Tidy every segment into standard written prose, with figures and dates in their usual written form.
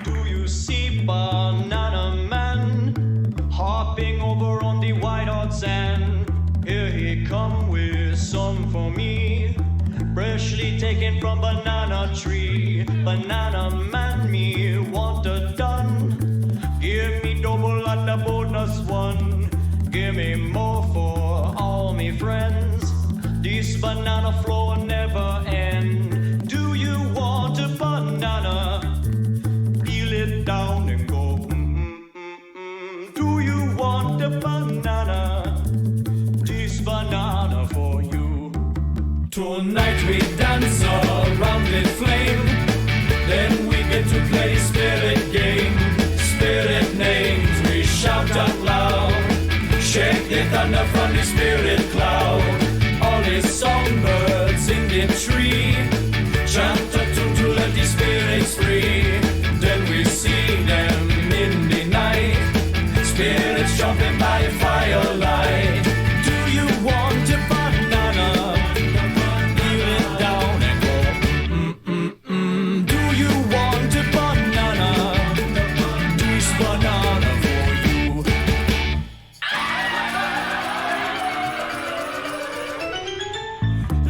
Do you see Banana Man hopping over on the white hot sand? Here he come with some for me, freshly taken from banana tree. Banana Man, me want a done. Give me double at the bonus one. Give me more for all me friends. This banana flow never end. Do you want a banana? Peel it down and go. Do you want a banana? This banana for you. Tonight we dance around the flame. Then we get to play spirit game. Spirit names we shout out loud. Shake the thunder from the spirit cloud. All the songbirds in the tree chant a tune to let the spirits free. Then we see them in the night, spirits jumping by firelight. Do you want a banana? Peel it down and go. Do you want a banana? This banana for you.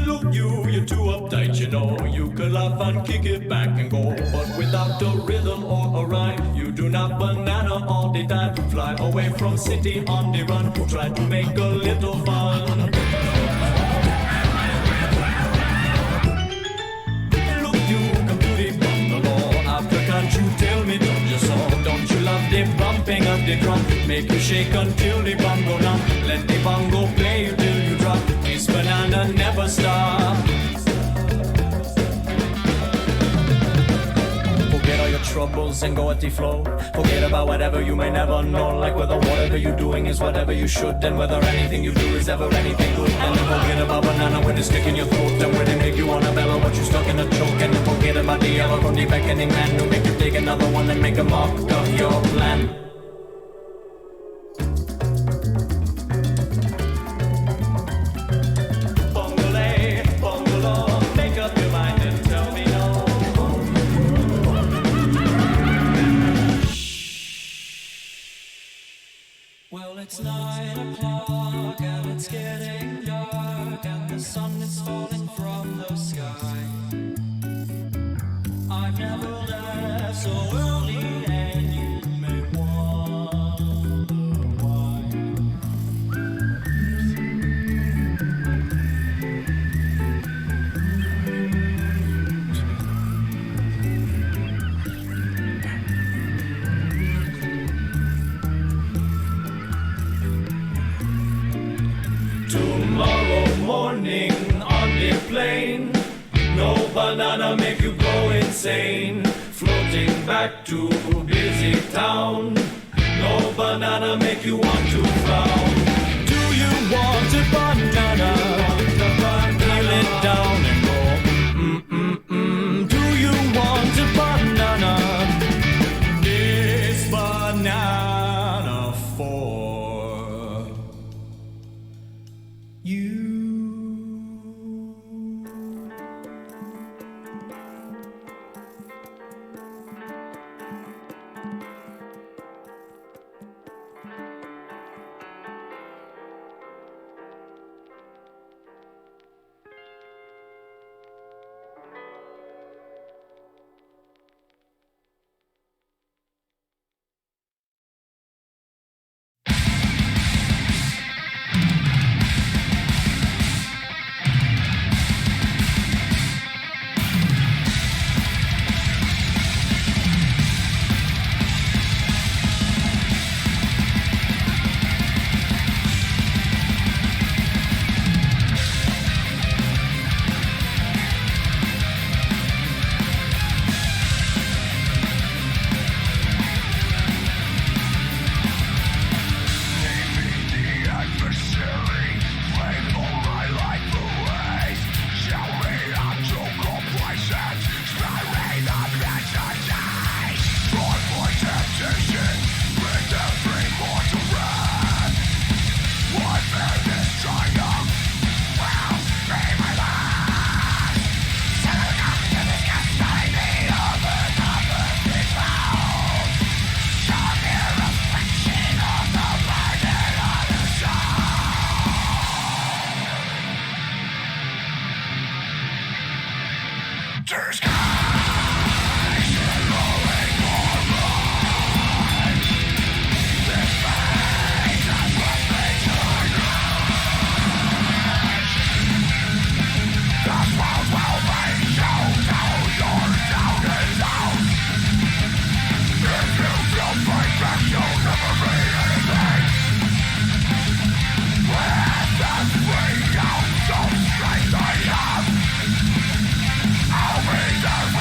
Look, you're too uptight, you know. You could laugh and kick it back and go, but without a rhythm or a rhyme, you do not banana all the time. Fly away from city on the run. Try to make a little fun. Look, you come to the bungalow. After can't you tell me, don't you so? Don't you love the bumping of the drum? Make you shake until the bongo numb. Let the bongo play you till you drop. This banana never stop. Forget all your troubles and go at the flow. Forget about whatever you may never know. Like whether whatever you're doing is whatever you should, and whether anything you do is ever anything good. And then forget about banana when it's stuck in your throat, and when they make you wanna bellow, but you stuck in a choke. And then forget about the yellow from the beckoning man who make you take another one and make a mock of your plan. Well, it's 9 o'clock and it's getting dark and the sun is falling from the sky. I've never left so early and you may wonder why. Tomorrow morning on the plane, no banana make you go insane. Floating back to busy town, no banana make you want to frown. Do you want a banana? Peel it down and go. Do you want a banana? This banana for you. I'll be there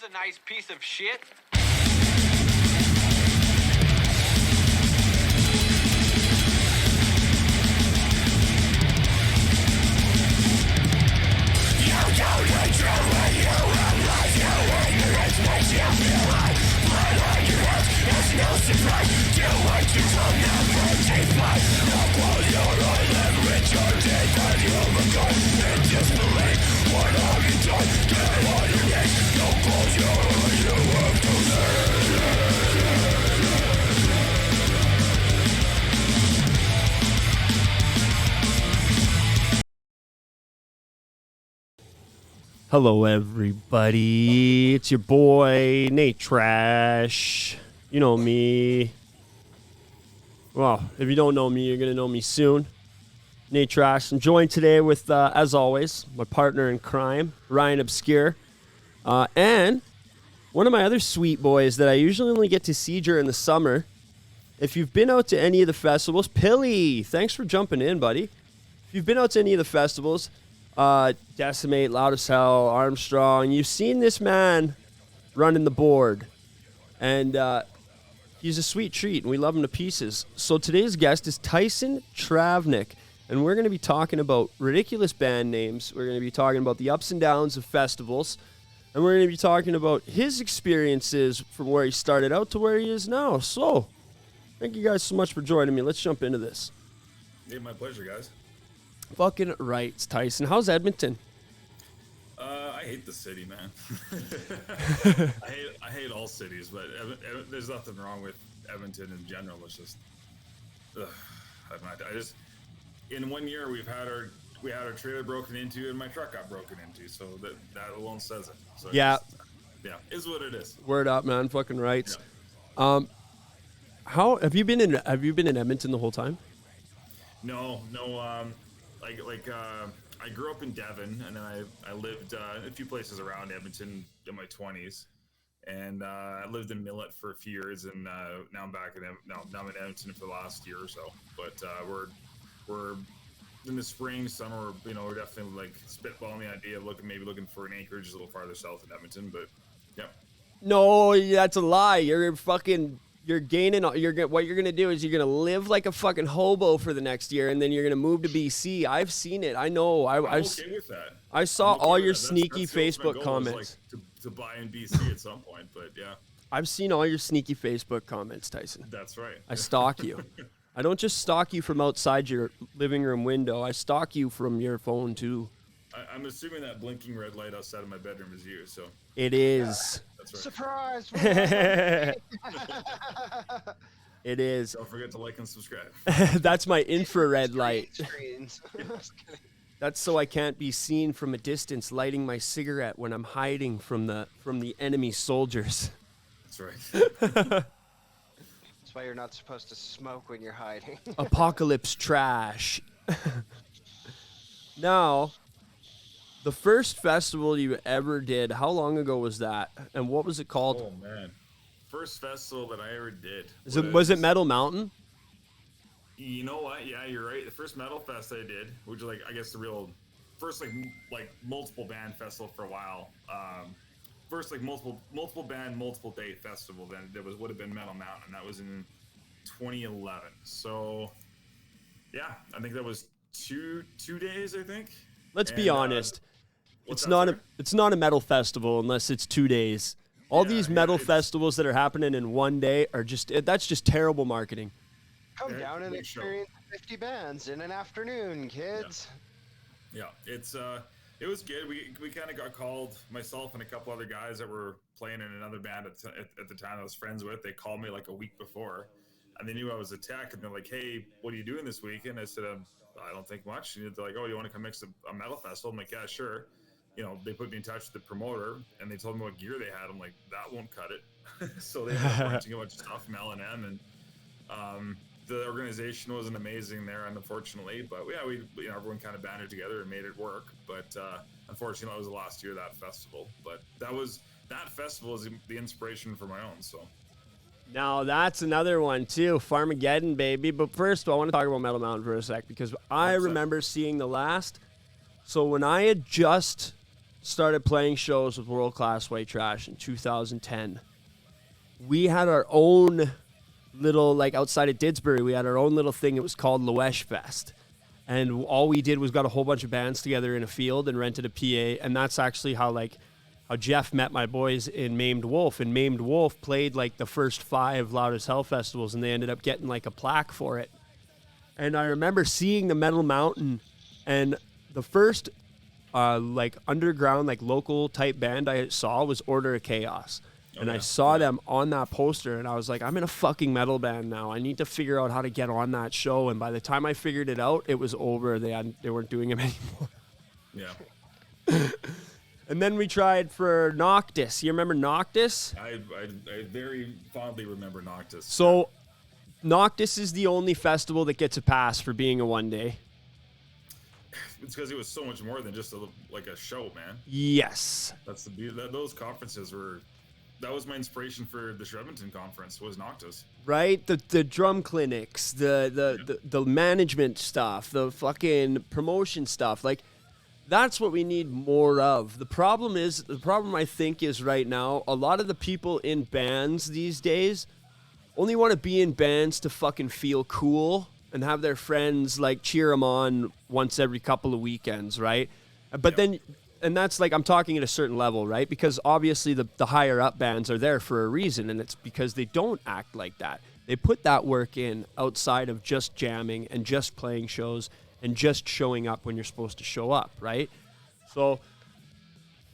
is a nice piece of shit. Hello, everybody. It's your boy, natetrash. You know me. Well, if you don't know me, you're going to know me soon. Natetrash. I'm joined today with, as always, my partner in crime, Ryan Obscure. And one of my other sweet boys that I usually only get to see during the summer. If you've been out to any of the festivals, Pilly, thanks for jumping in, buddy. If you've been out to any of the festivals, Decimate, Loud as Hell, Armstrong, you've seen this man running the board, and he's a sweet treat, and we love him to pieces. So today's guest is Tyson Travnik, and we're going to be talking about ridiculous band names. We're going to be talking about the ups and downs of festivals, and we're going to be talking about his experiences from where he started out to where he is now. So thank you guys so much for joining me. Let's jump into this. Yeah, my pleasure, guys. Fucking rights, Tyson. How's Edmonton? I hate the city, man. I hate all cities, but there's nothing wrong with Edmonton in general. It's just, I just in 1 year we had our trailer broken into and my truck got broken into, so that alone says it. So Yeah, yeah, is what it is. word up, man. Fucking rights. Yeah. How have you been in Edmonton the whole time? No. I grew up in Devon, and then I lived a few places around Edmonton in my 20s, and I lived in Millet for a few years, and now I'm back I'm in Edmonton for the last year or so. But we're in the spring, summer, we're definitely like spitballing the idea of looking for an acreage a little farther south in Edmonton. But yeah, No, that's a lie. You're gaining. What you're gonna do is you're gonna live like a fucking hobo for the next year, and then you're gonna move to BC. I've seen it. I know. I'm okay with that. I saw all your That's sneaky the ultimate Facebook goal, comments. is, like, to buy in BC at some point. But yeah, I've seen all your sneaky Facebook comments, Tyson. that's right. I stalk you. I don't just stalk you from outside your living room window. I stalk you from your phone too. I'm assuming that blinking red light outside of my bedroom is you. So It is. that's right. Surprise! It is. Don't forget to like and subscribe. That's my infrared light. Screens. That's so I can't be seen from a distance lighting my cigarette when I'm hiding from the enemy soldiers. That's right. That's why you're not supposed to smoke when you're hiding. Apocalypse trash. Now, the first festival you ever did, how long ago was that? And what was it called? Oh man, first festival that I ever did. Was it Metal Mountain? You know what? Yeah, you're right. The first Metal Fest I did, which is like I guess the real first like multiple band festival for a while. First like multiple band, multiple day festival. Then it would have been Metal Mountain, and that was in 2011. So yeah, I think that was two days. I think. Let's be honest. what's It's that, not sorry? it's not a metal festival unless it's 2 days. All these metal festivals that are happening in one day are that's just terrible marketing. Come Yeah, down and big show. experience 50 bands in an afternoon, kids. Yeah, it was good. We kind of got called, myself and a couple other guys that were playing in another band at the time I was friends with. They called me like a week before, and they knew I was a tech, and they're like, "Hey, what are you doing this weekend?" I said, "I don't think much." And they're like, "Oh, you want to come mix a metal festival?" I'm like, "Yeah, sure." They put me in touch with the promoter, and they told me what gear they had. I'm like, "That won't cut it." So they ended up renting a bunch of stuff from L&M, and the organization wasn't amazing there, unfortunately. But yeah, we everyone kind of banded together and made it work. But unfortunately, it was the last year of that festival. But that festival is the inspiration for my own. So Now, that's another one, too. Farmageddon, baby. But first, I want to talk about Metal Mountain for a sec, because I remember seeing the last. So when I had just started playing shows with World Class White Trash in 2010, we had our own little, like outside of Didsbury, we had our own little thing. It was called Loesch Fest. And all we did was got a whole bunch of bands together in a field and rented a PA. And that's actually how Jeff met my boys in Maimed Wolf. And Maimed Wolf played like the first 5 Loud as Hell festivals, and they ended up getting like a plaque for it. And I remember seeing the Metal Mountain, and the first like underground, like local type band I saw was Order of Chaos. And I saw them on that poster, and I was like, I'm in a fucking metal band now. I need to figure out how to get on that show. And by the time I figured it out, it was over. They weren't doing them anymore. Yeah. And then we tried for Noctis. You remember Noctis? I very fondly remember Noctis. So Noctis is the only festival that gets a pass for being a one-day. It's because it was so much more than just like a show, man. Yes. That's the beauty. Those conferences were. That was my inspiration for the Shreventon conference. Was Noctis. Right? The drum clinics, the management stuff, the fucking promotion stuff. Like, that's what we need more of. The problem I think is right now, a lot of the people in bands these days only want to be in bands to fucking feel cool and have their friends like cheer them on once every couple of weekends, right? But then, and that's like, I'm talking at a certain level, right? Because obviously the higher up bands are there for a reason, and it's because they don't act like that. They put that work in outside of just jamming and just playing shows and just showing up when you're supposed to show up, right? So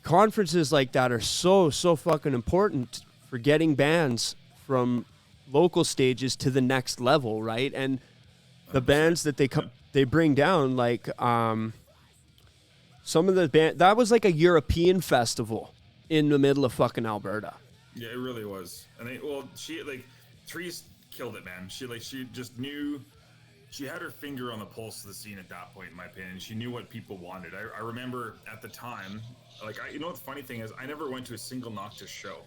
conferences like that are so fucking important for getting bands from local stages to the next level, right? And the bands that they bring down, like some of the band, that was like a European festival in the middle of fucking Alberta. Yeah, it really was. And she like Trees killed it, man. She just knew. She had her finger on the pulse of the scene at that point, in my opinion. She knew what people wanted. I remember at the time, you know what the funny thing is? I never went to a single Noctis show,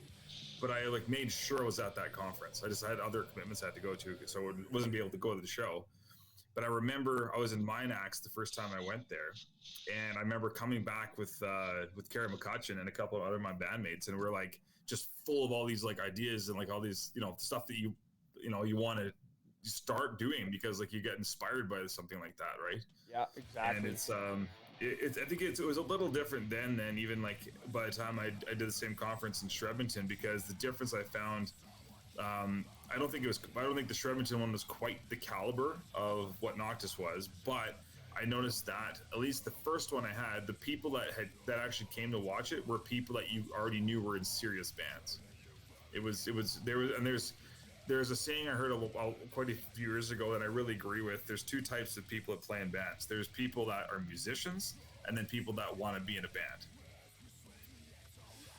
but I made sure I was at that conference. I just had other commitments I had to go to, so I wasn't be able to go to the show. But I remember I was in Minax the first time I went there, and I remember coming back with Kerry McCutcheon and a couple of other my bandmates, and we're like just full of all these like ideas and like all these stuff that you want to start doing because like you get inspired by something like that, right? Yeah, exactly. And I think it was a little different then than even like by the time I did the same conference in Shreventon, because the difference I found. I don't think the Shreventon one was quite the caliber of what Noctis was, but I noticed that at least the first one I had, the people that actually came to watch it were people that you already knew were in serious bands. There's a saying I heard quite a few years ago that I really agree with. There's 2 types of people that play in bands. There's people that are musicians, and then people that want to be in a band.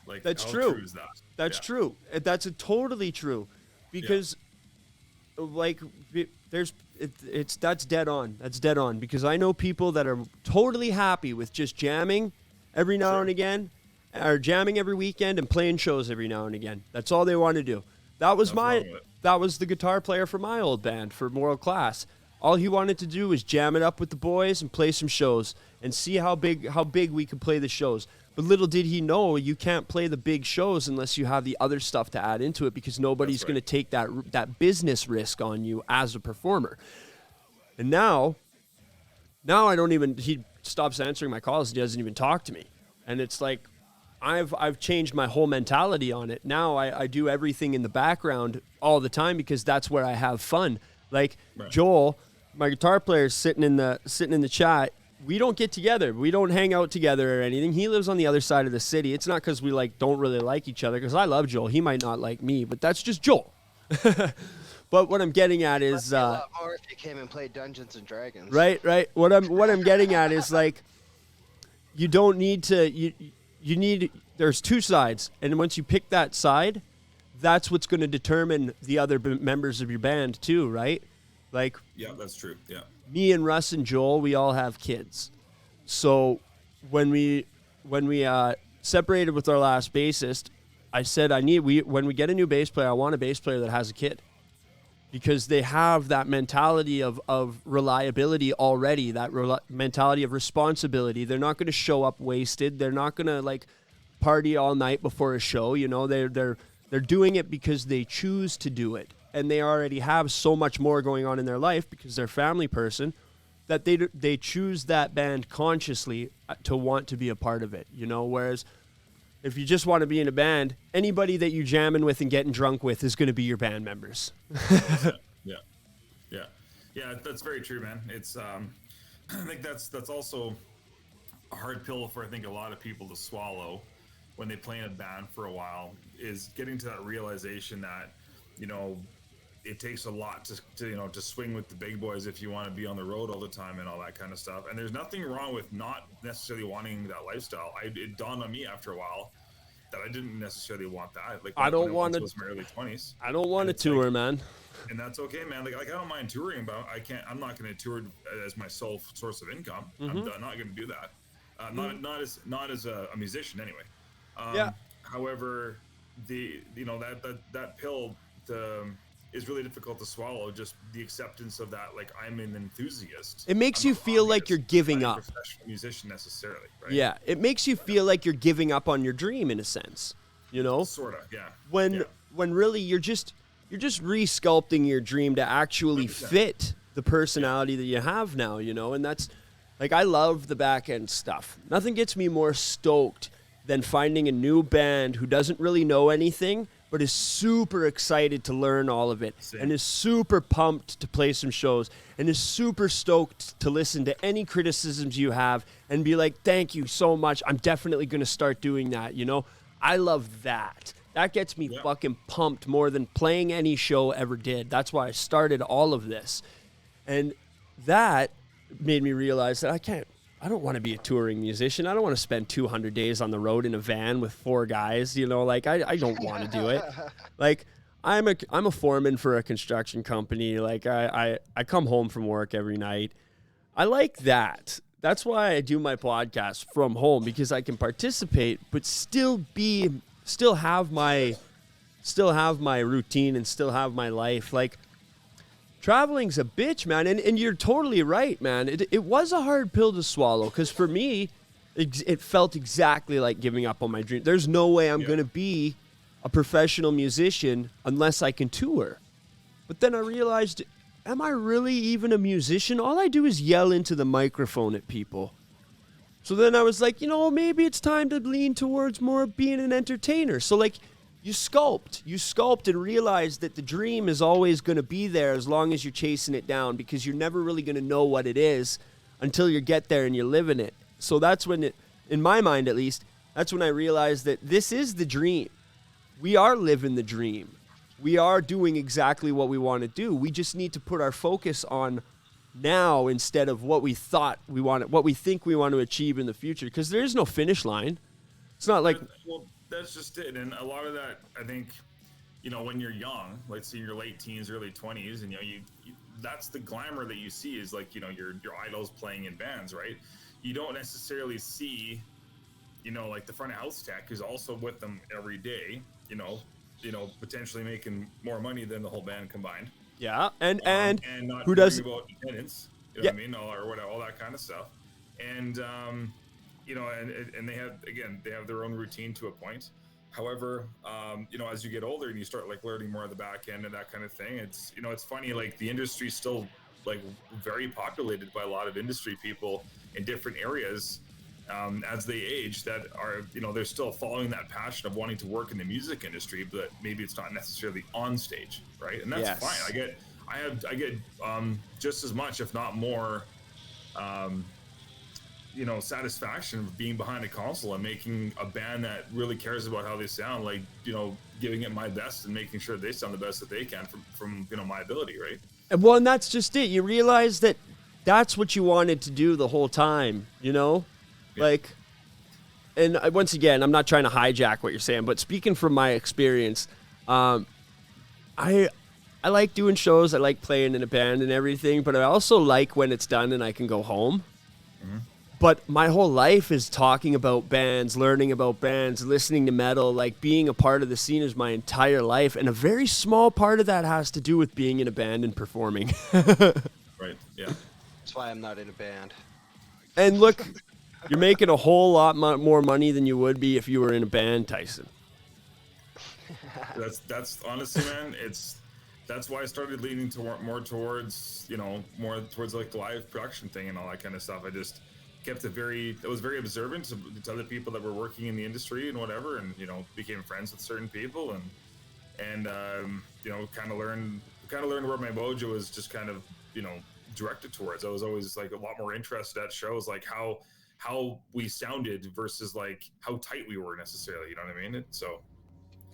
Like, that's how true. True is that? That's true. That's totally true, because that's dead on. That's dead on, because I know people that are totally happy with just jamming every now and again, or jamming every weekend and playing shows every now and again. That's all they want to do. That was the guitar player for my old band for Moral Class. All he wanted to do was jam it up with the boys and play some shows and see how big we could play the shows. But little did he know, you can't play the big shows unless you have the other stuff to add into it, because nobody's going to take that business risk on you as a performer. And now he stops answering my calls. He doesn't even talk to me. And it's like, I've changed my whole mentality on it. Now I do everything in the background all the time because that's where I have fun. Like Joel, my guitar player, is sitting in the chat. We don't get together. We don't hang out together or anything. He lives on the other side of the city. It's not because we don't really like each other, because I love Joel. He might not like me, but that's just Joel. But what I'm getting at is a lot more if you came and played Dungeons and Dragons. Right. What I'm getting at is like, you don't need to. You need. There's 2 sides, and once you pick that side, that's what's going to determine the other members of your band too, right? Like. Yeah, that's true. Yeah. Me and Russ and Joel, we all have kids. So when we separated with our last bassist, I said when we get a new bass player, I want a bass player that has a kid. because they have that mentality of reliability already, that mentality of responsibility. They're not going to show up wasted. They're not going to like party all night before a show. You know, they're doing it because they choose to do it. And they already have so much more going on in their life because they're a family person that they choose that band consciously to want to be a part of it, you know, whereas if you just want to be in a band, anybody that you jamming with and getting drunk with is going to be your band members. Yeah, that's very true, man. It's I think that's also a hard pill for I think a lot of people to swallow when they play in a band for a while, is getting to that realization that, you know, it takes a lot to you know, to swing with the big boys if you want to be on the road all the time and all that kind of stuff. And there's nothing wrong with not necessarily wanting that lifestyle. It dawned on me after a while that I didn't necessarily want that. Like, I don't want to. Was my early 20s. I don't want to tour, like, man. And that's okay, man. Like I don't mind touring, but I'm not going to tour as my sole source of income. I'm not going to do that. Not as a musician anyway. Yeah. However, that pill is really difficult to swallow. Just the acceptance of that, like, I'm an enthusiast. It makes you feel like you're giving up. I'm not a professional musician necessarily, right? Yeah, it makes you feel like you're giving up on your dream in a sense. You know, sort of, yeah. When really you're just re-sculpting your dream to actually 100%. fit the personality that you have now. You know, and that's like, I love the back end stuff. Nothing gets me more stoked than finding a new band who doesn't really know anything, but is super excited to learn all of it. Same. And is super pumped to play some shows and is super stoked to listen to any criticisms you have and be like, thank you so much. I'm definitely going to start doing that. You know, I love that. That gets me fucking pumped more than playing any show ever did. That's why I started all of this. And that made me realize that I don't want to be a touring musician. I don't want to spend 200 days on the road in a van with 4 guys, you know, like I don't want to do it. Like, I'm a foreman for a construction company. Like, I come home from work every night. I like that. That's why I do my podcast from home, because I can participate but still have my routine and still have my life. Like, traveling's a bitch, man. And you're totally right, man. It was a hard pill to swallow, because for me, it felt exactly like giving up on my dream. There's no way I'm going to be a professional musician unless I can tour. But then I realized, am I really even a musician? All I do is yell into the microphone at people. So then I was like, you know, maybe it's time to lean towards more being an entertainer. So, like, you sculpt and realize that the dream is always going to be there as long as you're chasing it down, because you're never really going to know what it is until you get there and you're living it. So that's when in my mind at least, that's when I realized that this is the dream. We are living the dream. We are doing exactly what we want to do. We just need to put our focus on now instead of what we think we want to achieve in the future, because there is no finish line. It's not like, well, that's just it. And a lot of that, I think, you know, when you're young, like, say your late teens, early 20s, and, you know, you that's the glamour that you see, is like, you know, your idols playing in bands, right? You don't necessarily see, you know, like the front of house tech who's also with them every day, you know, potentially making more money than the whole band combined. Yeah, and not who does about attendance, you know what I mean, or whatever, all that kind of stuff. And you know, and they have their own routine to a point. However, you know, as you get older and you start like learning more of the back end and that kind of thing, it's, you know, it's funny, like the industry's still like very populated by a lot of industry people in different areas. As they age, that are, you know, they're still following that passion of wanting to work in the music industry, but maybe it's not necessarily on stage, right? And that's fine. I get just as much, if not more, you know, satisfaction of being behind a console and making a band that really cares about how they sound, like, you know, giving it my best and making sure they sound the best that they can from you know, my ability, right? Well, and that's just it. You realize that that's what you wanted to do the whole time, you know? Yeah. Like, and once again, I'm not trying to hijack what you're saying, but speaking from my experience, I like doing shows. I like playing in a band and everything, but I also like when it's done and I can go home. Mm-hmm. But my whole life is talking about bands, learning about bands, listening to metal, like being a part of the scene is my entire life. And a very small part of that has to do with being in a band and performing. Right. Yeah. That's why I'm not in a band. And look, you're making a whole lot more money than you would be if you were in a band, Tyson. That's honestly, man. That's why I started leaning more towards, more towards like the live production thing and all that kind of stuff. I just kept I was very observant to other people that were working in the industry and whatever, and became friends with certain people and kind of learned where my mojo was just kind of directed towards. I was always like a lot more interested at shows like how we sounded versus like how tight we were necessarily. You know what I mean?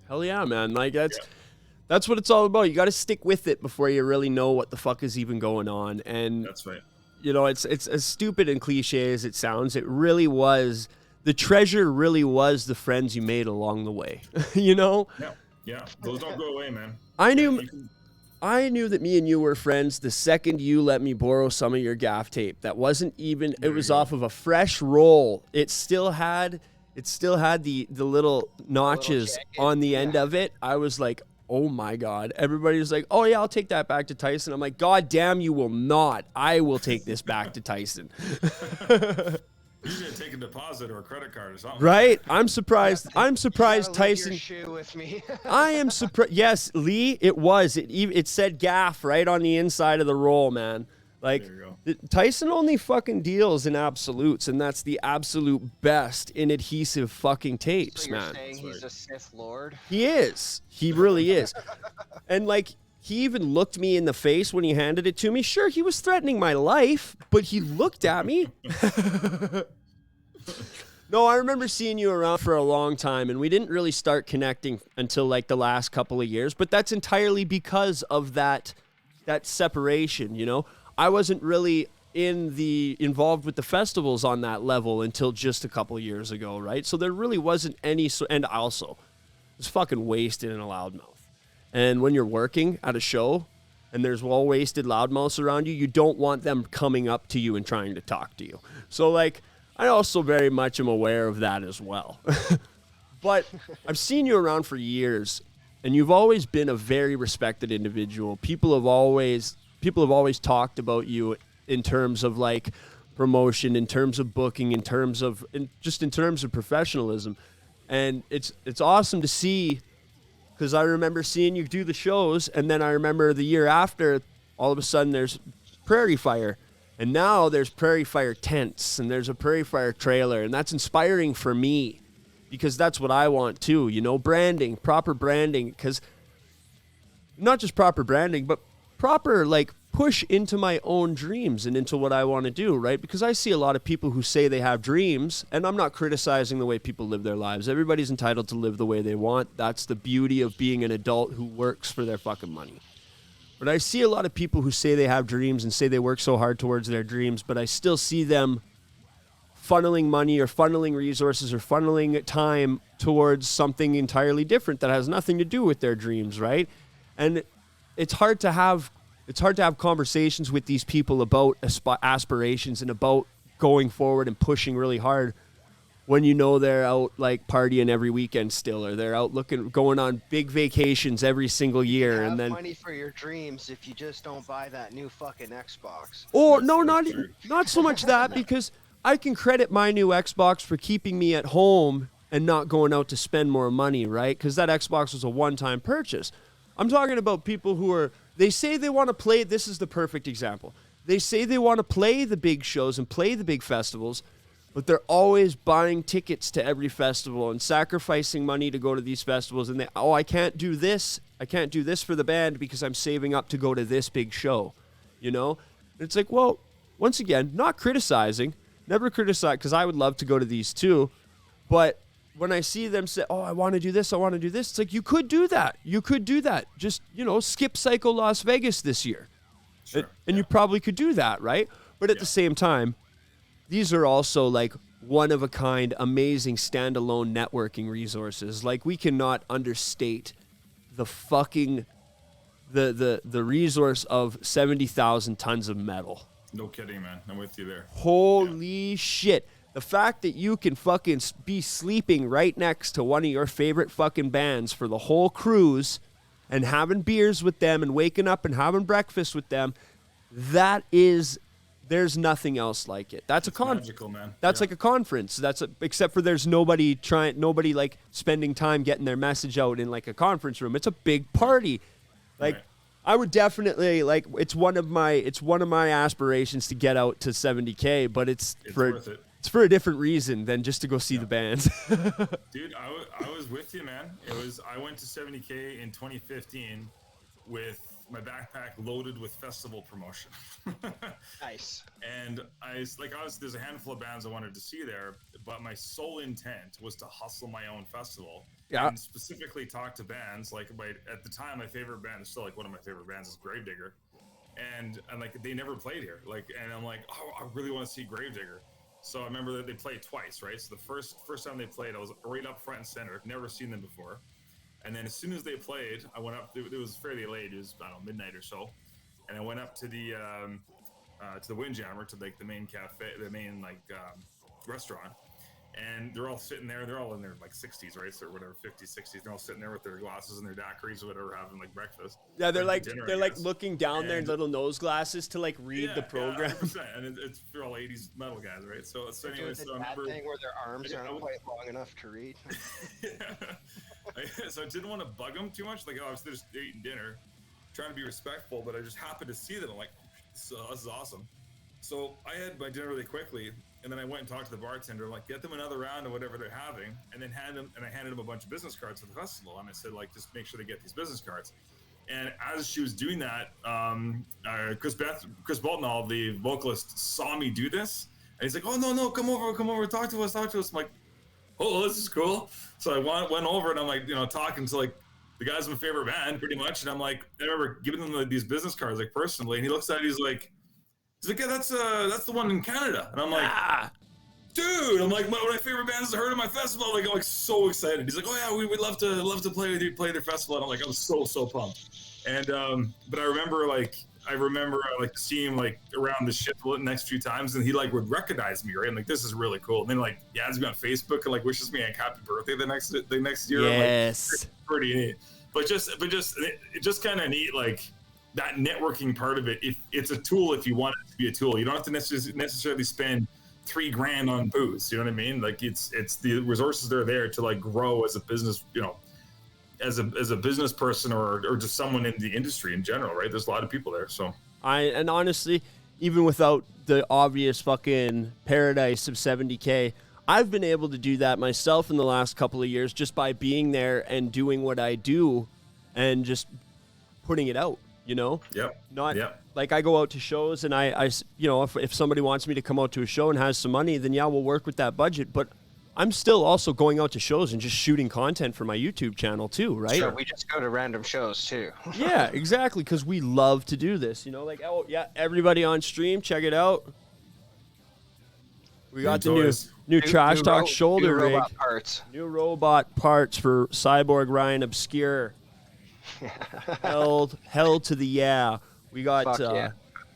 Hell yeah, man! Like that's what it's all about. You got to stick with it before you really know what the fuck is even going on. And that's right. It's as stupid and cliche as it sounds. It really was. The treasure really was the friends you made along the way. Yeah. Those don't go away, man. I knew that me and you were friends the second you let me borrow some of your gaff tape. That wasn't even. It was off of a fresh roll. It still had the little notches on the end of it. I was like, oh my God. Everybody was like, oh yeah, I'll take that back to Tyson. I'm like, God damn, you will not. I will take this back to Tyson. You should take a deposit or a credit card or something. Right? I'm surprised Tyson. Your shoe with me. I am surprised. Yes, Lee, it was. It said gaff right on the inside of the roll, man. Like, Tyson only fucking deals in absolutes, and that's the absolute best in adhesive fucking tapes, so you're man. saying he's a Sith Lord? He is. He really is. And, like, he even looked me in the face when he handed it to me. Sure, he was threatening my life, but he looked at me. No, I remember seeing you around for a long time, and we didn't really start connecting until, like, the last couple of years, but that's entirely because of that separation, I wasn't really involved with the festivals on that level until just a couple of years ago, right? So there really wasn't any, and also, I was fucking wasted in a loudmouth. And when you're working at a show and there's well-wasted loudmouths around you, you don't want them coming up to you and trying to talk to you. So, like, I also very much am aware of that as well. But I've seen you around for years, and you've always been a very respected individual. People have always talked about you in terms of like promotion, in terms of booking, in terms of professionalism. And it's awesome to see, because I remember seeing you do the shows, and then I remember the year after, all of a sudden there's Prairie Fire, and now there's Prairie Fire tents, and there's a Prairie Fire trailer, and that's inspiring for me, because that's what I want too, branding, proper branding, because not just proper branding, but proper, like, push into my own dreams and into what I want to do, right? Because I see a lot of people who say they have dreams, and I'm not criticizing the way people live their lives. Everybody's entitled to live the way they want. That's the beauty of being an adult who works for their fucking money. But I see a lot of people who say they have dreams and say they work so hard towards their dreams, but I still see them funneling money or funneling resources or funneling time towards something entirely different that has nothing to do with their dreams, right? And it's hard to have conversations with these people about aspirations and about going forward and pushing really hard when they're out like partying every weekend still, or they're out going on big vacations every single year. Have and then money for your dreams if you just don't buy that new fucking Xbox. Or no, not so much that, because I can credit my new Xbox for keeping me at home and not going out to spend more money, right? Because that Xbox was a one-time purchase. I'm talking about people they say they want to play, this is the perfect example. They say they want to play the big shows and play the big festivals, but they're always buying tickets to every festival and sacrificing money to go to these festivals. And I can't do this. I can't do this for the band because I'm saving up to go to this big show, And it's like, well, once again, not criticizing, never criticize, because I would love to go to these too. But when I see them say, oh, I want to do this, it's like, you could do that. Just, skip Psycho Las Vegas this year. Sure. And you probably could do that, right? But at the same time, these are also like one-of-a-kind, amazing standalone networking resources. Like, we cannot understate the fucking the resource of 70,000 tons of metal. No kidding, man. I'm with you there. Holy shit. The fact that you can fucking be sleeping right next to one of your favorite fucking bands for the whole cruise and having beers with them and waking up and having breakfast with them, there's nothing else like it. That's It's magical, man. That's like a conference. Except for there's nobody like spending time getting their message out in like a conference room. It's a big party. Like Right. I would definitely it's one of my aspirations to get out to 70K, but it's worth it. It's for a different reason than just to go see the bands. Dude, I was with you, man. I went to 70K in 2015 with my backpack loaded with festival promotion. Nice. And there's a handful of bands I wanted to see there, but my sole intent was to hustle my own festival. Yeah. And specifically talk to bands. Like at the time, my favorite band is still like one of my favorite bands is Gravedigger. And like they never played here. And I'm like, oh, I really want to see Gravedigger. So I remember that they played twice, right? So the first time they played, I was right up front and center. I've never seen them before. And then as soon as they played, I went up. It was fairly late. It was, I don't know, midnight or so. And I went up to the Windjammer, to like the main cafe, the main restaurant. And they're all sitting there. They're all in their like 60s, right? So whatever, 50s, 60s. They're all sitting there with their glasses and their daiquiris or whatever, having like breakfast. Yeah, they're Like dinner, I like guess. looking down their And- little nose glasses to like read the program. Yeah, 100%. And they're all 80s metal guys, right? So anyway, Doing so the I bad remember. thing where their arms I aren't would- quite long enough to read. So I didn't want to bug them too much. Like, obviously, they're just eating dinner, trying to be respectful, but I just happened to see them. I'm like, this is awesome. So I had my dinner really quickly, and then I went and talked to the bartender. I'm like, get them another round of whatever they're having, and then I handed them a bunch of business cards for the festival. And I said, like, just make sure they get these business cards. And as she was doing that, Chris Boltonall, the vocalist, saw me do this, and he's like, "Oh no, come over, talk to us." I'm like, "Oh, this is cool." So I went over, and I'm like, talking to like the guys in my favorite band, pretty much. And I'm like, I remember giving them these business cards, like personally, and he looks at it, he's like, "Yeah, that's the one in Canada." And I'm like, dude, I'm like, one of my favorite bands has heard of my festival. Like, I'm like so excited. He's like, "Oh yeah, we would love to play with you, play their festival." And I'm like, I'm so pumped. And but I remember seeing him like around the ship the next few times, and he like would recognize me, right? I'm like, this is really cool. And then like he adds me on Facebook and like wishes me a happy birthday the next year. Yes. I'm like, pretty neat. But it just kind of neat, like that networking part of it. If it's a tool, if you want it to be a tool, you don't have to necessarily spend $3,000 on booze. You know what I mean? Like it's the resources that are there to like grow as a business, as a business person or just someone in the industry in general, right? There's a lot of people there. So And honestly, even without the obvious fucking paradise of 70K, I've been able to do that myself in the last couple of years just by being there and doing what I do and just putting it out, Yep. Like I go out to shows and I if somebody wants me to come out to a show and has some money, then yeah, we'll work with that budget. But I'm still also going out to shows and just shooting content for my YouTube channel too, right? Sure, we just go to random shows too. Yeah, exactly, because we love to do this. Like, oh yeah, everybody on stream, check it out. We got the toys. new Trash Talk new shoulder rig. robot parts. New robot parts for Cyborg Ryan Obscure. held to the yeah. We got Fuck yeah.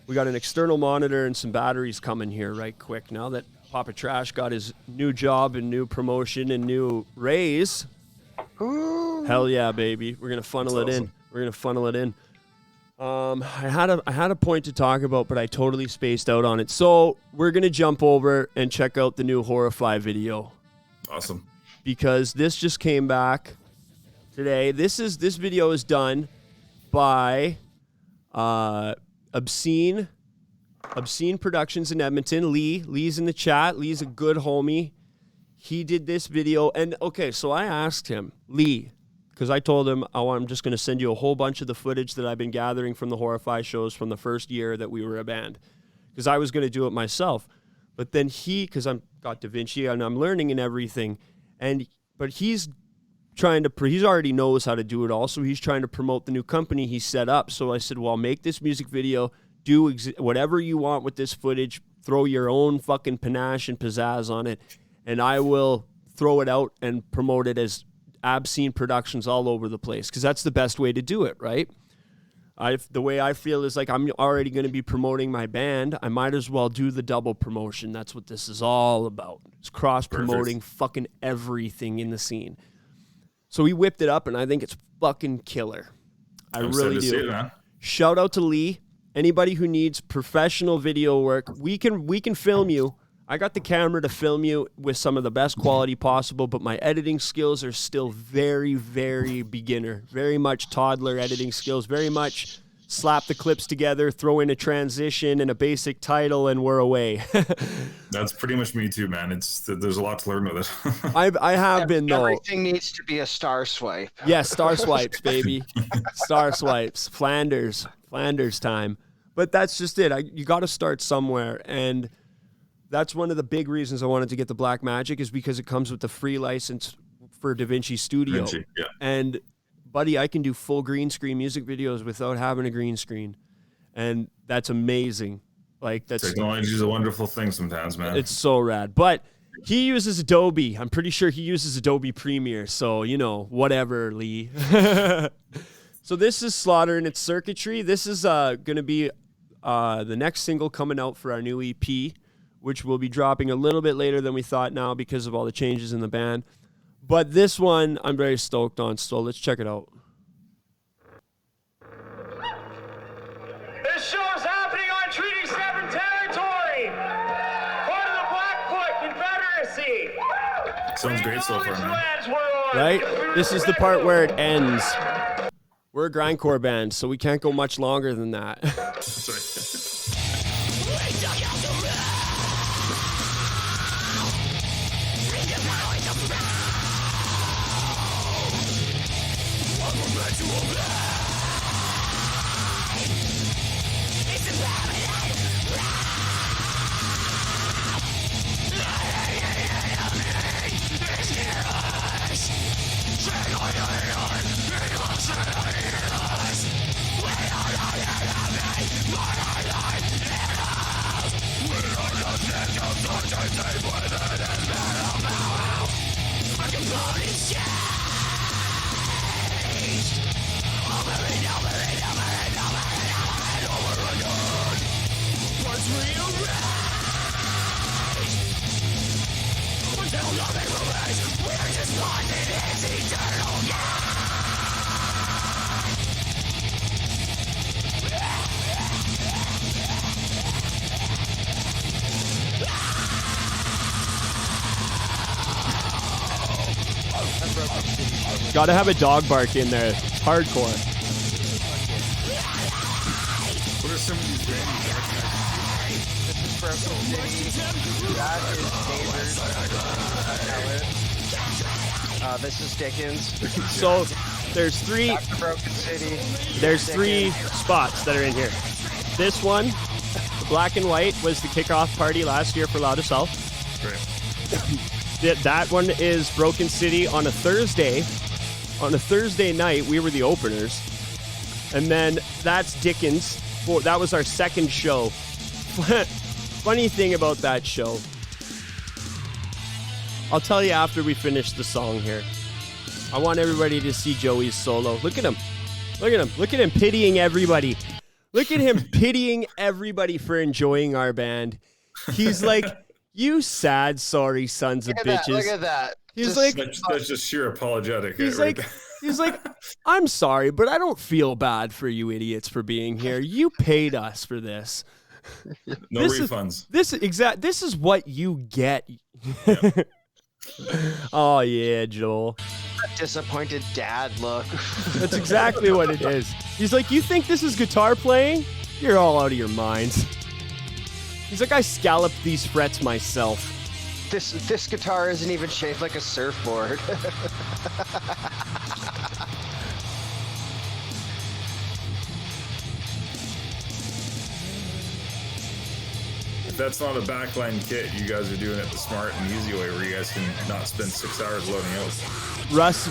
we got an external monitor and some batteries coming here right quick now that Papa Trash got his new job and new promotion and new raise. Ooh. Hell yeah, baby. We're gonna funnel That's it in. awesome. We're gonna funnel it in. I had a point to talk about, but I totally spaced out on it. So we're gonna jump over and check out the new Horrify video Awesome. because this just came back today. This video is done by Obscene Productions in Edmonton. Lee's in the chat. Lee's a good homie. He did this video, and okay, so I asked him, Lee, because I told him, I'm just going to send you a whole bunch of the footage that I've been gathering from the Horrify shows from the first year that we were a band, because I was going to do it myself. But then because I'm got Da Vinci and I'm learning and everything, but he's he already knows how to do it all, so he's trying to promote the new company he set up. So I said, well, make this music video, do whatever you want with this footage, throw your own fucking panache and pizzazz on it, and I will throw it out and promote it as Obscene Productions all over the place, because that's the best way to do it, right? The way I feel is like I'm already going to be promoting my band. I might as well do the double promotion. That's what this is all about. It's cross-promoting fucking everything in the scene. So we whipped it up, and I think it's fucking killer. I'm really do. See it, man. Shout out to Lee. Anybody who needs professional video work, we can film you. I got the camera to film you with some of the best quality possible, but my editing skills are still very, very beginner. Very much toddler editing skills. Very much slap the clips together, throw in a transition and a basic title, and we're away. That's pretty much me too, man. There's a lot to learn with it. I have been, though. Everything needs to be a star swipe. Yeah, star swipes, baby. Star swipes. Flanders time. But that's just it. You got to start somewhere, and that's one of the big reasons I wanted to get the Black Magic, is because it comes with the free license for DaVinci Studio. Yeah. And buddy, I can do full green screen music videos without having a green screen, and that's amazing. Like, that's technology is a wonderful thing sometimes, man. It's so rad. But he uses Adobe. I'm pretty sure he uses Adobe Premiere. So, whatever, Lee. So this is Slaughter and its Circuitry. This is going to be the next single coming out for our new EP, which will be dropping a little bit later than we thought now because of all the changes in the band. But this one I'm very stoked on, so let's check it out. This show is happening on Treaty 7 territory, part of the Blackfoot Confederacy. Sounds great so far, man. Right? This is the part where it ends. We're a grindcore band, so we can't go much longer than that. Sorry. Gotta have a dog bark in there. It's hardcore. What are some of these bands? This is Broken City. That is David. This is Dickens. So there's three. Back to Broken City. There's three spots that are in here. This one, the black and white, was the kickoff party last year for Loudest South. Great. That one is Broken City on a Thursday. On a Thursday night, we were the openers. And then that's Dickens. That was our second show. Funny thing about that show, I'll tell you after we finish the song here. I want everybody to see Joey's solo. Look at him. Look at him. Look at him pitying everybody. Look at him pitying everybody for enjoying our band. He's like, you sad, sorry sons of bitches. Look at that. He's That's just sheer apologetic. He's right like, he's like, I'm sorry, but I don't feel bad for you idiots for being here. You paid us for this. No refunds. This is what you get. Yep. Oh yeah, Joel. Disappointed dad look. That's exactly what it is. He's like, you think this is guitar playing? You're all out of your minds. He's like, I scalloped these frets myself. This guitar isn't even shaped like a surfboard. If that's not a backline kit, you guys are doing it the smart and easy way, where you guys can not spend 6 hours loading out. Russ,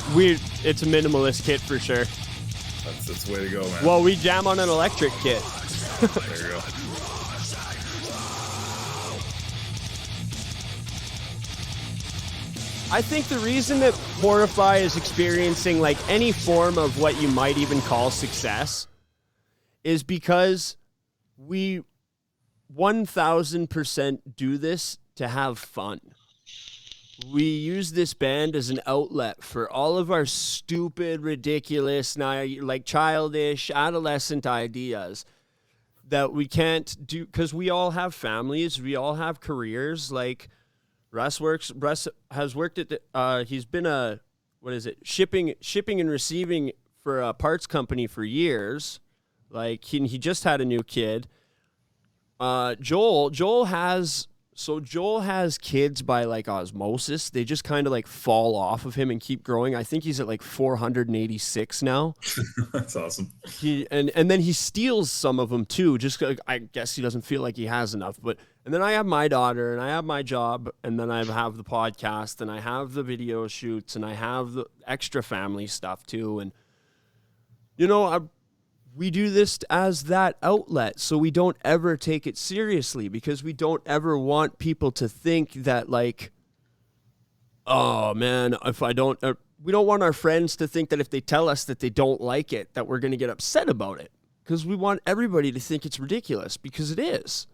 it's a minimalist kit for sure. That's the way to go, man. Well, we jam on an electric kit. There you go. I think the reason that Horrify is experiencing like any form of what you might even call success is because we 1000% do this to have fun. We use this band as an outlet for all of our stupid, ridiculous, like childish, adolescent ideas that we can't do because we all have families, we all have careers. Like Russ has worked at he's been shipping and receiving for a parts company for years. Like he just had a new kid. Joel has kids by like osmosis. They just kind of like fall off of him and keep growing. I think he's at like 486 now. That's awesome. And then he steals some of them too. Just like, I guess he doesn't feel like he has enough. And then I have my daughter, and I have my job, and then I have the podcast, and I have the video shoots, and I have the extra family stuff too. And we do this as that outlet, so we don't ever take it seriously, because we don't ever want people to think that like, oh man, we don't want our friends to think that if they tell us that they don't like it, that we're going to get upset about it, because we want everybody to think it's ridiculous, because it is.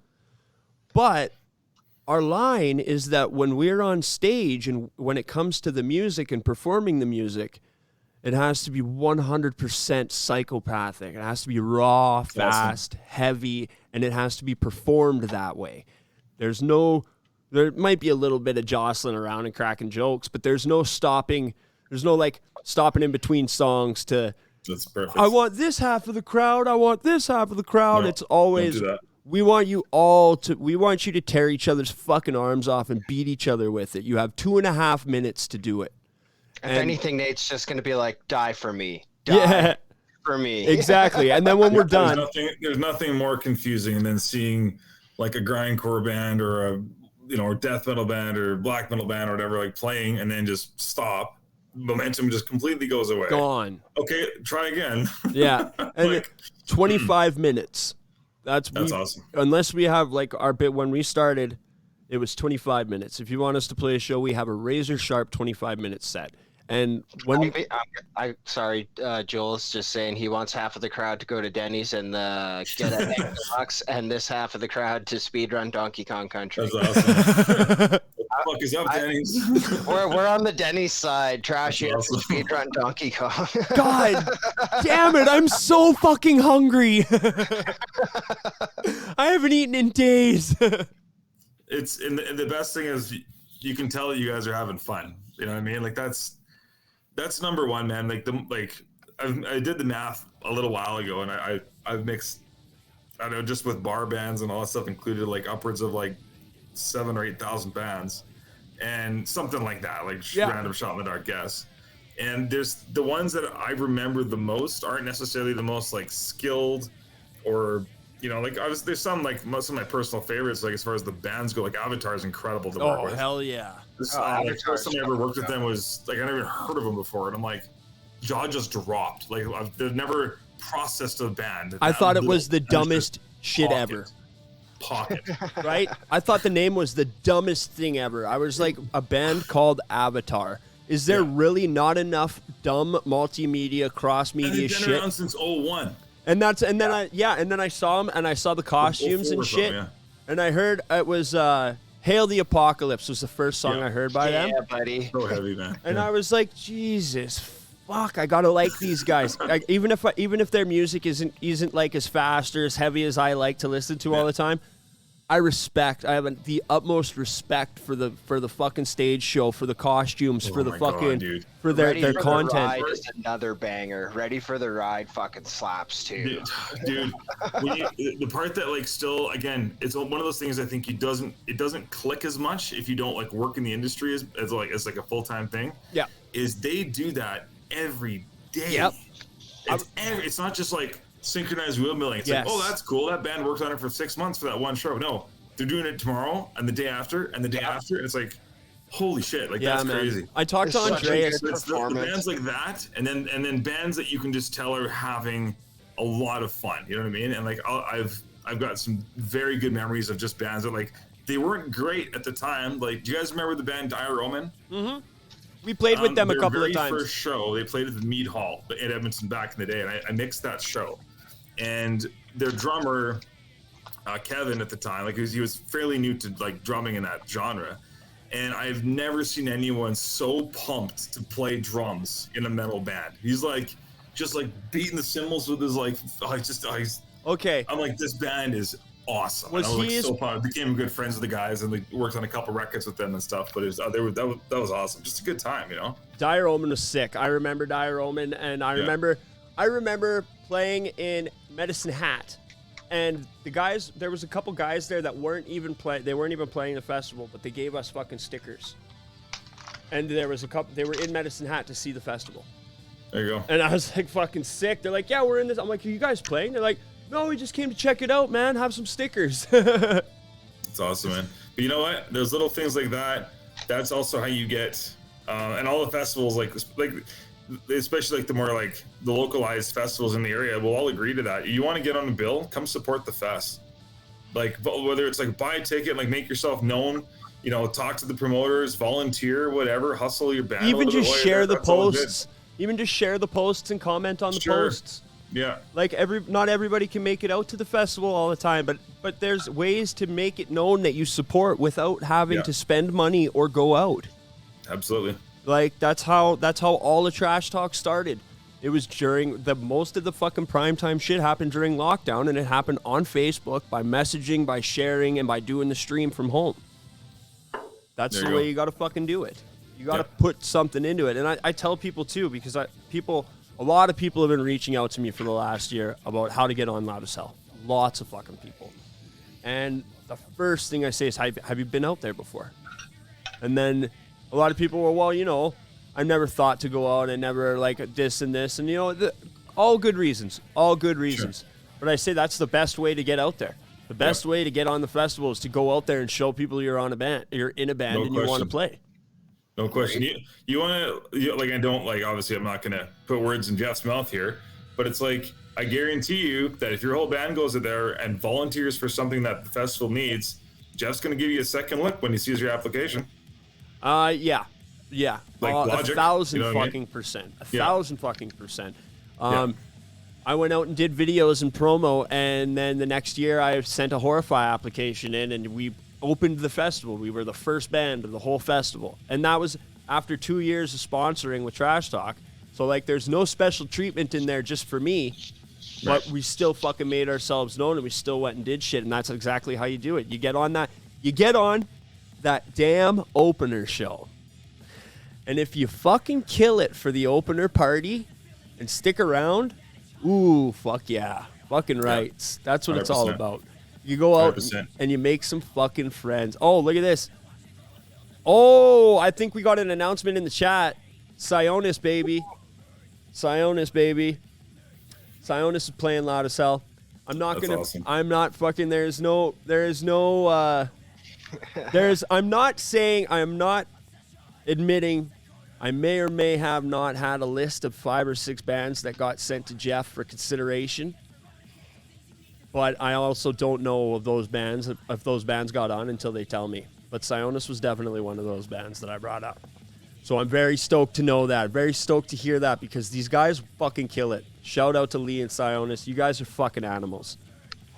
But our line is that when we're on stage and when it comes to the music and performing the music, it has to be 100% psychopathic. It has to be raw, fast, heavy, and it has to be performed that way. There might be a little bit of jostling around and cracking jokes, but there's no stopping. There's no like stopping in between songs to, that's perfect. I want this half of the crowd. I want this half of the crowd. No, it's always, don't do that. we want you to tear each other's fucking arms off and beat each other with it. You have 2.5 minutes to do it. If anything, Nate's just going to be like, die for me. Die for me. Exactly. And then when we're done. There's nothing more confusing than seeing like a grindcore band or a death metal band or black metal band or whatever, like playing and then just stop. Momentum just completely goes away. Gone. Okay, try again. Yeah. And 25 minutes. That's awesome. Unless we have like our bit when we started, it was 25 minutes. If you want us to play a show, we have a razor sharp 25-minute set. And when sorry, Joel's just saying he wants half of the crowd to go to Denny's and get a Xbox, and this half of the crowd to speedrun Donkey Kong Country. That's awesome. What the fuck is up, Denny's? We're on the Denny's side. Trashy awesome. Speedrun Donkey Kong. God damn it! I'm so fucking hungry. I haven't eaten in days. It's and the best thing is you can tell that you guys are having fun. You know what I mean? Like that's number one, man. I did the math a little while ago, and I've mixed, I don't know, just with bar bands and all that stuff included, like upwards of like 7,000 or 8,000 bands, and something like that, like random shot in the dark guess. And there's the ones that I remember the most aren't necessarily the most like skilled, or like there's some like most of my personal favorites, like as far as the bands go, like Avatar is incredible to work with. Oh hell yeah! The first time I ever worked with them was like I never even heard of them before, and I'm like, jaw just dropped. Like they've never processed a band. I thought it was the dumbest shit ever. Pocket. Right? I thought the name was the dumbest thing ever. I was like, a band called Avatar. Is there really not enough dumb multimedia, cross-media shit? It's been around since 01. And then I saw them, and I saw the costumes and shit. And I heard it was Hail the Apocalypse was the first song I heard by them. Yeah, buddy. So heavy, man. And I was like, Jesus fuck, I gotta like these guys. Even if their music isn't like as fast or as heavy as I like to listen to all the time, I have the utmost respect for the fucking stage show, for the costumes, for the fucking God, for their content. The Ride is another banger. Ready for the Ride fucking slaps too. Dude, the part that like still again, it's one of those things I think it doesn't click as much if you don't like work in the industry as like a full-time thing. Yeah. Is they do that every day. Yep. It's not just like synchronized wheel milling. It's like, oh, that's cool. That band worked on it for 6 months for that one show. No, they're doing it tomorrow and the day after and the day after. And it's like, holy shit. Like, that's crazy. I talked to Andreas. It's the bands like that. And then bands that you can just tell are having a lot of fun. You know what I mean? And like, I've got some very good memories of just bands that like, they weren't great at the time. Like, do you guys remember the band Dire Omen? Mm-hmm. We played with them a couple of times. Their first show, they played at the Mead Hall in Edmonton back in the day. And I mixed that show. and their drummer, Kevin at the time, like he was fairly new to like drumming in that genre, and I've never seen anyone so pumped to play drums in a metal band. He's like just like beating the cymbals with his like, Okay. I'm like, this band is awesome. And I was like so pumped. I became good friends with the guys and like worked on a couple records with them and stuff. But it was, that was awesome. Just a good time, you know. Dire Omen was sick. I remember Dire Omen, and I remember playing in Medicine Hat, and the guys. There was a couple guys there that weren't even playing the festival, but they gave us fucking stickers. And there was a couple. They were in Medicine Hat to see the festival. There you go. And I was like fucking sick. They're like, yeah, we're in this. I'm like, are you guys playing? They're like, no, we just came to check it out, man. Have some stickers. It's awesome, man. But you know what? There's little things like that. That's also how you get, and all the festivals, like especially like the more like the localized festivals in the area, will all agree to that. You want to get on the bill? Come support the fest. Like whether it's like buy a ticket, like make yourself known. You know, talk to the promoters, volunteer, whatever, hustle your band. Even just share the posts. Even just share the posts and comment on the posts. Yeah. Like not everybody can make it out to the festival all the time, but there's ways to make it known that you support without having to spend money or go out. Absolutely. Like that's how all the trash talk started. It was during most of the fucking primetime shit happened during lockdown, and it happened on Facebook by messaging, by sharing, and by doing the stream from home. That's the way you got to fucking do it. You got to put something into it. And I tell people too, because a lot of people have been reaching out to me for the last year about how to get on Loud as Hell. Lots of fucking people. And the first thing I say is, have you been out there before? And then a lot of people were, well, you know, I never thought to go out. I never like this and this. And, you know, all good reasons. Sure. But I say that's the best way to get out there. The best way to get on the festival is to go out there and show people you're in a band and you want to play. No question. You want to, like, I don't, like, obviously I'm not going to put words in Jeff's mouth here, but it's like, I guarantee you that if your whole band goes out there and volunteers for something that the festival needs, Jeff's going to give you a second look when he sees your application. Yeah. Like logic, 1,000 you know what I mean? fucking percent. 1,000 fucking percent. I went out and did videos and promo, and then the next year I sent a Horrify application in, and we opened the festival. We were the first band of the whole festival, and that was after 2 years of sponsoring with Trash Talk. So like, there's no special treatment in there just for me, but we still fucking made ourselves known, and we still went and did shit. And that's exactly how you do it. You get on that damn opener show, and if you fucking kill it for the opener party and stick around, ooh, fuck yeah, fucking rights. That's what 100%. It's all about. You go out 100%. And you make some fucking friends. Oh, look at this. Oh, I think we got an announcement in the chat. Sionis, baby. Sionis is playing Loud as Hell. I'm not That's gonna. Awesome. I'm not fucking. I'm not admitting. I may or may have not had a list of 5 or 6 bands that got sent to Jeff for consideration. But I also don't know if those bands got on until they tell me. But Sionis was definitely one of those bands that I brought up. So I'm very stoked to know that. Very stoked to hear that, because these guys fucking kill it. Shout out to Lee and Sionis. You guys are fucking animals.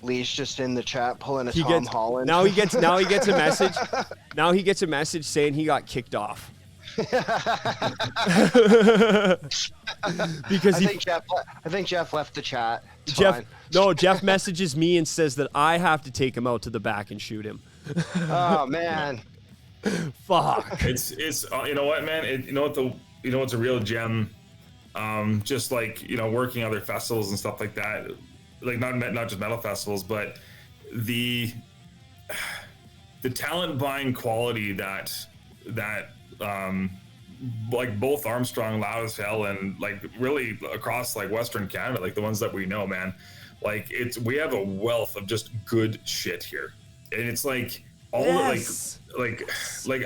Lee's just in the chat pulling a Tom Holland. Now he gets a message. Now he gets a message saying he got kicked off. Because I think Jeff left the chat. Jeff messages me and says that I have to take him out to the back and shoot him. Oh man. Fuck. It's you know what, man? What's a real gem? Just like, you know, working other festivals and stuff like that. Like not just metal festivals, but the talent buying quality that like both Armstrong, Loud as Hell, and like really across like Western Canada, like the ones that we know, man, like we have a wealth of just good shit here, and it's like all like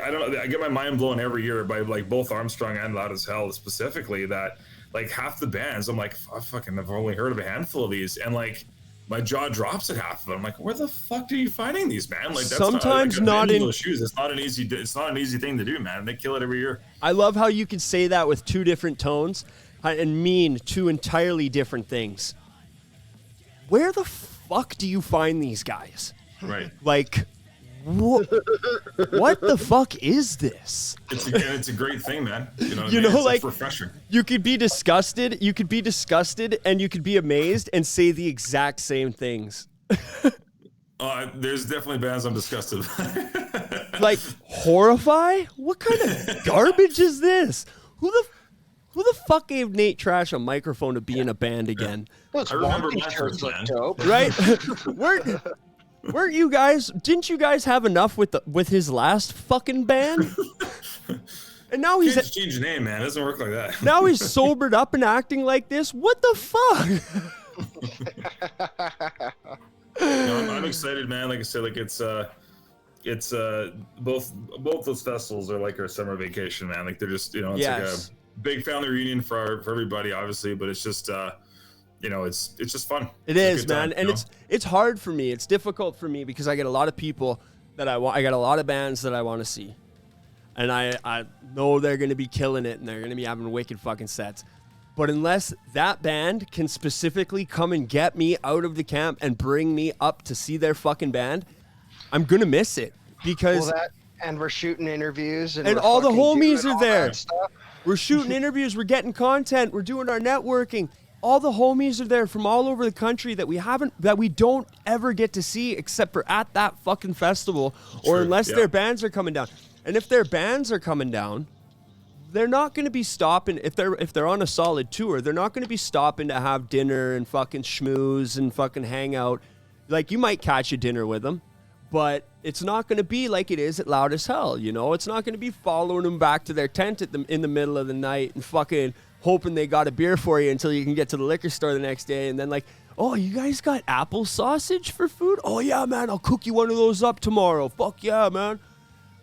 I don't know, I get my mind blown every year by like both Armstrong and Loud as Hell specifically, that like half the bands I'm like, I've only heard of a handful of these, and like my jaw drops at half of them. I'm like, where the fuck are you finding these, man? Like, that's sometimes not in those shoes. It's not an easy thing to do, man. They kill it every year. I love how you can say that with 2 different tones and mean 2 entirely different things. where the fuck do you find these guys? Right. Like, what the fuck is this? It's a great thing, man. You know, it's refreshing. You could be disgusted, and you could be amazed and say the exact same things. There's definitely bands I'm disgusted by. Like, horrify? What kind of garbage is this? Who the fuck gave Nate Trash a microphone to be in a band again? Well, I remember my first band. dope. Right? Weren't you guys? Didn't you guys have enough with his last fucking band? And now he's change the name, man. It doesn't work like that. now he's sobered up and acting like this. What the fuck? No, I'm excited, man. Like I said, like it's both those festivals are like our summer vacation, man. Like they're just, you know, it's like a big family reunion for everybody, obviously, but it's just you know, it's just fun. It is, man, and it's hard for me. It's difficult for me because I get a lot of people that I got a lot of bands that I want to see, and I know they're going to be killing it and they're going to be having wicked fucking sets. But unless that band can specifically come and get me out of the camp and bring me up to see their fucking band, I'm gonna miss it because and we're shooting interviews and all the homies are there. We're shooting interviews, we're getting content, we're doing our networking. All the homies are there from all over the country that we don't ever get to see except for at that fucking festival or unless their bands are coming down. And if their bands are coming down, they're not going to be stopping if they're on a solid tour. They're not going to be stopping to have dinner and fucking schmooze and fucking hang out. Like, you might catch a dinner with them, but it's not going to be like it is at Loud as Hell, you know? It's not going to be following them back to their tent in the middle of the night and fucking hoping they got a beer for you until you can get to the liquor store the next day and then like, oh, you guys got apple sausage for food? Oh, yeah, man, I'll cook you one of those up tomorrow. Fuck yeah, man.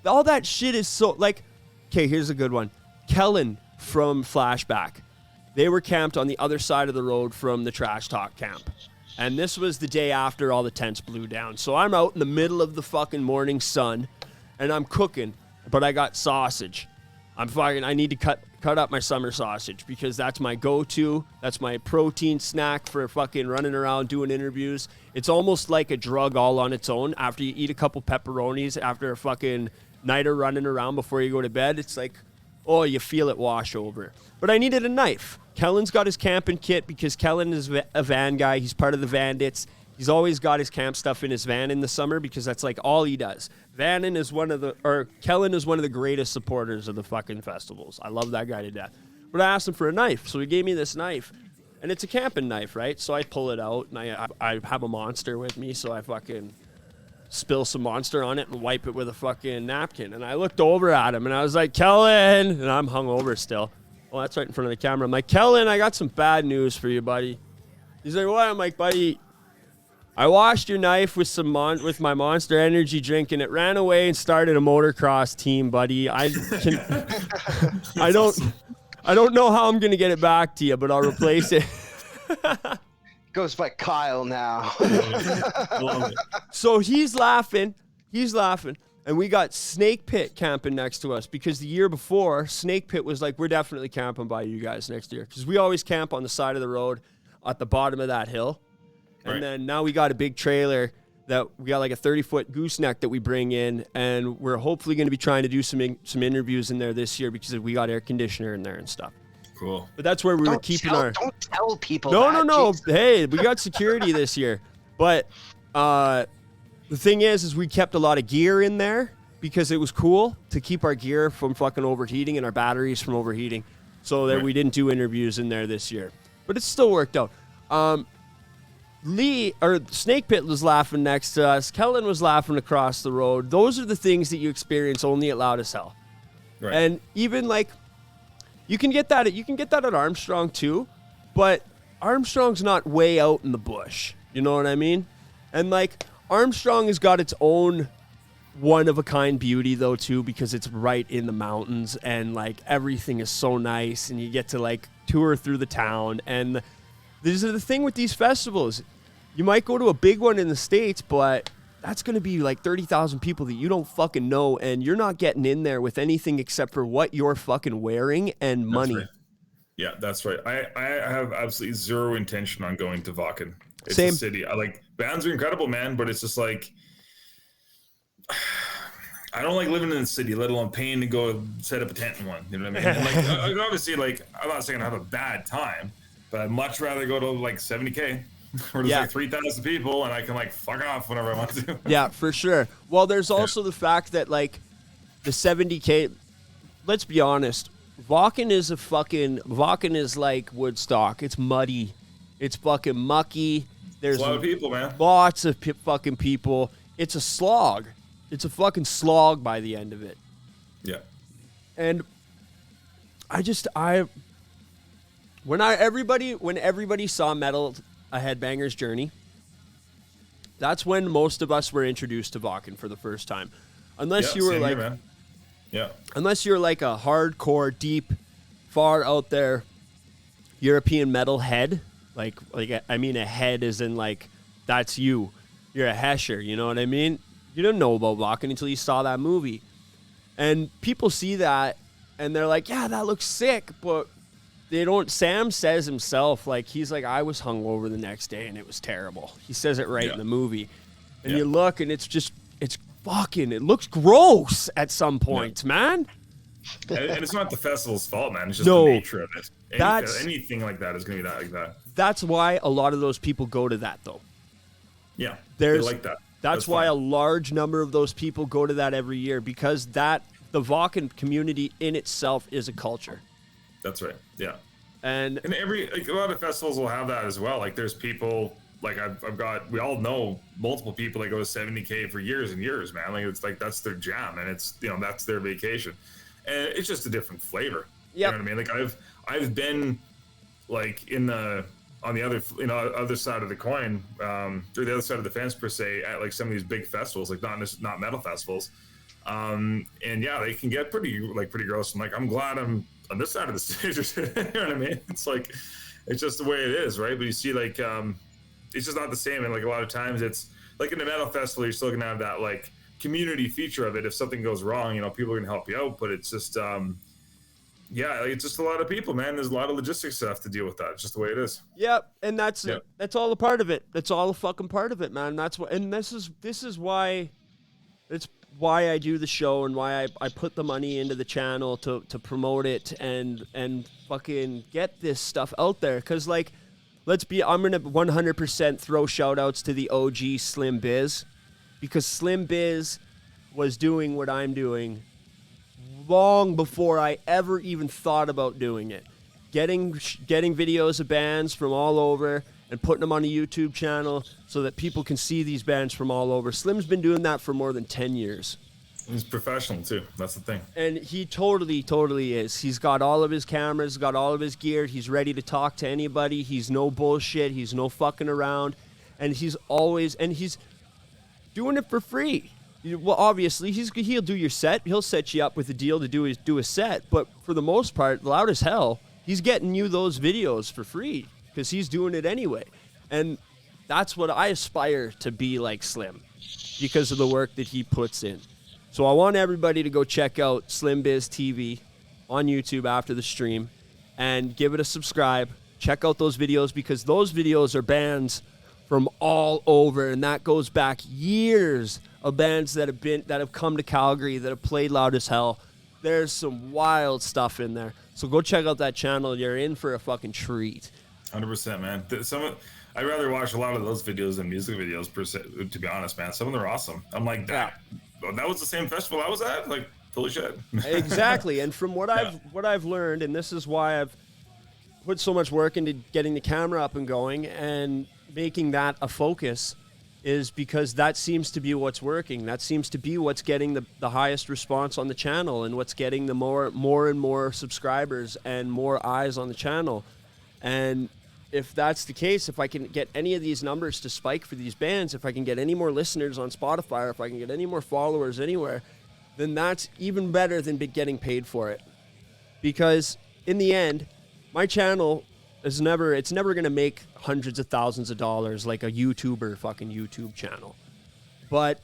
All that shit is so, like, okay, here's a good one. Kellen from Flashback. They were camped on the other side of the road from the Trash Talk camp. And this was the day after all the tents blew down. So I'm out in the middle of the fucking morning sun and I'm cooking, but I got sausage. I need to cut up my summer sausage because that's my go-to. That's my protein snack for fucking running around doing interviews. It's almost like a drug all on its own. After you eat a couple pepperonis after a fucking night of running around before you go to bed, it's like, oh, you feel it wash over. But I needed a knife. Kellen's got his camping kit because Kellen is a van guy. He's part of the Vandits. He's always got his camp stuff in his van in the summer because that's like all he does. Kellen is one of the greatest supporters of the fucking festivals. I love that guy to death. But I asked him for a knife, so he gave me this knife. And it's a camping knife, right? So I pull it out, and I have a Monster with me, so I fucking spill some Monster on it and wipe it with a fucking napkin. And I looked over at him, and I was like, Kellen, and I'm hungover still. Well, that's right in front of the camera. I'm like, Kellen, I got some bad news for you, buddy. He's like, what? I'm like, buddy, I washed your knife with with my Monster Energy drink, and it ran away and started a motocross team, buddy. I don't know how I'm gonna get it back to you, but I'll replace it. Goes by Kyle now. So he's laughing, and we got Snake Pit camping next to us because the year before, Snake Pit was like, we're definitely camping by you guys next year because we always camp on the side of the road at the bottom of that hill. And then now we got a big trailer that we got like a 30-foot gooseneck that we bring in, and we're hopefully going to be trying to do some interviews in there this year because we got air conditioner in there and stuff. Cool. But that's where we were keeping our. Don't tell people. No. Jesus. Hey, we got security this year, but the thing is we kept a lot of gear in there because it was cool to keep our gear from fucking overheating and our batteries from overheating, so that we didn't do interviews in there this year. But it still worked out. Snake Pit was laughing next to us. Kellen was laughing across the road. Those are the things that you experience only at Loud as Hell. Right. And even like, you can get that at Armstrong too, but Armstrong's not way out in the bush. You know what I mean? And like, Armstrong has got its own one-of-a-kind beauty though too, because it's right in the mountains and like everything is so nice and you get to like tour through the town. And this is the thing with these festivals. You might go to a big one in the States, but that's going to be like 30,000 people that you don't fucking know, and you're not getting in there with anything except for what you're fucking wearing and money. Right. Yeah, that's right. I have absolutely zero intention on going to Wacken. It's Same. a city. I like bands are incredible, man, but it's just like I don't like living in the city, let alone paying to go set up a tent in one. You know what I mean? And like obviously, like I'm not saying I have a bad time, but I'd much rather go to like 70K where there's like 3,000 people and I can like fuck off whenever I want to. Yeah, for sure. Well, there's also the fact that like the 70K. Let's be honest. Vaughan is like Woodstock. It's muddy. It's fucking mucky. There's a lot of people, man. Lots of fucking people. It's a slog. It's a fucking slog by the end of it. Yeah. And when everybody saw Metal A Headbanger's Journey, that's when most of us were introduced to Vaughan for the first time. Unless you were like man. Yeah. Unless you're like a hardcore, deep, far out there European metal head, like I mean a head is in like that's you. You're a hesher, you know what I mean? You didn't know about Vaughan until you saw that movie. And people see that and they're like, yeah, that looks sick, but they don't. Sam says himself, like, he's like, I was hungover the next day and it was terrible. He says it right in the movie. And you look and it's fucking, it looks gross at some points, man. And it's not the festival's fault, man. It's just the nature of it. Anything like that is going to be like that. That's why a lot of those people go to that, though. Yeah, they like that. That's why a large number of those people go to that every year, because the Vaughan community in itself is a culture. That's right. Yeah. And a lot of festivals will have that as well. Like there's people like we all know multiple people that go to 70K for years and years, man. Like it's like that's their jam and it's that's their vacation. And it's just a different flavor. Yeah. You know what I mean? Like I've been like on the other other side of the coin, or the other side of the fence per se, at like some of these big festivals, like not metal festivals. And yeah, they can get pretty gross. And like I'm glad I'm on this side of the stage. You know what I mean? It's like it's just the way it is, right? But you see like it's just not the same. And like a lot of times it's like in a metal festival, you're still gonna have that like community feature of it. If something goes wrong, people are gonna help you out. But it's just yeah, it's just a lot of people, man. There's a lot of logistics stuff to deal with that. It's just the way it is. Yep, and that's all a part of it. That's all a fucking part of it, man. That's what, and this is why it's why I do the show and why I put the money into the channel to promote it and fucking get this stuff out there. Cause like, I'm gonna 100% throw shout outs to the OG Slim Biz, because Slim Biz was doing what I'm doing long before I ever even thought about doing it. Getting videos of bands from all over and putting them on a YouTube channel so that people can see these bands from all over. Slim's been doing that for more than 10 years. He's professional too. That's the thing. And he totally is. He's got all of his cameras, got all of his gear. He's ready to talk to anybody. He's no bullshit. He's no fucking around. And he's doing it for free. Well, obviously, he'll do your set. He'll set you up with a deal to do a set. But for the most part, loud as hell, he's getting you those videos for free because he's doing it anyway. And that's what I aspire to be like Slim, because of the work that he puts in. So I want everybody to go check out Slim Biz TV on YouTube after the stream and give it a subscribe. Check out those videos, because those videos are bands from all over, and that goes back years of bands that have come to Calgary that have played loud as hell. There's some wild stuff in there. So go check out that channel. You're in for a fucking treat. 100%, man. I'd rather watch a lot of those videos than music videos, per se, to be honest, man. Some of them are awesome. I'm like, that was the same festival I was at? Like, holy shit. Exactly. And from what I've learned, and this is why I've put so much work into getting the camera up and going and making that a focus, is because that seems to be what's working. That seems to be what's getting the highest response on the channel, and what's getting the more and more subscribers and more eyes on the channel. And if that's the case, if I can get any of these numbers to spike for these bands, if I can get any more listeners on Spotify, or if I can get any more followers anywhere, then that's even better than getting paid for it. Because in the end, my channel it's never going to make hundreds of thousands of dollars like a YouTuber fucking YouTube channel. But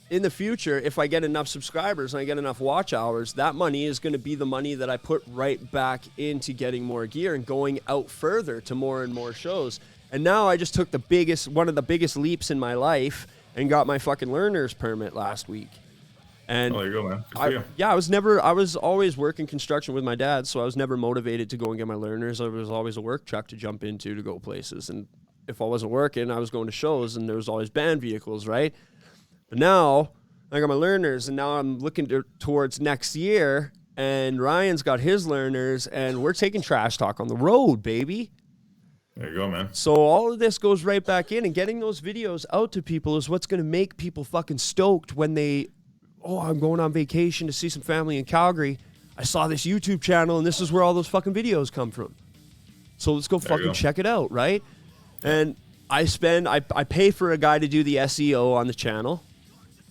in the future, if I get enough subscribers and I get enough watch hours, that money is going to be the money that I put right back into getting more gear and going out further to more and more shows. And now I just took one of the biggest leaps in my life and got my fucking learner's permit last week. And there you go, man. Good for you. yeah, I was always working construction with my dad, so I was never motivated to go and get my learners. There was always a work truck to jump into to go places. And if I wasn't working, I was going to shows, and there was always band vehicles, right? But now I got my learners, and now I'm looking towards next year, and Ryan's got his learners, and we're taking Trash Talk on the road, baby. There you go, man. So all of this goes right back in, and getting those videos out to people is what's going to make people fucking stoked when I'm going on vacation to see some family in Calgary. I saw this YouTube channel, and this is where all those fucking videos come from. So let's go fucking check it out, right? And I pay for a guy to do the SEO on the channel,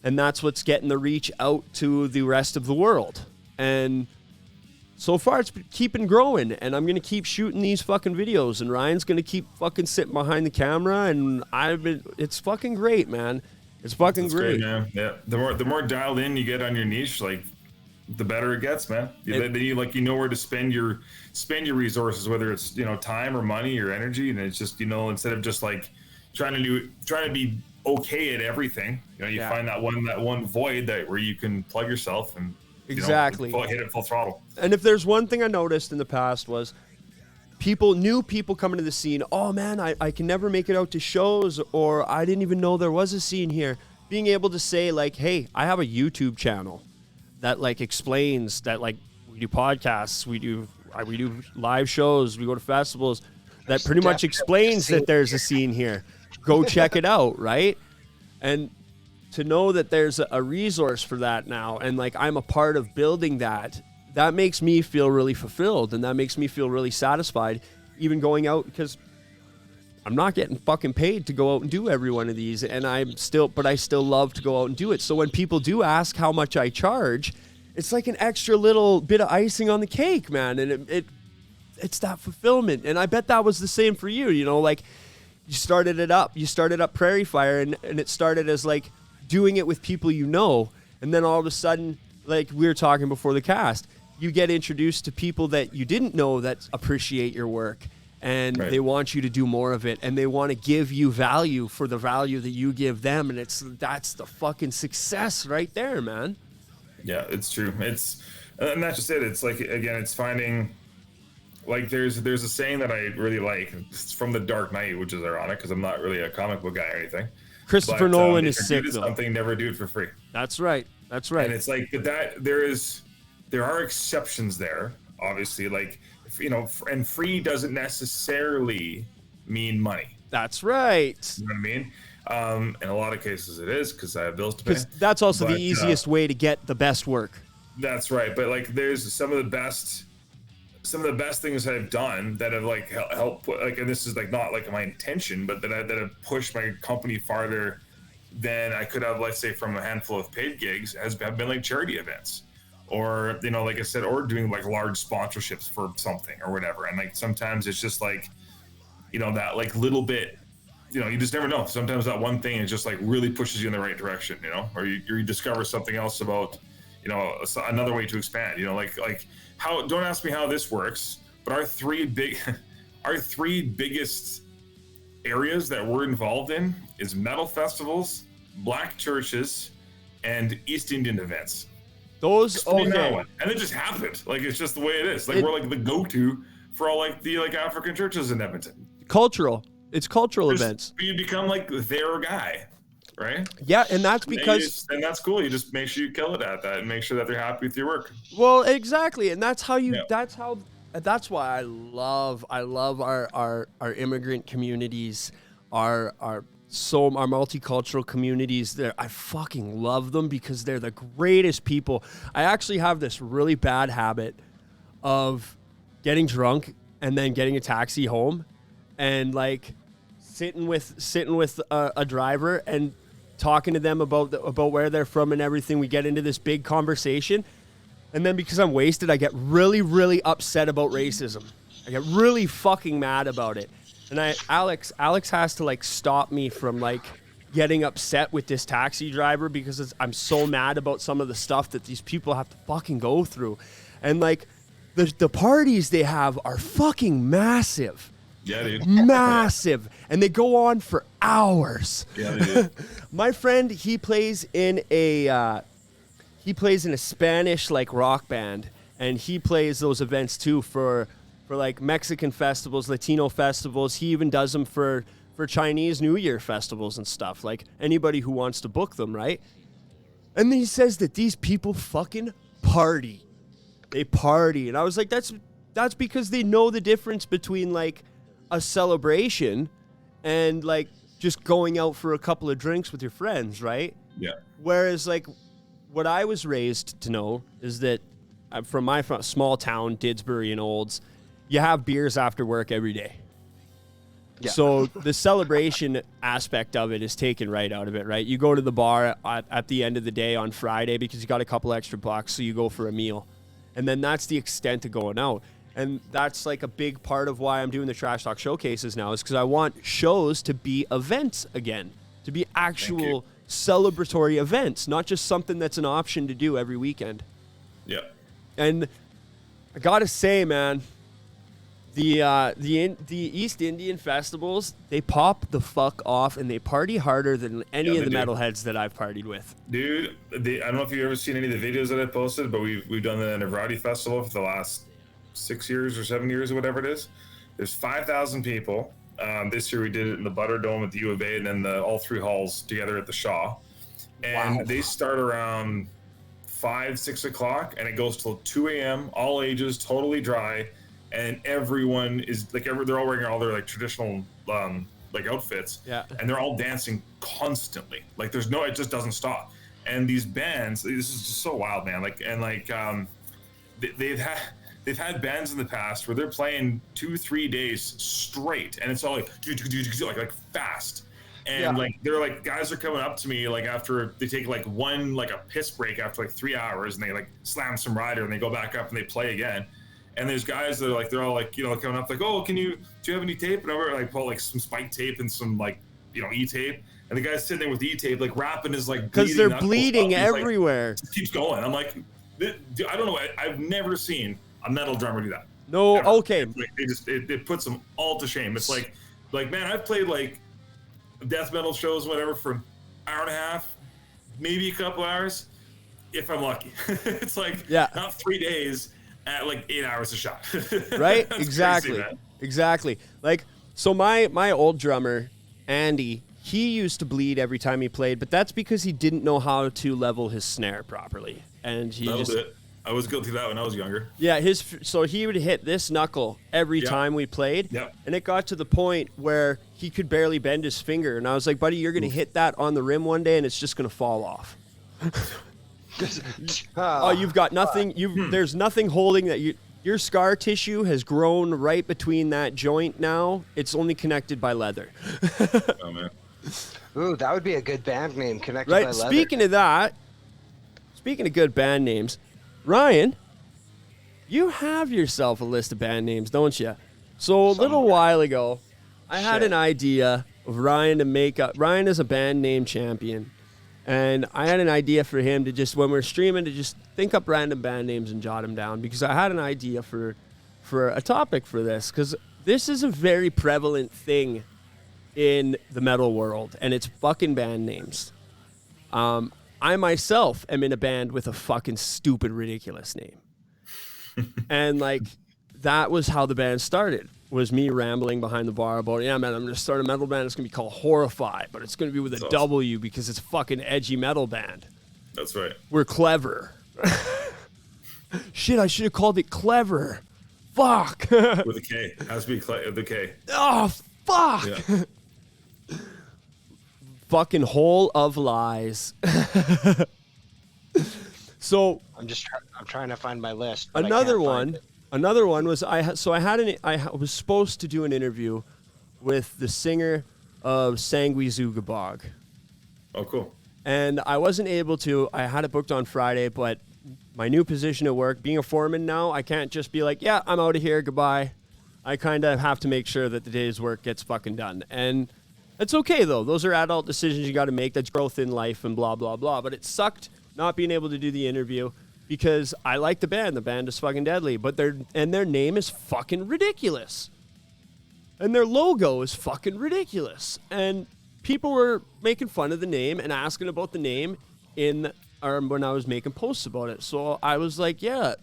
and that's what's getting the reach out to the rest of the world. And so far, it's keeping growing, and I'm going to keep shooting these fucking videos, and Ryan's going to keep fucking sitting behind the camera, and it's fucking great, man. It's fucking great, man. Yeah, the more dialed in you get on your niche, like the better it gets, man. Then you know where to spend your resources, whether it's time or money or energy, and it's just instead of just like trying to be okay at everything, find that one void where you can plug yourself and exactly hit it full throttle. And if there's one thing I noticed in the past was new people coming to the scene. Oh man, I can never make it out to shows, or I didn't even know there was a scene here. Being able to say like, hey, I have a YouTube channel that like explains that, like, we do podcasts, we do live shows, we go to festivals, that pretty much explains that there's a scene here. Go check it out, right? And to know that there's a resource for that now, and like I'm a part of building that makes me feel really fulfilled, and that makes me feel really satisfied, even going out, because I'm not getting fucking paid to go out and do every one of these, and I still love to go out and do it. So when people do ask how much I charge, it's like an extra little bit of icing on the cake, man, and it's that fulfillment. And I bet that was the same for you, like you started up Prairie Fire, and it started as like doing it with people and then all of a sudden, like we were talking before the cast, you get introduced to people that you didn't know that appreciate your work, and they want you to do more of it, and they want to give you value for the value that you give them, and that's the fucking success right there, man. Yeah, it's true. And that's just it. It's like, again, it's finding, like, there's a saying that I really like. It's from The Dark Knight, which is ironic because I'm not really a comic book guy or anything. Christopher Nolan is sick, though. Something, never do it for free. That's right. And it's like that. There are exceptions there, obviously. Like, and free doesn't necessarily mean money. That's right. You know what I mean? In a lot of cases, it is, because I have bills to pay. That's also the easiest way to get the best work. That's right. But like, there's some of the best things I've done that have like helped. Like, and this is like not like my intention, but that have pushed my company farther than I could have, let's say, from a handful of paid gigs, have been like charity events, or like I said, or doing like large sponsorships for something or whatever. And like sometimes it's just like, that like little bit, you just never know. Sometimes that one thing is just like really pushes you in the right direction, or you discover something else about, another way to expand. Like how, don't ask me how this works, but our three biggest areas that we're involved in is metal festivals, black churches, and East Indian events. Those, okay. And it just happened. Like, it's just the way it is. Like, we're like the go-to for all like the like African churches in Edmonton. It's cultural events. You become like their guy, right? Yeah, and that's because and that's cool. You just make sure you kill it at that and make sure that they're happy with your work. Well, exactly, and that's why I love our immigrant communities, our multicultural communities there. I fucking love them because they're the greatest people. I actually have this really bad habit of getting drunk and then getting a taxi home and like sitting with a driver and talking to them about where they're from and everything. We get into this big conversation, and then because I'm wasted, I get really, really upset about racism. I get really fucking mad about it. And Alex has to like stop me from like getting upset with this taxi driver because I'm so mad about some of the stuff that these people have to fucking go through. And like the parties they have are fucking massive. Yeah, dude. Massive. And they go on for hours. Yeah, they do. My friend, he plays in a Spanish like rock band, and he plays those events too for like Mexican festivals, Latino festivals. He even does them for Chinese New Year festivals and stuff. Like anybody who wants to book them, right? And then he says that these people fucking party. They party. And I was like, that's because they know the difference between like a celebration and like just going out for a couple of drinks with your friends, right? Yeah. Whereas like what I was raised to know is that from my small town, Didsbury and Olds, you have beers after work every day. Yeah. So the celebration aspect of it is taken right out of it, right? You go to the bar at the end of the day on Friday because you got a couple extra bucks, so you go for a meal. And then that's the extent of going out. And that's like a big part of why I'm doing the Trash Talk showcases now, is because I want shows to be events again, to be actual celebratory events, not just something that's an option to do every weekend. Yeah. And I gotta say, man, the East Indian festivals, they pop the fuck off and they party harder than any of the metalheads that I've partied with. Dude, I don't know if you've ever seen any of the videos that I posted, but we've done the Navrati Festival for the last 6 years or 7 years or whatever it is. There's 5,000 people. This year we did it in the Butter Dome at the U of A, and then all three halls together at the Shaw. And they start around 5, 6 o'clock, and it goes till 2 a.m. All ages, totally dry, and everyone is like, they're all wearing all their like traditional like outfits, and they're all dancing constantly. Like it just doesn't stop. And these bands, this is just so wild, man. They've had bands in the past where they're playing 2-3 days straight, and it's all like fast. And like they're like, guys are coming up to me like after they take like a piss break after like 3 hours, and they like slam some rider and they go back up and they play again. And there's guys that are like, they're all like, coming up like, oh, do you have any tape? And I like pull like some spike tape and some like, E-tape. And the guy's sitting there with E-tape, like rapping is like, because they're bleeding everywhere. Like, keeps going. I'm like, I don't know. I've never seen a metal drummer do that. No, ever. okay. Like, it puts them all to shame. It's like, man, I've played like death metal shows, whatever, for an hour and a half, maybe a couple hours, if I'm lucky. It's like, not 3 days at like 8 hours a shot. Right? Exactly. Crazy, exactly. Like, so my old drummer, Andy, he used to bleed every time he played, but that's because he didn't know how to level his snare properly. And he that was it. I was guilty of that when I was younger. Yeah, so he would hit this knuckle every time we played. Yep. And it got to the point where he could barely bend his finger. And I was like, buddy, you're going to hit that on the rim one day and it's just going to fall off. Oh, you've got nothing. There's nothing holding that. Your scar tissue has grown right between that joint now. It's only connected by leather. Oh, man. Ooh, that would be a good band name, Connected by Leather. Speaking of good band names, Ryan, you have yourself a list of band names, don't you? So a little while ago, I had an idea of Ryan to make up. Ryan is a band name champion. And I had an idea for him to just, when we're streaming, to just think up random band names and jot them down, because I had an idea for a topic for this, because this is a very prevalent thing in the metal world, and it's fucking band names. I myself am in a band with a fucking stupid, ridiculous name. And like, that was how the band started, was me rambling behind the bar about, yeah, man, I'm going to start a metal band. It's going to be called Horrify, but it's going to be with a W because it's a fucking edgy metal band. That's right. We're clever. Shit, I should have called it Clever. Fuck. With a K. It has to be the K. Oh, fuck. Yeah. Fucking Hole of Lies. So I'm trying to find my list. Another one was I was supposed to do an interview with the singer of Sanguizugabog. Oh, cool. And I wasn't able to. I had it booked on Friday, but my new position at work, being a foreman now, I can't just be like, yeah, I'm out of here, goodbye. I kind of have to make sure that the day's work gets fucking done. And it's okay, though. Those are adult decisions you got to make. That's growth in life and blah, blah, blah. But it sucked not being able to do the interview because I like the band. The band is fucking deadly. But their name is fucking ridiculous. And their logo is fucking ridiculous. And people were making fun of the name and asking about the name when I was making posts about it. So I was like, yeah,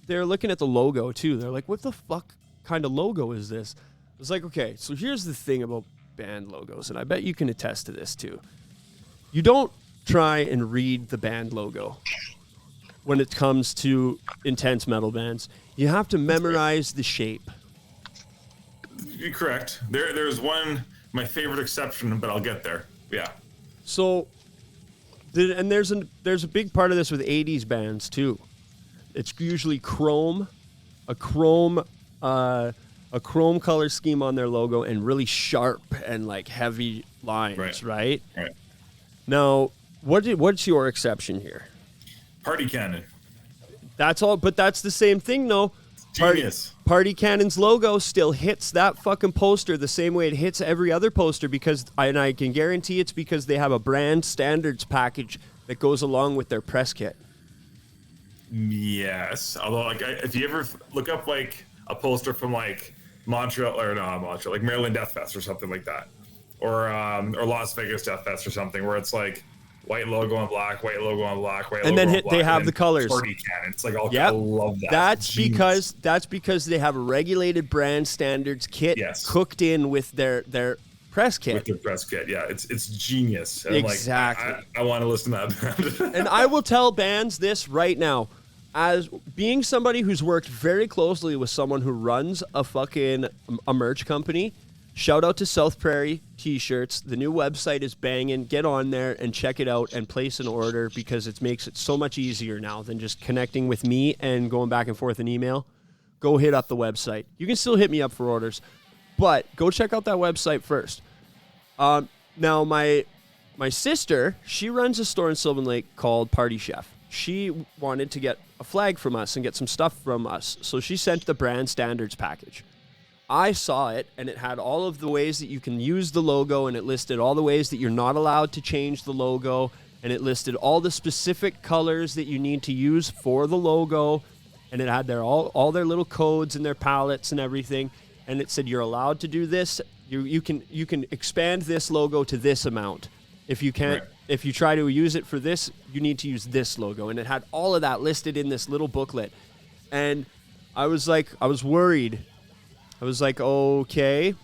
they're looking at the logo too. They're like, what the fuck kind of logo is this? I was like, okay, so here's the thing about band logos, and I bet you can attest to this too. You don't try and read the band logo when it comes to intense metal bands. You have to memorize the shape. You're correct. There's my favorite exception, but I'll get there. Yeah. So, and there's a big part of this with 80s bands too. It's usually a chrome color scheme on their logo and really sharp and like heavy lines, right? Right. Now, what's your exception here? Party Cannon. That's all, but that's the same thing, though. Genius. Party Cannon's logo still hits that fucking poster the same way it hits every other poster and I can guarantee it's because they have a brand standards package that goes along with their press kit. Yes. Although, like, if you ever look up like a poster from like Montreal, like Maryland Death Fest or something like that, or Las Vegas Death Fest or something, where it's like white logo on black, white logo on black, white and logo then on black, they have and the colors. Party Cannon. It's like, I love that. That's because they have a regulated brand standards kit cooked in with their press kit. With their press kit, yeah, it's genius. And exactly. Like, I want to listen to that band. And I will tell bands this right now. As being somebody who's worked very closely with someone who runs a merch company, shout out to South Prairie T-shirts. The new website is banging. Get on there and check it out and place an order because it makes it so much easier now than just connecting with me and going back and forth in email. Go hit up the website. You can still hit me up for orders, but go check out that website first. Now, my sister, she runs a store in Sylvan Lake called Party Chef. She wanted to get a flag from us and get some stuff from us, so she sent the brand standards package. I saw it, and it had all of the ways that you can use the logo, and it listed all the ways that you're not allowed to change the logo, and it listed all the specific colors that you need to use for the logo, and it had all their little codes and their palettes and everything, and it said you're allowed to do this. You can expand this logo to this amount. If you can't, if you try to use it for this, you need to use this logo, and it had all of that listed in this little booklet, and I was worried. I was like, okay,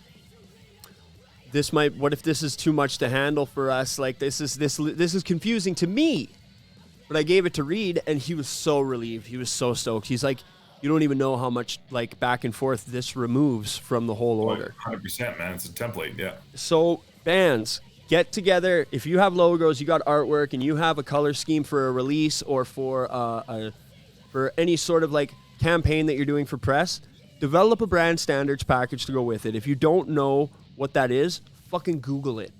what if this is too much to handle for us? Like this is confusing to me. But I gave it to Reed, and he was so relieved. He was so stoked. He's like, you don't even know how much like back and forth this removes from the whole order. 100%, man. It's a template, yeah. So bands, get together. If you have logos, you got artwork, and you have a color scheme for a release or for any sort of like campaign that you're doing for press, develop a brand standards package to go with it. If you don't know what that is, fucking Google it.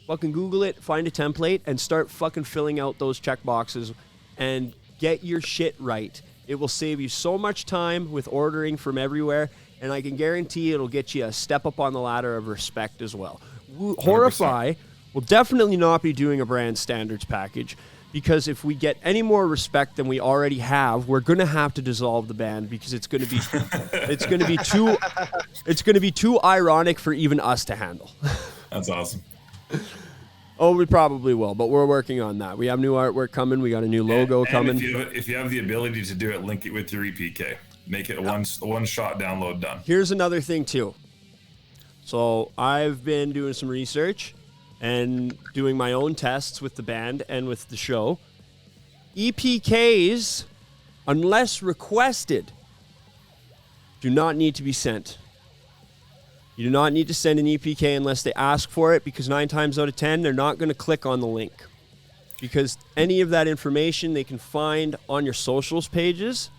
Fucking Google it, find a template, and start fucking filling out those check boxes and get your shit right. It will save you so much time with ordering from everywhere, and I can guarantee it'll get you a step up on the ladder of respect as well. 100%. Horrify will definitely not be doing a brand standards package, because if we get any more respect than we already have, we're going to have to dissolve the band, because it's going to be too ironic for even us to handle. That's awesome. Oh, we probably will, but we're working on that. We have new artwork coming. We got a new logo coming. If you have the ability to do it, link it with your EPK. Make it a one-shot download done. Here's another thing too. So I've been doing some research and doing my own tests with the band and with the show. EPKs, unless requested, do not need to be sent. You do not need to send an EPK unless they ask for it, because 9 times out of 10, they're not going to click on the link. Because any of that information they can find on your socials pages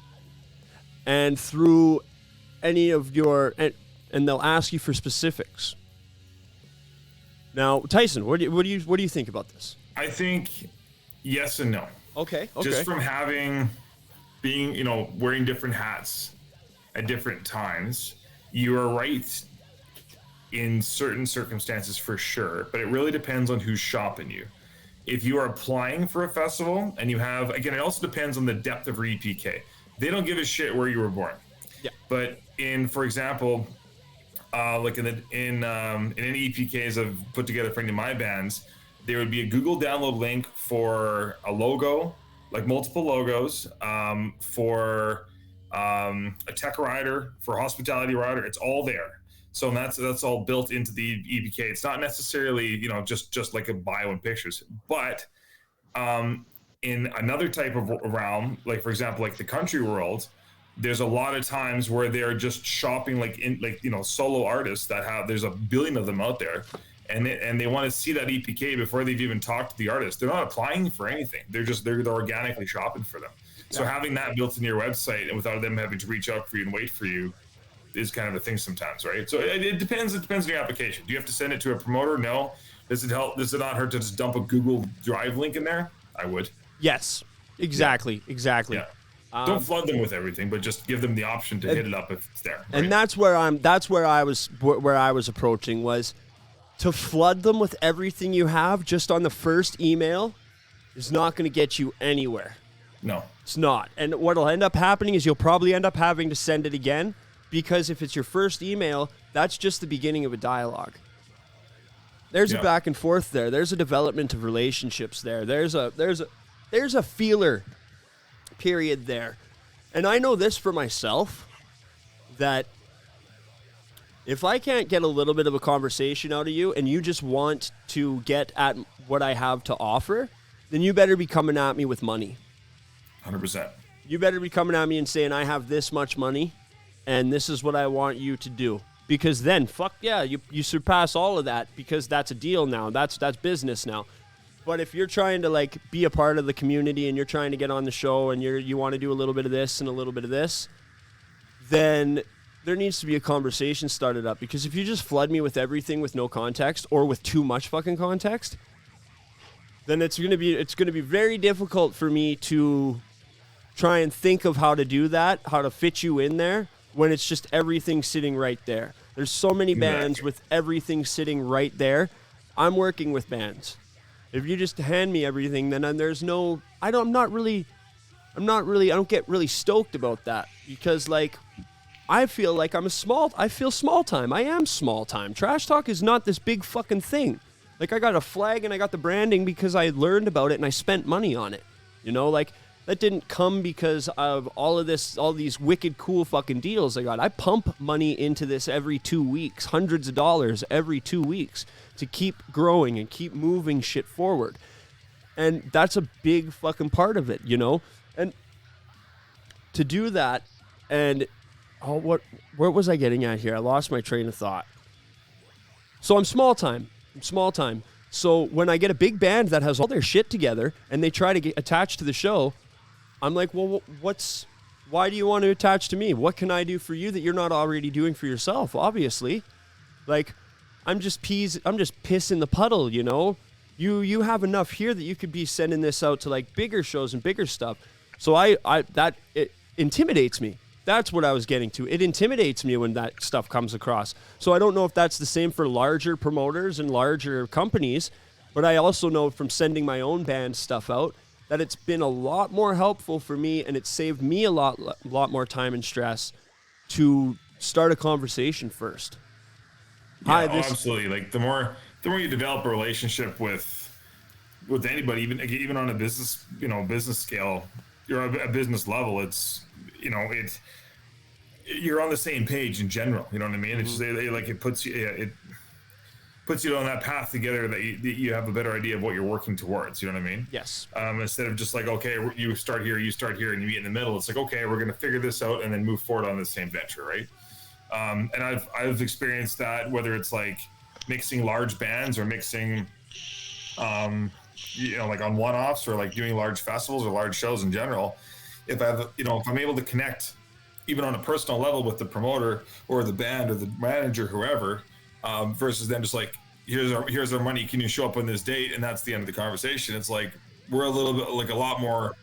and through any of your... and they'll ask you for specifics. Now, Tyson, what do you think about this? I think yes and no. Okay. Just from wearing different hats at different times, you are right in certain circumstances for sure, but it really depends on who's shopping you. If you are applying for a festival and you have, again, it also depends on the depth of your EPK. They don't give a shit where you were born. Yeah. But for example, like in any EPKs I've put together for any of my bands, there would be a Google download link for a logo, like multiple logos, for a tech rider, for a hospitality rider. It's all there. So that's all built into the EPK. It's not necessarily, just like a bio and pictures, but in another type of realm, like for example, like the country world, there's a lot of times where they're just shopping solo artists there's a billion of them out there, and they want to see that EPK before they've even talked to the artist. They're not applying for anything. They're organically shopping for them. So having that built into your website and without them having to reach out for you and wait for you is kind of a thing sometimes, right? So it depends. It depends on your application. Do you have to send it to a promoter? No. Does it help? Does it not hurt to just dump a Google Drive link in there? I would. Yes, exactly. Yeah. Don't flood them with everything, but just give them the option to hit it up if it's there. Right? And that's where I was approaching, was to flood them with everything you have just on the first email is not going to get you anywhere. No. It's not. And what'll end up happening is you'll probably end up having to send it again, because if it's your first email, that's just the beginning of a dialogue. There's a back and forth there. There's a development of relationships there. There's a feeler period there. And I know this for myself, that if I can't get a little bit of a conversation out of you and you just want to get at what I have to offer, then you better be coming at me with money. 100%. You better be coming at me and saying, I have this much money and this is what I want you to do. Because then, fuck yeah, you surpass all of that, because that's a deal now. That's business now. But if you're trying to be a part of the community and you're trying to get on the show and you want to do a little bit of this and a little bit of this, then there needs to be a conversation started up. Because if you just flood me with everything with no context, or with too much fucking context, then it's gonna be very difficult for me to try and think of how to do that, how to fit you in there, when it's just everything sitting right there. There's so many bands with everything sitting right there. I'm working with bands. If you just hand me everything, then there's no, I don't get really stoked about that, because I feel like I feel small time. I am small time. Trash Talk is not this big fucking thing. I got a flag and I got the branding because I learned about it and I spent money on it. That didn't come because of all these wicked cool fucking deals I got. I pump money into this every 2 weeks, hundreds of dollars every 2 weeks, to keep growing and keep moving shit forward. And that's a big fucking part of it, And to do that, and where was I getting at here? I lost my train of thought. So I'm small time. So when I get a big band that has all their shit together and they try to get attached to the show, I'm like, well, why do you want to attach to me? What can I do for you that you're not already doing for yourself? Obviously, I'm just piss in the puddle, You have enough here that you could be sending this out to bigger shows and bigger stuff. So it intimidates me. That's what I was getting to. It intimidates me when that stuff comes across. So I don't know if that's the same for larger promoters and larger companies, but I also know from sending my own band stuff out that it's been a lot more helpful for me, and it saved me a lot more time and stress to start a conversation first. Yeah, absolutely. The more you develop a relationship with anybody, even on a business, business scale, you're a business level, it's, you're on the same page in general. You know what I mean? It's it puts you on that path together that you have a better idea of what you're working towards. You know what I mean? Yes. Instead of just okay, you start here, and you meet in the middle. It's okay, we're going to figure this out and then move forward on the same venture, right? And I've experienced that, whether it's mixing large bands or mixing, on one-offs, or doing large festivals or large shows in general. If I'm able to connect even on a personal level with the promoter or the band or the manager, whoever, versus them just here's our money, can you show up on this date, and that's the end of the conversation. It's we're a little bit a lot more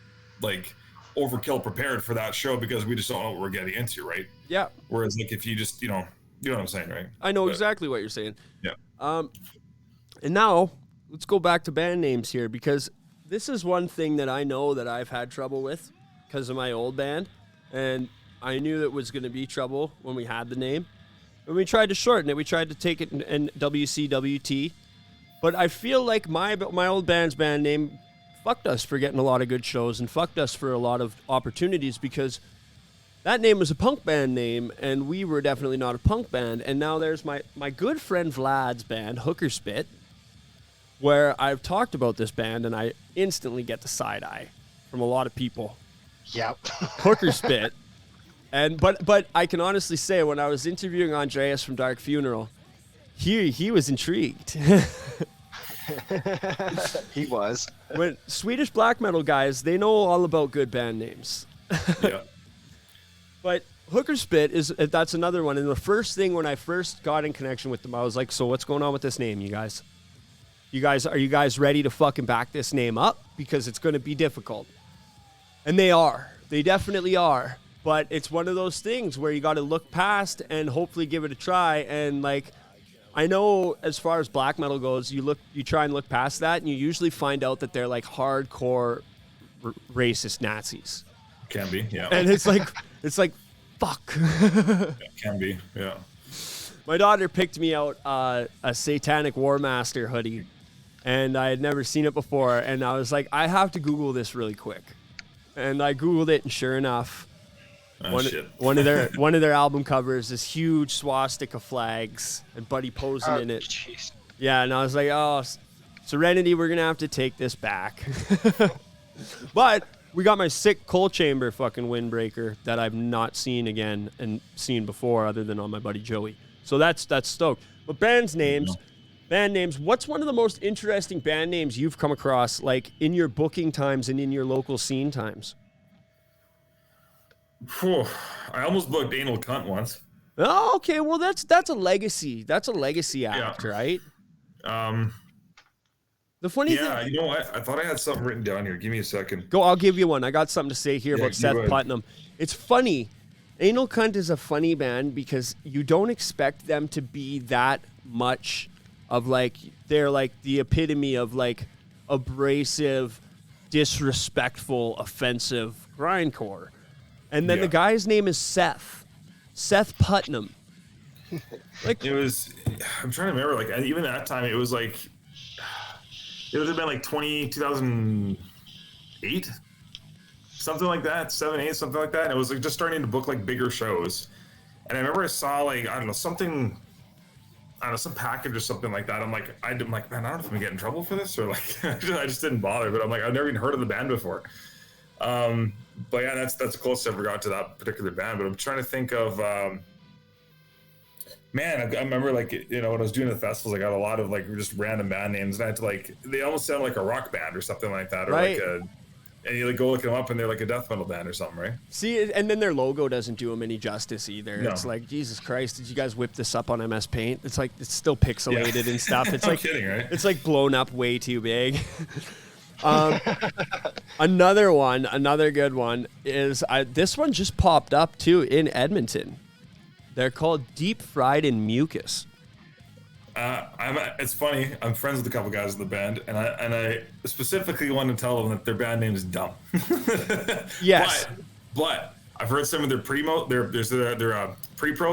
overkill prepared for that show, because we just don't know what we're getting into, right? Yeah. Whereas if you just you know what I'm saying, right? I know exactly what you're saying. Yeah. And now let's go back to band names here, because this is one thing that I know that I've had trouble with because of my old band, and I knew it was going to be trouble when we had the name. And we tried to shorten it. We tried to take it in WCWT. But I feel like my old band's band name fucked us for getting a lot of good shows and fucked us for a lot of opportunities because that name was a punk band name, and we were definitely not a punk band. And now there's my good friend Vlad's band, Hooker Spit, where I've talked about this band, and I instantly get the side eye from a lot of people. Yep. Hooker Spit. But I can honestly say, when I was interviewing Andreas from Dark Funeral, he was intrigued. He was. When Swedish black metal guys, they know all about good band names. Yeah. But Hooker Spit that's another one. And the first thing when I first got in connection with them, I was like, so what's going on with this name, you guys? Are you guys ready to fucking back this name up? Because it's going to be difficult. And they are. They definitely are. But it's one of those things where you got to look past and hopefully give it a try. And like, I know as far as black metal goes, you try and look past that, and you usually find out that they're like hardcore racist Nazis. Can be, yeah. And it's like, fuck. It can be, yeah. My daughter picked me out a Satanic War Master hoodie, and I had never seen it before, and I was like, I have to Google this really quick. And I Googled it, and sure enough, one of their album covers is huge swastika flags and Buddy posing in it. Geez. Yeah, and I was like, oh, Serenity, we're gonna have to take this back. But we got my sick Coal Chamber fucking windbreaker that I've not seen again and seen before, other than on my buddy Joey. So that's stoked. But band names. What's one of the most interesting band names you've come across, like in your booking times and in your local scene times? Whew. I almost booked Anal Cunt once. Oh, okay. Well, that's a legacy. That's a legacy act, right? The funny thing. Yeah, you know what? I thought I had something written down here. Give me a second. I'll give you one. I got something to say here about Seth Putnam. It's funny. Anal Cunt is a funny band because you don't expect them to be that much of like, they're like the epitome of like abrasive, disrespectful, offensive grindcore. And then the guy's name is Seth Putnam. Like, it was, I'm trying to remember, like, even at that time, it was like, it would have been like 2008, something like that, 7, 8, something like that. And it was like just starting to book like bigger shows. And I remember I saw like, I don't know, some package or something like that. I'm like, man, I don't know if I'm gonna get in trouble for this, or like, I just didn't bother. But I'm like, I've never even heard of the band before. But yeah, that's the closest I ever got to that particular band. But I'm trying to think of, man, I remember like, you know, when I was doing the festivals, I got a lot of like just random band names, and I had to like, they almost sound like a rock band or something like that, or right. And you like go look them up, and they're like a death metal band or something, right? See, and then their logo doesn't do them any justice either. No. It's like, Jesus Christ, did you guys whip this up on MS Paint? It's like, it's still pixelated and stuff. It's No like, kidding, right? It's like blown up way too big. Another good one is this one just popped up too in Edmonton. They're called Deep Fried in Mucus. It's funny. I'm friends with a couple guys in the band, and I specifically want to tell them that their band name is dumb. Yes, but I've heard some of their pre-pro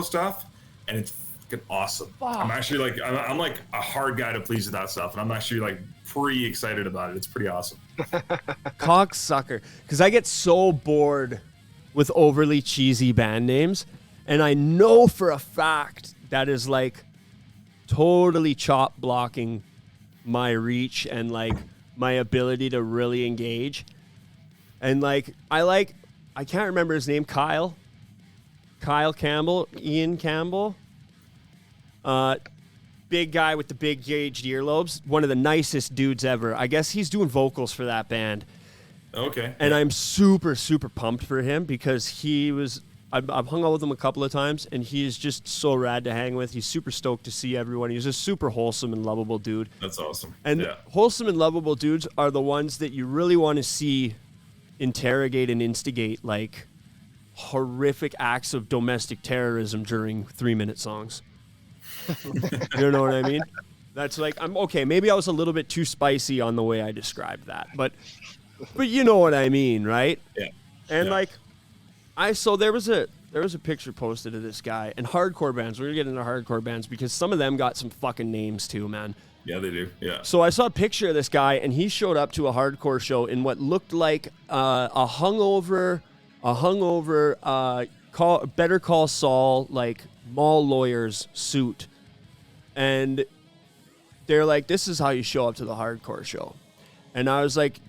stuff, and it's fucking awesome. Fuck. I'm actually like, I'm like a hard guy to please with that stuff, and I'm actually like pretty excited about it. It's pretty awesome. Cocksucker, because I get so bored with overly cheesy band names, and I know for a fact that is like totally chop blocking my reach and like my ability to really engage. And like I can't remember his name. Kyle Campbell, Ian Campbell, big guy with the big gauged earlobes, one of the nicest dudes ever. I guess he's doing vocals for that band. Okay. And I'm super pumped for him because I've hung out with him a couple of times, and he's just so rad to hang with. He's super stoked to see everyone. He's a super wholesome and lovable dude. That's awesome. And wholesome and lovable dudes are the ones that you really want to see interrogate and instigate like horrific acts of domestic terrorism during 3-minute songs. You know what I mean? That's like, I'm okay. Maybe I was a little bit too spicy on the way I described that, but you know what I mean, right? Yeah. And like, so there was picture posted of this guy and hardcore bands. We're gonna get into hardcore bands because some of them got some fucking names too, man. Yeah, they do. Yeah. So I saw a picture of this guy, and he showed up to a hardcore show in what looked like a hungover, Better Call Saul, like mall lawyer's suit, and they're like, "This is how you show up to the hardcore show," and I was like,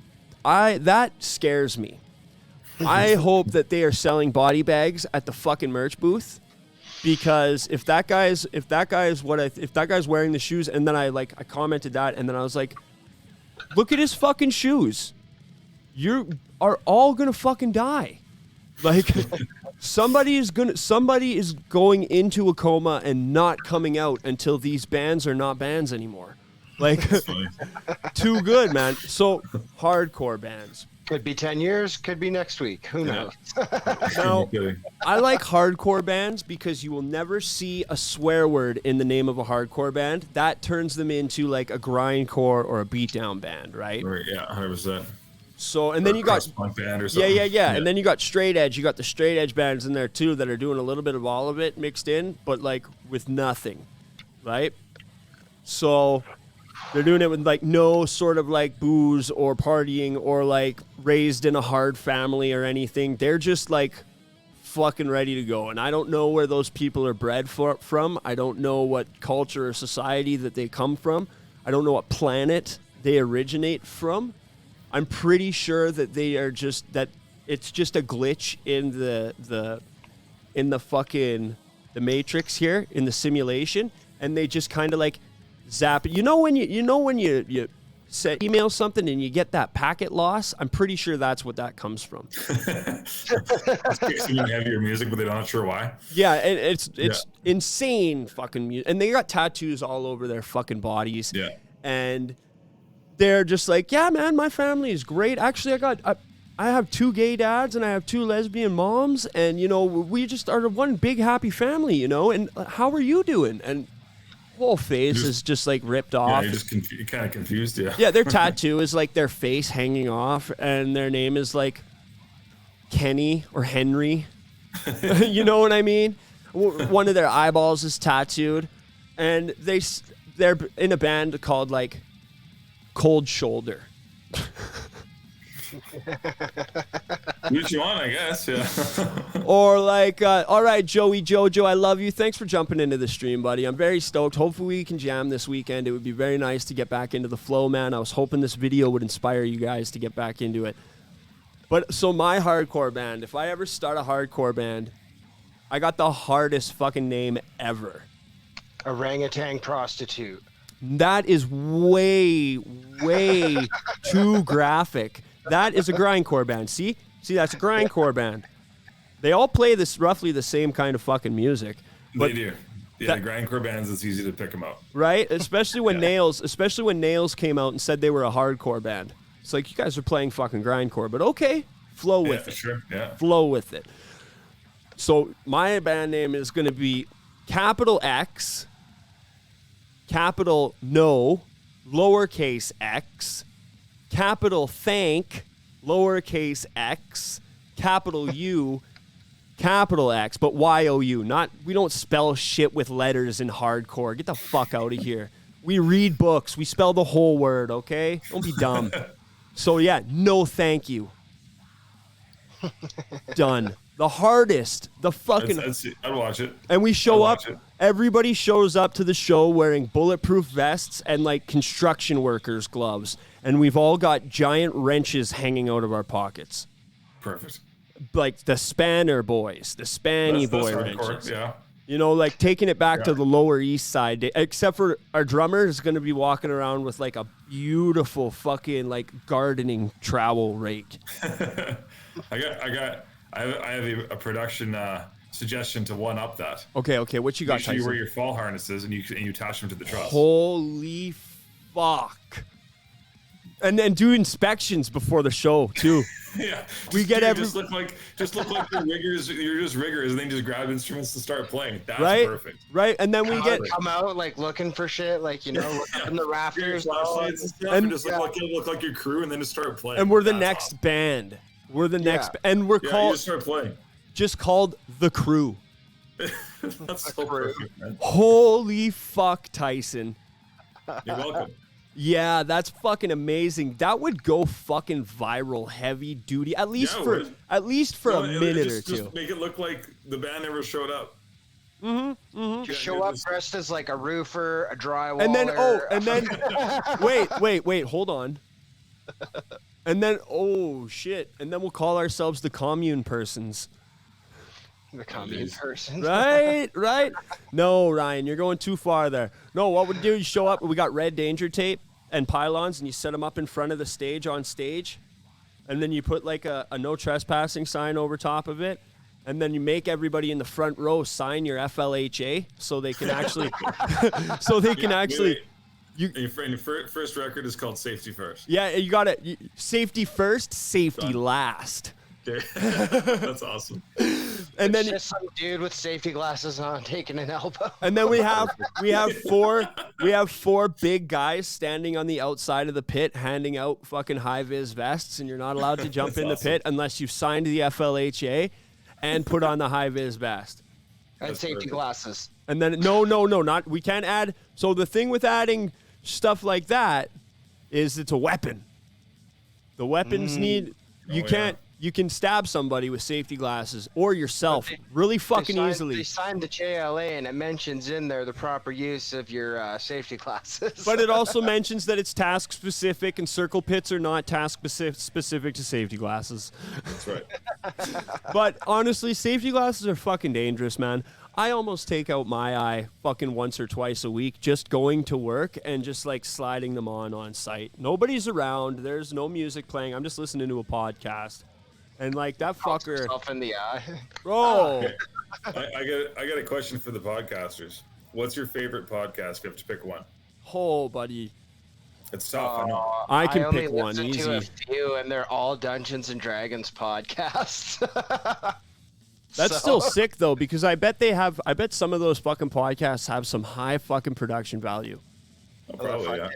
that scares me. I hope that they are selling body bags at the fucking merch booth. Because if that guy's wearing the shoes, and then I commented that, and then I was like, look at his fucking shoes. You are all gonna fucking die. Like somebody is going into a coma and not coming out until these bands are not bands anymore. Like too good, man. So hardcore bands. Could be 10 years, could be next week. Who knows? Now, I like hardcore bands because you will never see a swear word in the name of a hardcore band. That turns them into like a grindcore or a beatdown band, right? Right, yeah, 100%. So, and then you got punk band or something. yeah, and then you got straight edge. You got the straight edge bands in there too that are doing a little bit of all of it mixed in, but like with nothing, right? So they're doing it with like no sort of like booze or partying or like raised in a hard family or anything. They're just like fucking ready to go. And I don't know where those people are bred from. I don't know what culture or society that they come from. I don't know what planet they originate from. I'm pretty sure that they are just that it's just a glitch in the matrix here in the simulation, and they just kind of like zap it. You know when you email something and you get that packet loss? I'm pretty sure that's what that comes from. It's even heavier music, but they're not sure why. Yeah, it's insane fucking music, and they got tattoos all over their fucking bodies. Yeah, and they're just like, yeah, man, my family is great. Actually, I have 2 gay dads and I have 2 lesbian moms, and you know we just are one big happy family, you know. And how are you doing? And whole face is just like ripped off. Yeah, you're kind of confused, yeah. Yeah, their tattoo is like their face hanging off, and their name is like Kenny or Henry. You know what I mean? One of their eyeballs is tattooed, and they're in a band called like Cold Shoulder. What you want, I guess, yeah. Or like, all right, Joey Jojo, I love you. Thanks for jumping into the stream, buddy. I'm very stoked. Hopefully we can jam this weekend. It would be very nice to get back into the flow, man. I was hoping this video would inspire you guys to get back into it. But so my hardcore band, if I ever start a hardcore band, I got the hardest fucking name ever. Orangutan prostitute. That is way, way too graphic. That is a grindcore band. See, that's a grindcore band. They all play this roughly the same kind of fucking music. They do. Yeah, the grindcore bands, it's easy to pick them out. Right? Especially when Nails came out and said they were a hardcore band. It's like, you guys are playing fucking grindcore, but okay, flow with it. Sure, yeah. Flow with it. So my band name is going to be capital X, capital no, lowercase x, capital thank, lowercase x, capital U, capital X, but Y-O-U. We don't spell shit with letters in hardcore. Get the fuck out of here. We read books. We spell the whole word, okay? Don't be dumb. So yeah, no thank you. Done. The hardest. The fucking... I'd watch it. And we show up. Everybody shows up to the show wearing bulletproof vests and like construction workers' gloves. And we've all got giant wrenches hanging out of our pockets. Perfect. Like the Spanner boys, the Spanny boy wrenches. Yeah. You know, like taking it back to the Lower East Side. Except for our drummer is going to be walking around with like a beautiful fucking like gardening trowel rake. I have a production suggestion to one up that. Okay. What you got? Make sure you wear your fall harnesses and you attach them to the truss. Holy fuck! And then do inspections before the show too. Yeah, just look like you're riggers. You're just riggers, and then just grab instruments to start playing. That's perfect. Right, and then we come out like looking for shit, like look up in the rafters, and just look like your crew, and then just start playing. And we're the next band. We're the next, and we're called. You just start playing. just called The Crew. That's so perfect, man. Holy fuck, Tyson. You're welcome. Yeah, that's fucking amazing. That would go fucking viral, heavy duty. At least Yeah, it for would. a minute or two. Just make it look like the band never showed up. Just show up dressed as like a roofer, a drywaller. And then wait, hold on. And then shit. And then we'll call ourselves the commune persons. The commune person. Right? No, Ryan, you're going too far there. No, what we do is show up, we got red danger tape and pylons, and you set them up in front of the stage on stage, and then you put like a no trespassing sign over top of it, and then you make everybody in the front row sign your FLHA so they can actually Your first record is called Safety First. Yeah, you got it. Safety first, safety last. Okay. That's awesome. And then just some dude with safety glasses on taking an elbow. And then we have four big guys standing on the outside of the pit handing out fucking high vis vests, and you're not allowed to jump in the pit unless you've signed the FLHA and put on the high vis vest. And safety glasses. And then not we can't add. So the thing with adding stuff like that is it's a weapon. The weapons you can stab somebody with safety glasses or yourself really fucking easily. They signed the JLA and it mentions in there the proper use of your safety glasses. But it also mentions that it's task specific, and circle pits are not task specific to safety glasses. That's right. But honestly, safety glasses are fucking dangerous, man. I almost take out my eye fucking once or twice a week just going to work and just like sliding them on site. Nobody's around. There's no music playing. I'm just listening to a podcast. And like that fucker. Yourself in the eye. Bro. I got a question for the podcasters. What's your favorite podcast if you have to pick one? Oh, buddy. It's tough, I know. I can only pick one listen easy. to a few, and they're all Dungeons and Dragons podcasts. That's still sick though, because I bet some of those fucking podcasts have some high fucking production value. Oh, probably, yeah.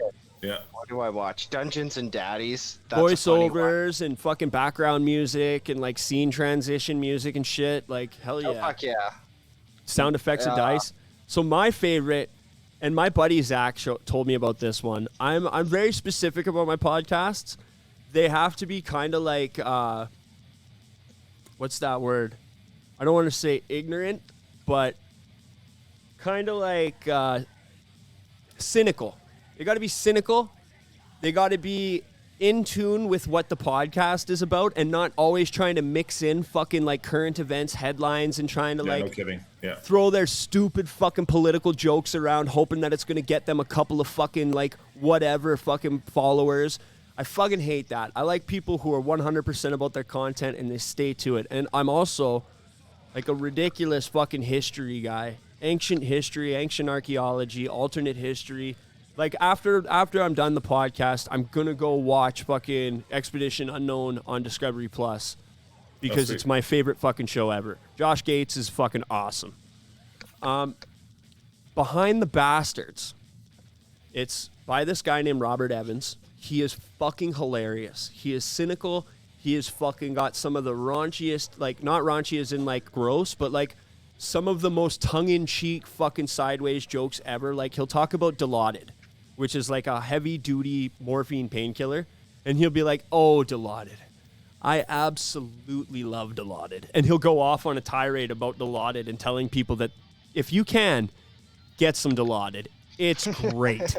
Yeah. What do I watch? Dungeons and Daddies. That's a funny one. Voiceovers and fucking background music and like scene transition music and shit. Like hell yeah. Oh, fuck yeah. Sound effects and dice. So my favorite, and my buddy Zach told me about this one. I'm very specific about my podcasts. They have to be kind of like what's that word? I don't want to say ignorant, but kind of like cynical. They got to be cynical. They got to be in tune with what the podcast is about and not always trying to mix in fucking like current events, headlines, and trying to No kidding. Yeah. throw their stupid fucking political jokes around, hoping that it's going to get them a couple of fucking like whatever fucking followers. I fucking hate that. I like people who are 100% about their content and they stay to it. And I'm also like a ridiculous fucking history guy. Ancient history, ancient archaeology, alternate history. Like after I'm done the podcast, I'm gonna go watch fucking Expedition Unknown on Discovery Plus because it's my favorite fucking show ever. Josh Gates is fucking awesome. Behind the Bastards, it's by this guy named Robert Evans. He is fucking hilarious. He is cynical. He has fucking got some of the raunchiest, like not raunchy as in like gross, but like some of the most tongue-in-cheek fucking sideways jokes ever. Like he'll talk about Dilaudid, which is like a heavy-duty morphine painkiller, and he'll be like, "Oh, Dilaudid, I absolutely love Dilaudid," and he'll go off on a tirade about Dilaudid and telling people that if you can get some Dilaudid, it's great.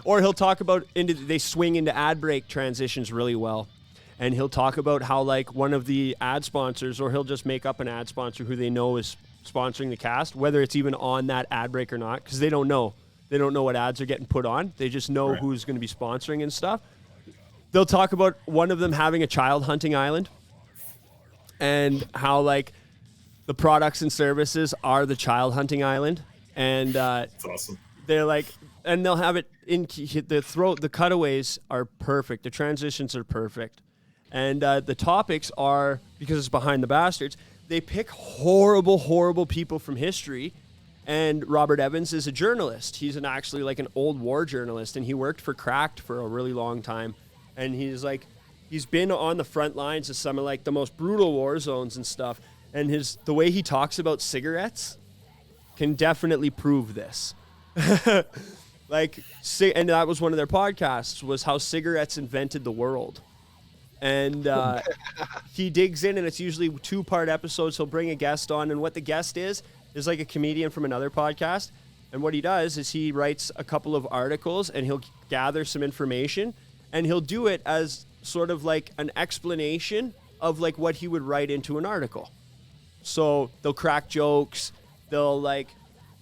Or he'll talk about they swing into ad break transitions really well. And he'll talk about how like one of the ad sponsors, or he'll just make up an ad sponsor who they know is sponsoring the cast, whether it's even on that ad break or not, because they don't know. They don't know what ads are getting put on. They just know who's going to be sponsoring and stuff. They'll talk about one of them having a child hunting island and how like the products and services are the child hunting island. And That's awesome. they're like, and they'll have it in the cutaways are perfect. The transitions are perfect. And the topics are, because it's Behind the Bastards, they pick horrible, horrible people from history. And Robert Evans is a journalist. He's actually like an old war journalist, and he worked for Cracked for a really long time. And he's been on the front lines of some of like the most brutal war zones and stuff. and the way he talks about cigarettes can definitely prove this. And that was one of their podcasts, was how cigarettes invented the world. And he digs in, and it's usually 2-part episodes. He'll bring a guest on, and what the guest is like a comedian from another podcast. And what he does is he writes a couple of articles, and he'll gather some information, and he'll do it as sort of like an explanation of like what he would write into an article. So they'll crack jokes, they'll like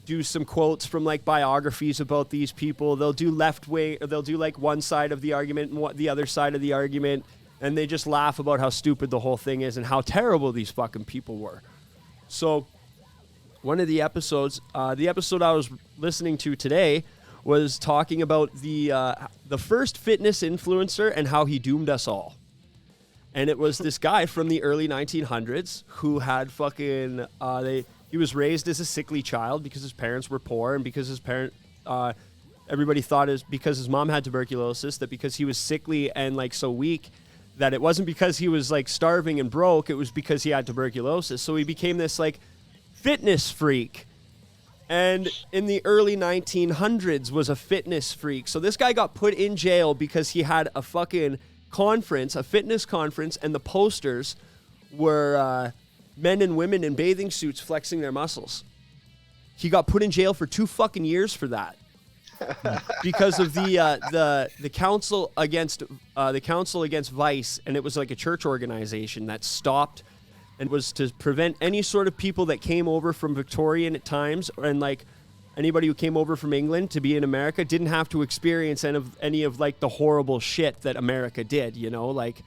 do some quotes from like biographies about these people. They'll do left wing, or they'll do like one side of the argument and the other side of the argument, and they just laugh about how stupid the whole thing is and how terrible these fucking people were. So one of the episodes, the episode I was listening to today, was talking about the first fitness influencer and how he doomed us all. And it was this guy from the early 1900s who had fucking he was raised as a sickly child because his parents were poor, and because everybody thought because his mom had tuberculosis, that because he was sickly and like so weak, that it wasn't because he was like starving and broke, it was because he had tuberculosis. So he became this like fitness freak. And in the early 1900s was a fitness freak. So this guy got put in jail because he had a fucking conference, a fitness conference, and the posters were men and women in bathing suits flexing their muscles. He got put in jail for 2 fucking years for that. Because of the council against vice, and it was like a church organization that stopped, and was to prevent any sort of people that came over from Victorian at times, and like anybody who came over from England to be in America didn't have to experience any of like the horrible shit that America did, you know, like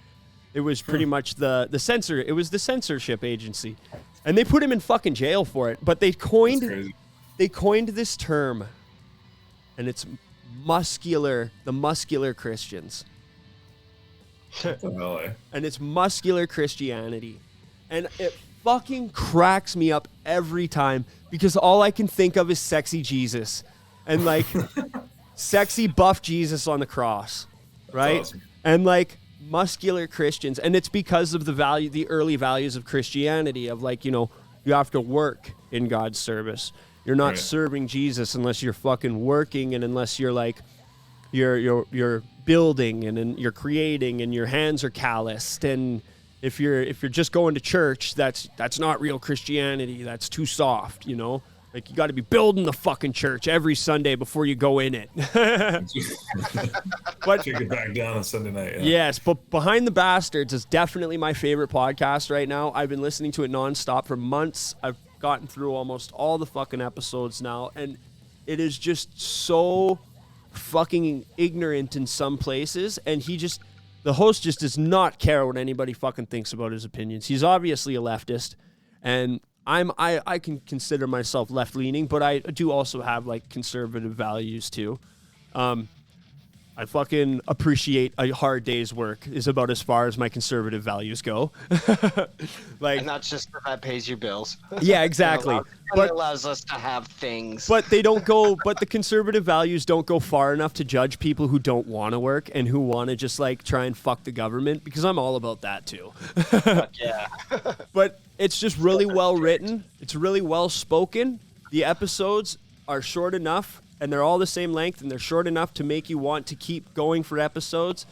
it was pretty much the censorship agency, and they put him in fucking jail for it. But they coined this term, and it's the muscular Christians. And it's muscular Christianity. And it fucking cracks me up every time, because all I can think of is sexy Jesus and like sexy buff Jesus on the cross, right? Awesome. And like muscular Christians. And it's because of the early values of Christianity of like, you know, you have to work in God's service. You're not serving Jesus unless you're fucking working, and unless you're like you're building and you're creating and your hands are calloused. And if you're just going to church, that's not real Christianity. That's too soft, you know? Like, you got to be building the fucking church every Sunday before you go in it. But take it back down on Sunday night. Yeah. Yes, but Behind the Bastards is definitely my favorite podcast right now. I've been listening to it nonstop for months. I've gotten through almost all the fucking episodes now, and it is just so fucking ignorant in some places, and the host just does not care what anybody fucking thinks about his opinions. He's obviously a leftist, and I can consider myself left-leaning, but I do also have like conservative values too. I fucking appreciate a hard day's work is about as far as my conservative values go. Like, and that's just that pays your bills. Yeah, exactly. It allows us to have things. But the conservative values don't go far enough to judge people who don't want to work and who want to just like try and fuck the government, because I'm all about that too. Yeah. But it's just really well written. It's really well spoken. The episodes are short enough, and they're all the same length, and they're short enough to make you want to keep going for episodes.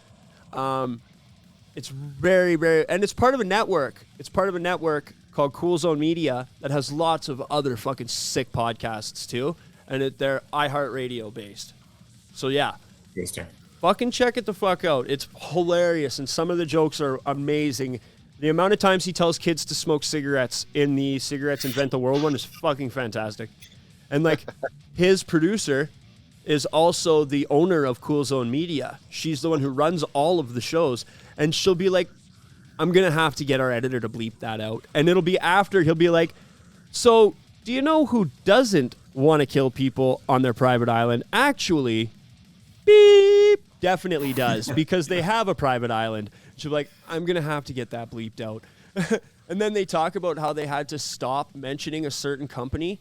It's very, very, and it's part of a network. It's part of a network called Cool Zone Media that has lots of other fucking sick podcasts too, and they're iHeartRadio based. So yeah, fucking check it the fuck out. It's hilarious, and some of the jokes are amazing. The amount of times he tells kids to smoke cigarettes in the Cigarettes Invent the World one is fucking fantastic. And like, his producer is also the owner of Cool Zone Media. She's the one who runs all of the shows. And she'll be like, I'm going to have to get our editor to bleep that out. And it'll be after he'll be like, so do you know who doesn't want to kill people on their private island? Actually, beep, definitely does, because they have a private island. She'll be like, I'm going to have to get that bleeped out. And then they talk about how they had to stop mentioning a certain company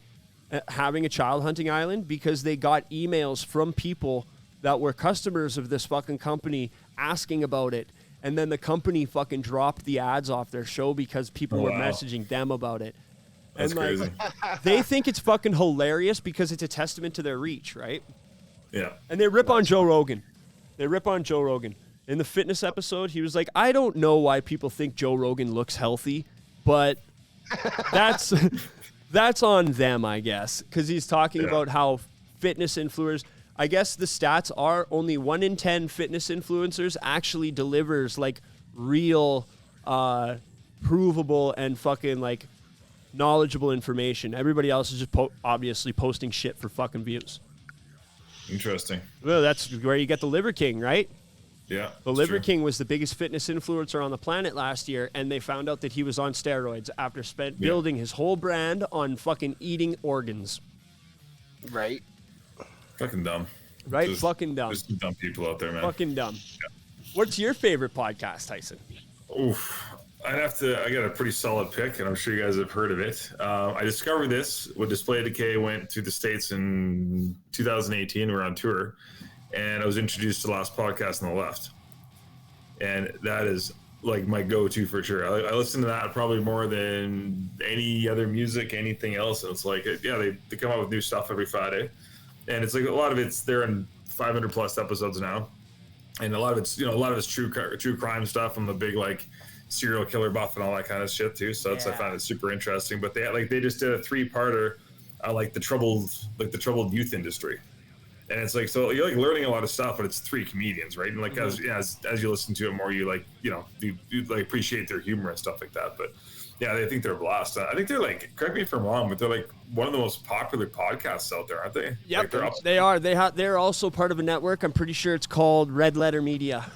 having a child hunting island because they got emails from people that were customers of this fucking company asking about it. and then the company fucking dropped the ads off their show because people were messaging them about it. That's and like, crazy. they think it's fucking hilarious because it's a testament to their reach, right? Yeah. And they rip on Joe Rogan. In the fitness episode, he was like, I don't know why people think Joe Rogan looks healthy, but that's on them, I guess, because he's talking about how fitness influencers, I guess the stats are only 1 in 10 fitness influencers actually delivers like real, provable and fucking like knowledgeable information. Everybody else is just obviously posting shit for fucking views. Interesting. Well, that's where you get the Liver King, right? Yeah. The Liver King was the biggest fitness influencer on the planet last year, and they found out that he was on steroids after building his whole brand on fucking eating organs. Right. Fucking dumb. Right? Just, fucking dumb. There's some dumb people out there, man. Fucking dumb. Yeah. What's your favorite podcast, Tyson? Oof. I got a pretty solid pick, and I'm sure you guys have heard of it. I discovered this when Display Decay went to the States in 2018. We were on tour, and I was introduced to the last podcast on the left. And that is like my go-to for sure. I listen to that probably more than any other music, anything else. And it's like, they come out with new stuff every Friday. And it's like a lot of they're in 500 plus episodes now. And a lot of it's true crime stuff. I'm a big like serial killer buff and all that kind of shit too. So I find it super interesting. But they just did a 3-parter on like the troubled youth industry. And it's like, so you're like learning a lot of stuff, but it's 3 comedians, right? And like as you listen to it more, you like, you like appreciate their humor and stuff like that. But yeah, I think they're a blast. I think they're like, correct me if I'm wrong, but they're like one of the most popular podcasts out there, aren't they? Yep, like they are. They're also part of a network. I'm pretty sure it's called Red Letter Media.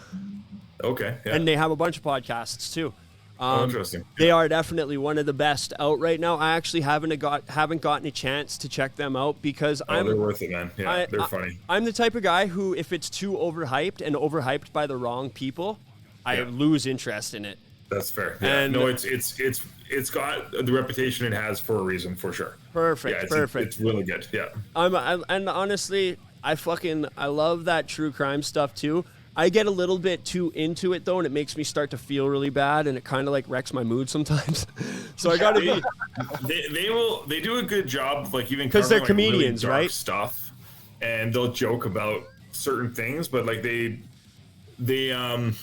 Okay. Yeah. And they have a bunch of podcasts too. Interesting. They are definitely one of the best out right now. I actually haven't gotten a chance to check them out because they're worth it, man. Yeah, they're funny. I'm the type of guy who, if it's too overhyped and overhyped by the wrong people, I lose interest in it. That's fair. Yeah. And no, it's got the reputation it has for a reason, for sure. Perfect. Yeah, perfect. It's really good. Yeah. And honestly, I love that true crime stuff too. I get a little bit too into it though, and it makes me start to feel really bad, and it kind of like wrecks my mood sometimes. So I gotta be. They do a good job of like even because they're like comedians, really dark right? Stuff, and they'll joke about certain things, but like they have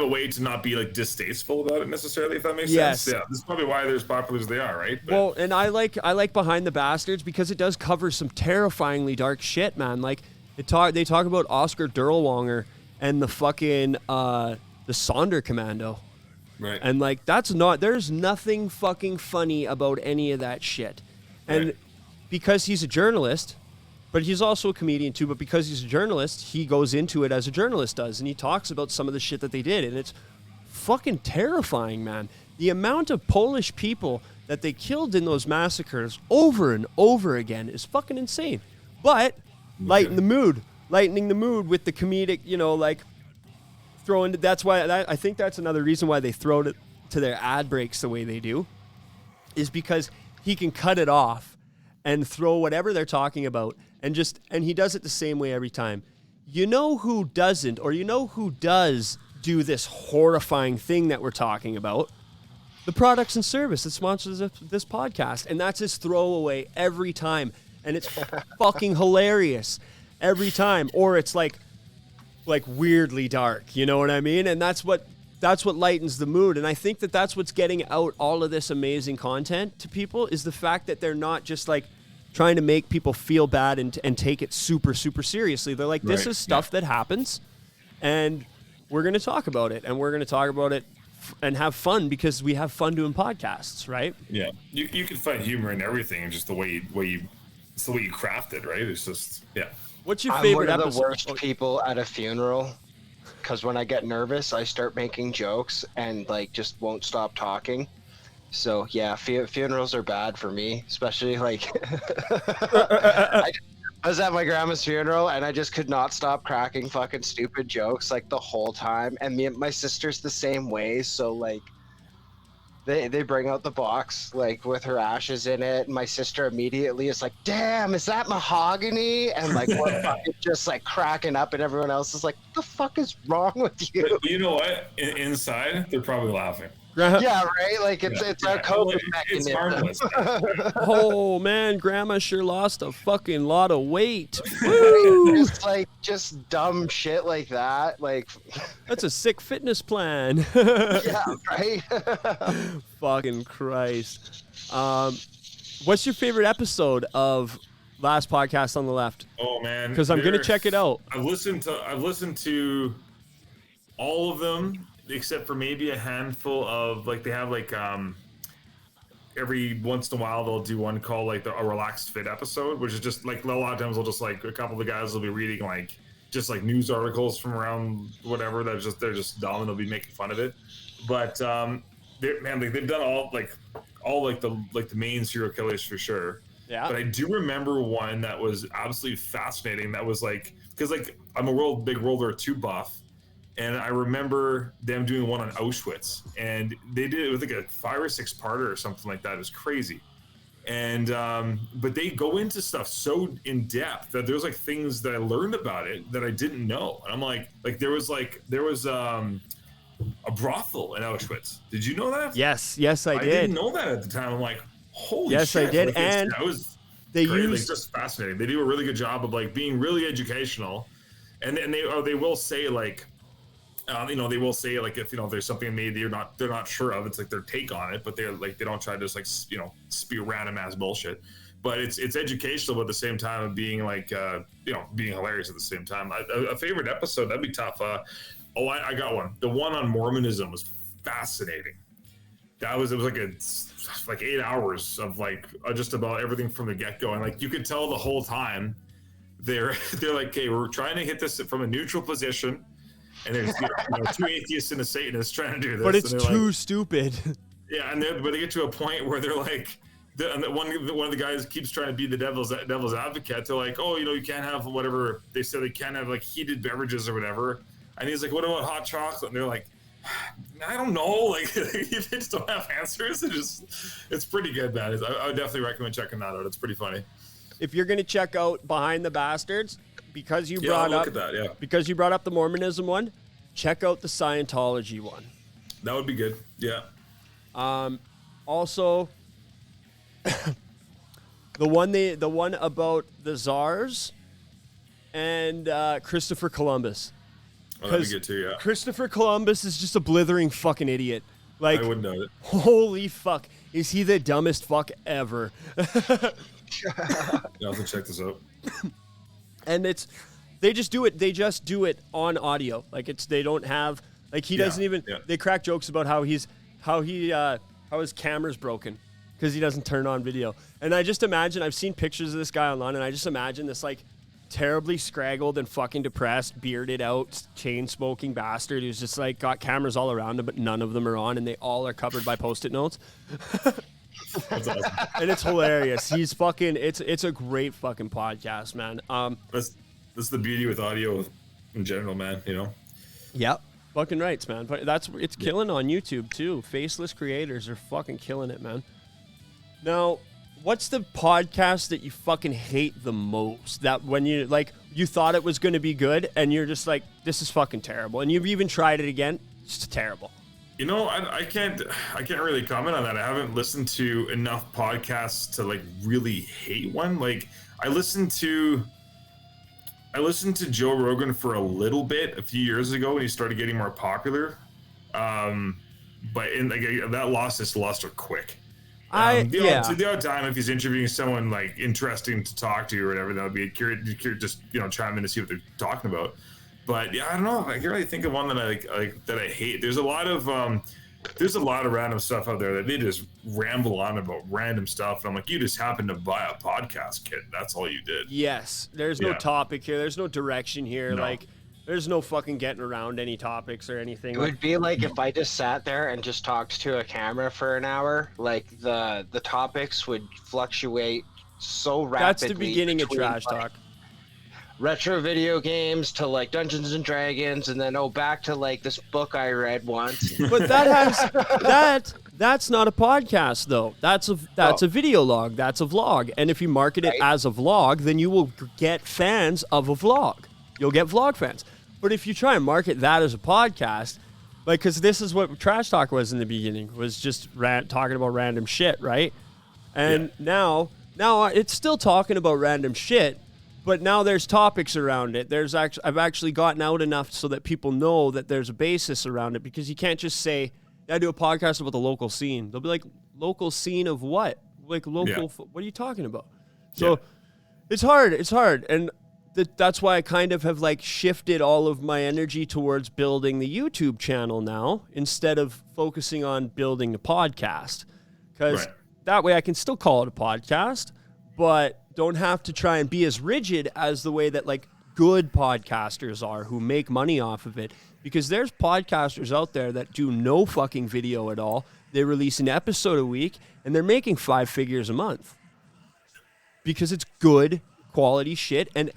a way to not be like distasteful about it necessarily, if that makes sense. Yeah, this is probably why they're as popular as they are, right? But, well, and I like Behind the Bastards because it does cover some terrifyingly dark shit, man. Like they talk about Oscar Dirlewanger and the fucking the Sonder Commando. Right. And like there's nothing fucking funny about any of that shit. And because he's a journalist, but he's also a comedian too, but because he's a journalist, he goes into it as a journalist does, and he talks about some of the shit that they did, and it's fucking terrifying, man. The amount of Polish people that they killed in those massacres over and over again is fucking insane. But lightening the mood with the comedic, like throwing. That's why I think that's another reason why they throw it to their ad breaks the way they do, is because he can cut it off and throw whatever they're talking about, and he does it the same way every time. You know who doesn't, or you know who does do this horrifying thing that we're talking about? The products and service that sponsors this podcast, and that's his throwaway every time, and it's fucking hilarious every time. Or it's like weirdly dark, you know what I mean? And that's what lightens the mood. And I think that that's what's getting out all of this amazing content to people, is the fact that they're not just like trying to make people feel bad and take it super, super seriously. They're like, this is stuff that happens, and we're going to talk about it, and we're going to talk about it and have fun, because we have fun doing podcasts, right? Yeah. You can find humor in everything, and just the way you craft it, right? It's just, yeah. What's your favorite I'm one of episode? the worst people at a funeral, because when I get nervous, I start making jokes and like just won't stop talking. So yeah, funerals are bad for me, especially like I was at my grandma's funeral and I just could not stop cracking fucking stupid jokes like the whole time. And my sister's the same way. So like, They bring out the box like with her ashes in it, and my sister immediately is like, "Damn, is that mahogany?" And like we're fucking just like cracking up, and everyone else is like, "What the fuck is wrong with you?" But you know what? Inside, they're probably laughing. Yeah, right. Like it's our coping It's mechanism. harmless. Oh man, Grandma sure lost a fucking lot of weight. Woo! just dumb shit like that. Like, That's a sick fitness plan. yeah, right. Fucking Christ. What's your favorite episode of Last Podcast on the Left? Oh man, Because I'm gonna check it out. I've listened to all of them except for maybe a handful of like they have like every once in a while they'll do one called like a relaxed fit episode, which is just like a lot of times they'll just like a couple of the guys will be reading like just like news articles from around whatever they're just dumb and they'll be making fun of it. But they've done all the main serial killers for sure. Yeah. But I do remember one that was absolutely fascinating. That was like because like I'm a big World War II buff. And I remember them doing one on Auschwitz, and they did it with like a 5 or 6 parter or something like that. It was crazy. And but they go into stuff so in depth that there's like things that I learned about it that I didn't know. And I'm like there was a brothel in Auschwitz. Did you know that? Yes, I did. didn't know that at the time. I'm like, holy yes, shit. I did. Like, and that was they great. used Like, just fascinating. They do a really good job of like being really educational. And they will say like, they will say like if there's something maybe they're not sure of, it's like their take on it, but they're like they don't try to just like spew random ass bullshit. But it's educational, but at the same time of being like being hilarious at the same time. A favorite episode that'd be tough. I got one. The one on Mormonism was fascinating. It was like 8 hours of like just about everything from the get go, and like you could tell the whole time they're like, okay, we're trying to hit this from a neutral position. And there's 2 atheists and a Satanist trying to do this. But it's too stupid. Yeah, but they get to a point where they're like, one of the guys keeps trying to be the devil's advocate. They're like, oh, you can't have whatever. They said they can't have like heated beverages or whatever. And he's like, what about hot chocolate? And they're like, I don't know. Like, they just don't have answers. It's pretty good, man. I would definitely recommend checking that out. It's pretty funny. If you're gonna check out Behind the Bastards, because you brought I'll up look at that, yeah. because you brought up the Mormonism one, check out the Scientology one. That would be good. Yeah. Also, the one about the czars and Christopher Columbus. Oh, that'd be good too. Yeah. Christopher Columbus is just a blithering fucking idiot. Like, I wouldn't know it. Holy fuck, is he the dumbest fuck ever? I'll have to check this out. And they just do it on audio. Like they don't have like he doesn't even. Yeah. They crack jokes about how his camera's broken because he doesn't turn on video. And I just imagine, I've seen pictures of this guy online, and I just imagine this like terribly scraggled and fucking depressed, bearded out, chain smoking bastard who's just like got cameras all around him, but none of them are on, and they all are covered by Post-it notes. That's awesome. And it's hilarious. He's fucking. It's a great fucking podcast, man. That's the beauty with audio in general, man. Yep. Fucking rights, man. But it's killing on YouTube too. Faceless creators are fucking killing it, man. Now, what's the podcast that you fucking hate the most? That when you thought it was going to be good and you're just like, this is fucking terrible, and you've even tried it again, it's terrible. I can't really comment on that. I haven't listened to enough podcasts to like really hate one. Like I listened to Joe Rogan for a little bit a few years ago when he started getting more popular. But that lost its luster quick. The odd time if he's interviewing someone like interesting to talk to or whatever, that would be curious, just chime in to see what they're talking about. But yeah, I don't know. I can't really think of one that I hate. There's a lot of random stuff out there that they just ramble on about random stuff, and I'm like, you just happened to buy a podcast kit. That's all you did. Yes, there's no topic here. There's no direction here. No. Like, there's no fucking getting around any topics or anything. It would be like if I just sat there and just talked to a camera for an hour. Like the topics would fluctuate so rapidly. That's the beginning of trash talk. retro video games to like Dungeons and Dragons, and then back to like this book I read once. But that's not a podcast though. That's a video log. That's a vlog. And if you market it as a vlog, then you will get fans of a vlog. You'll get vlog fans. But if you try and market that as a podcast, like, because this is what Trash Talk was in the beginning, was just talking about random shit, right? And now it's still talking about random shit, but now there's topics around it. I've actually gotten out enough so that people know that there's a basis around it, because you can't just say, I do a podcast about the local scene. They'll be like, local scene of what? Like local, what are you talking about? So it's hard. And that's why I kind of have like shifted all of my energy towards building the YouTube channel now, instead of focusing on building the podcast. Because that way I can still call it a podcast, but don't have to try and be as rigid as the way that like good podcasters are who make money off of it. Because there's podcasters out there that do no fucking video at all. They release an episode a week and they're making 5 figures a month. Because it's good quality shit and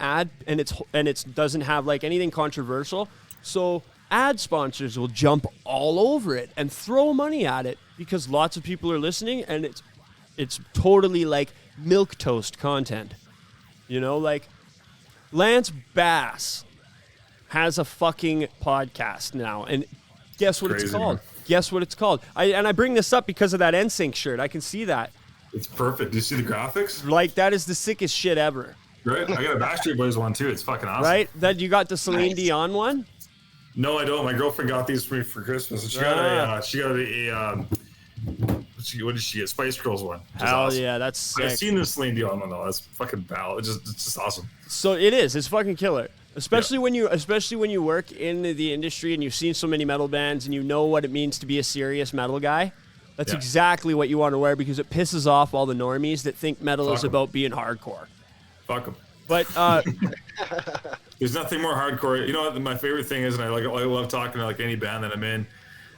it doesn't have like anything controversial. So ad sponsors will jump all over it and throw money at it because lots of people are listening, and it's totally like milquetoast content. You know, like Lance Bass has a fucking podcast now, and guess what it's called? Guess what it's called? I bring this up because of that NSYNC shirt. I can see that. It's perfect. Do you see the graphics? Like, that is the sickest shit ever. Right? I got a Backstreet Boys one too. It's fucking awesome. Right? That you got the Celine Dion one? No, I don't. My girlfriend got these for me for Christmas. And she got what did she get? Spice Girls one. Hell awesome. Yeah, that's sick. I've seen the Celine Dion one though. That's fucking bad. It's just awesome. So it is. It's fucking killer. Especially when you work in the industry and you've seen so many metal bands and you know what it means to be a serious metal guy. That's exactly what you want to wear, because it pisses off all the normies that think metal is about being hardcore. Fuck them. But there's nothing more hardcore. You know what my favorite thing is, and I love talking to like any band that I'm in,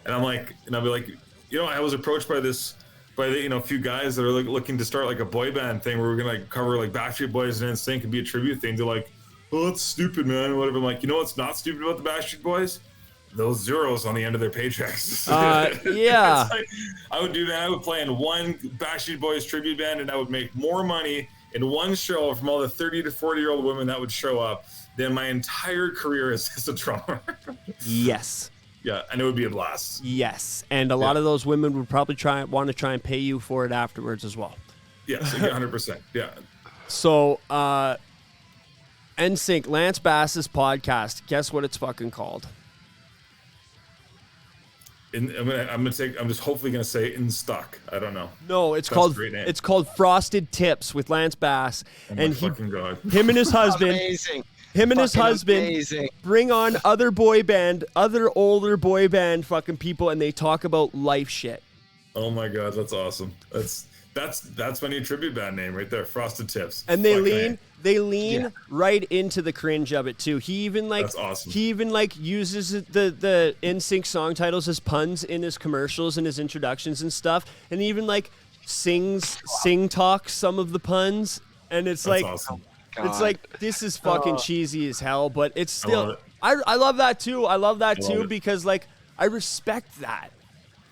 and I'll be like, I was approached by a few guys that are looking to start like a boy band thing where we're gonna like cover like Backstreet Boys and NSYNC and be a tribute thing. They're like, oh, that's stupid, man, or whatever. I'm like, you know what's not stupid about the Backstreet Boys? Those zeros on the end of their paychecks. Yeah. Like, I would do that. I would play in one Backstreet Boys tribute band, and I would make more money in one show from all the 30 to 40-year-old women that would show up than my entire career as a drummer. Yes. Yeah, and it would be a blast. Yes, and a lot of those women would probably want to try and pay you for it afterwards as well. Yes, 100%. Yeah. So, NSYNC, Lance Bass's podcast. Guess what it's fucking called? I'm just hopefully gonna say In Stock. I don't know. No, it's called Frosted Tips with Lance Bass, and him and his husband. Amazing. Him and his husband amazing. Bring on other older boy band fucking people, and they talk about life shit. Oh my god, that's awesome. That's my new tribute band name right there, Frosted Tips. And they lean right into the cringe of it too. He even that's awesome. He even like uses the NSYNC song titles as puns in his commercials and his introductions and stuff, and even like sing talks some of the puns, and it's that's like awesome. It's like, this is fucking cheesy as hell, but it's still I love that too. I love that too because like I respect that.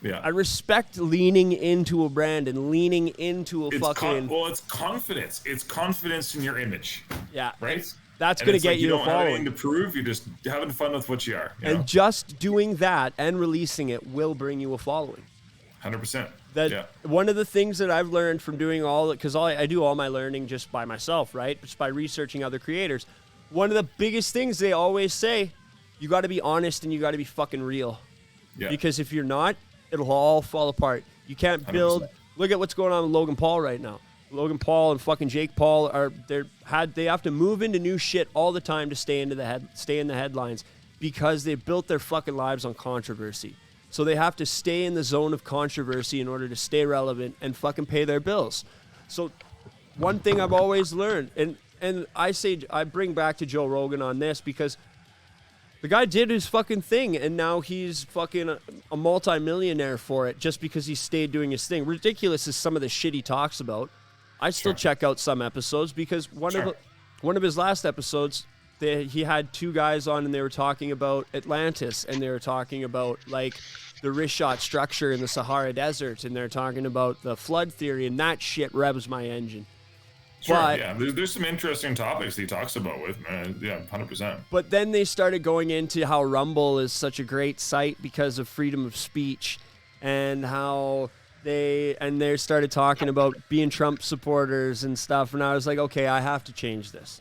Yeah. I respect leaning into a brand and leaning into it's confidence. It's confidence in your image. Yeah. Right? That's going to get you a following. You don't have anything to prove. You're just having fun with what you are. And just doing that and releasing it will bring you a following. 100%. One of the things that I've learned from doing because I do all my learning just by myself, right? Just by researching other creators. One of the biggest things they always say, you got to be honest and you got to be fucking real. Yeah. Because if you're not, it'll all fall apart. You can't build. 100%. Look at what's going on with Logan Paul right now. Logan Paul and fucking Jake Paul they have to move into new shit all the time to stay in the headlines because they built their fucking lives on controversy. So they have to stay in the zone of controversy in order to stay relevant and fucking pay their bills. So one thing I've always learned, and I bring back to Joe Rogan on this because the guy did his fucking thing, and now he's fucking a multi-millionaire for it just because he stayed doing his thing. Ridiculous is some of the shit he talks about. I still check out some episodes because one of his last episodes, he had two guys on, and they were talking about Atlantis, and they were talking about like the Rishot structure in the Sahara Desert, and they're talking about the flood theory, and that shit revs my engine. Sure, But- yeah. There's some interesting topics he talks about with, yeah, 100%. But then they started going into how Rumble is such a great site because of freedom of speech, and how they started talking about being Trump supporters and stuff. And I was like, okay, I have to change this,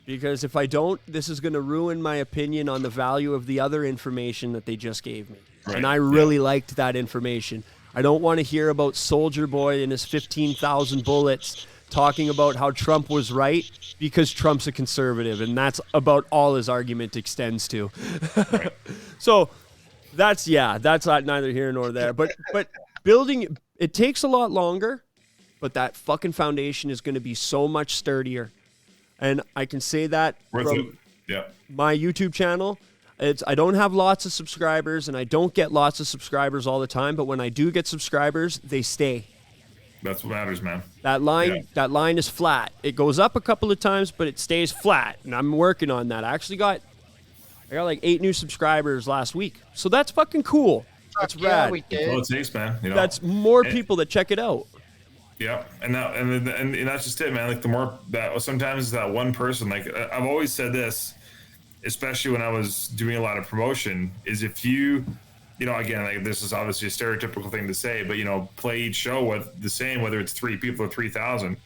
because if I don't, this is going to ruin my opinion on the value of the other information that they just gave me. Right. And I really liked that information. I don't want to hear about Soldier Boy and his 15,000 bullets talking about how Trump was right because Trump's a conservative, and that's about all his argument extends to. Right. So that's not neither here nor there. But building, it takes a lot longer, but that fucking foundation is going to be so much sturdier. And I can say that Worth it. from Yeah. my YouTube channel. I don't have lots of subscribers, and I don't get lots of subscribers all the time, but when I do get subscribers, they stay. That's what matters, man. That line, Yeah. that line is flat. It goes up a couple of times, but it stays flat. And I'm working on that. I got like 8 new subscribers last week, so that's fucking cool. That's Yeah, rad. we Well, did. it takes, man. You know. That's more people that check it out. Yeah, and that's just it, man. Like the more that sometimes that one person, like I've always said this, especially when I was doing a lot of promotion, is if you know, again, like this is obviously a stereotypical thing to say, but you know, play each show with the same, whether it's 3 people or 3,000,